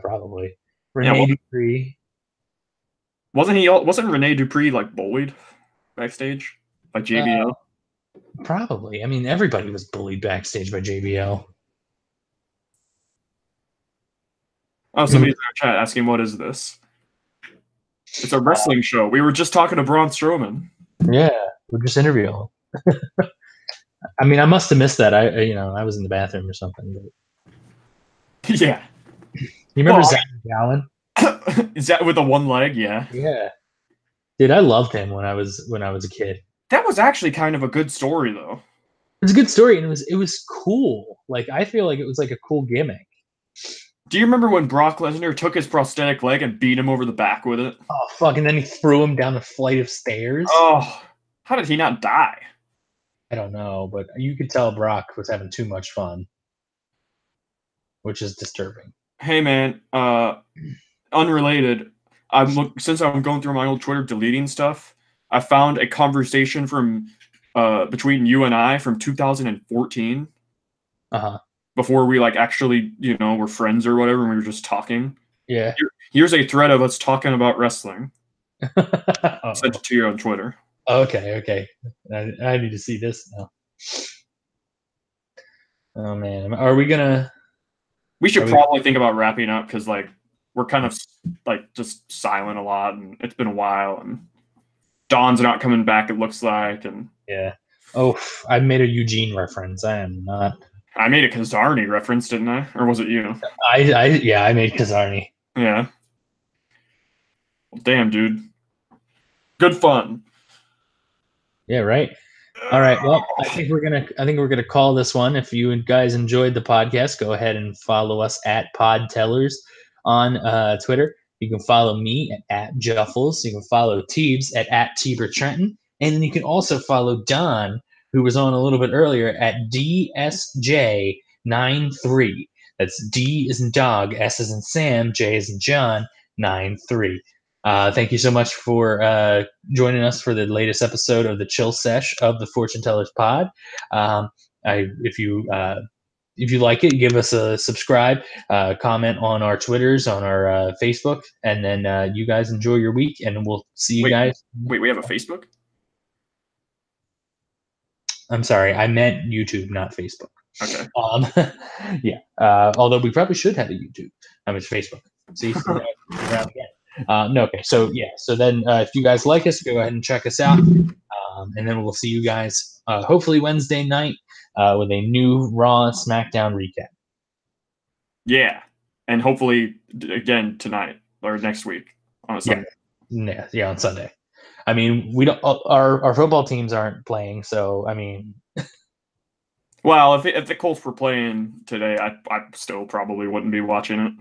Probably. Rene Dupree. Wasn't Rene Dupree bullied backstage by JBL? Probably. I mean, everybody was bullied backstage by JBL. Oh, somebody's in our chat asking, what is this? It's a wrestling show. We were just talking to Braun Strowman. Yeah, we're just interviewing him. I mean, I must have missed that. I was in the bathroom or something. But... Yeah. You remember Zach Gowen? Is that with the one leg? Yeah. Yeah. Dude, I loved him when I was a kid. That was actually kind of a good story, though. It's a good story, and it was cool. Like, I feel like it was like a cool gimmick. Do you remember when Brock Lesnar took his prosthetic leg and beat him over the back with it? Oh, fuck, and then he threw him down the flight of stairs? Oh, how did he not die? I don't know, but you could tell Brock was having too much fun, which is disturbing. Hey, man, unrelated, since I'm going through my old Twitter deleting stuff, I found a conversation from between you and I from 2014. Uh-huh. Before we actually, were friends or whatever, and we were just talking. Yeah. Here's a thread of us talking about wrestling. I sent it to you on Twitter. Okay. I need to see this now. Oh man, are we gonna? We should probably think about wrapping up because we're kind of just silent a lot, and it's been a while, and Dawn's not coming back. It looks like, and yeah. Oh, I made a Eugene reference. I am not. I made a Kazarni reference, didn't I? Or was it you? I made Kazarni. Yeah. Well, damn, dude. Good fun. Yeah, right. All right. Well, I think we're gonna call this one. If you guys enjoyed the podcast, go ahead and follow us at PodTellers on Twitter. You can follow me at Juffles. You can follow Teebs at Teeber Trenton, and then you can also follow Don, who was on a little bit earlier, at DSJ93. That's D as in dog, S as in Sam, J as in John, 93. Thank you so much for joining us for the latest episode of the Chill Sesh of the Fortune Tellers Pod. If you like it, give us a subscribe, comment on our Twitters, on our Facebook, and then you guys enjoy your week, and we'll see you guys. Wait, we have a Facebook? I'm sorry, I meant YouTube, not Facebook. Okay. Yeah. Although we probably should have a YouTube. It's Facebook. See, around again. No, okay. So yeah. So then, if you guys like us, go ahead and check us out, and then we'll see you guys hopefully Wednesday night with a new Raw SmackDown recap. Yeah, and hopefully again tonight or next week on a Sunday. Yeah, on Sunday. I mean, we don't. Our football teams aren't playing, so I mean. Well, if the Colts were playing today, I still probably wouldn't be watching it.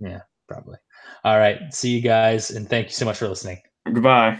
Yeah, probably. All right. See you guys, and thank you so much for listening. Goodbye.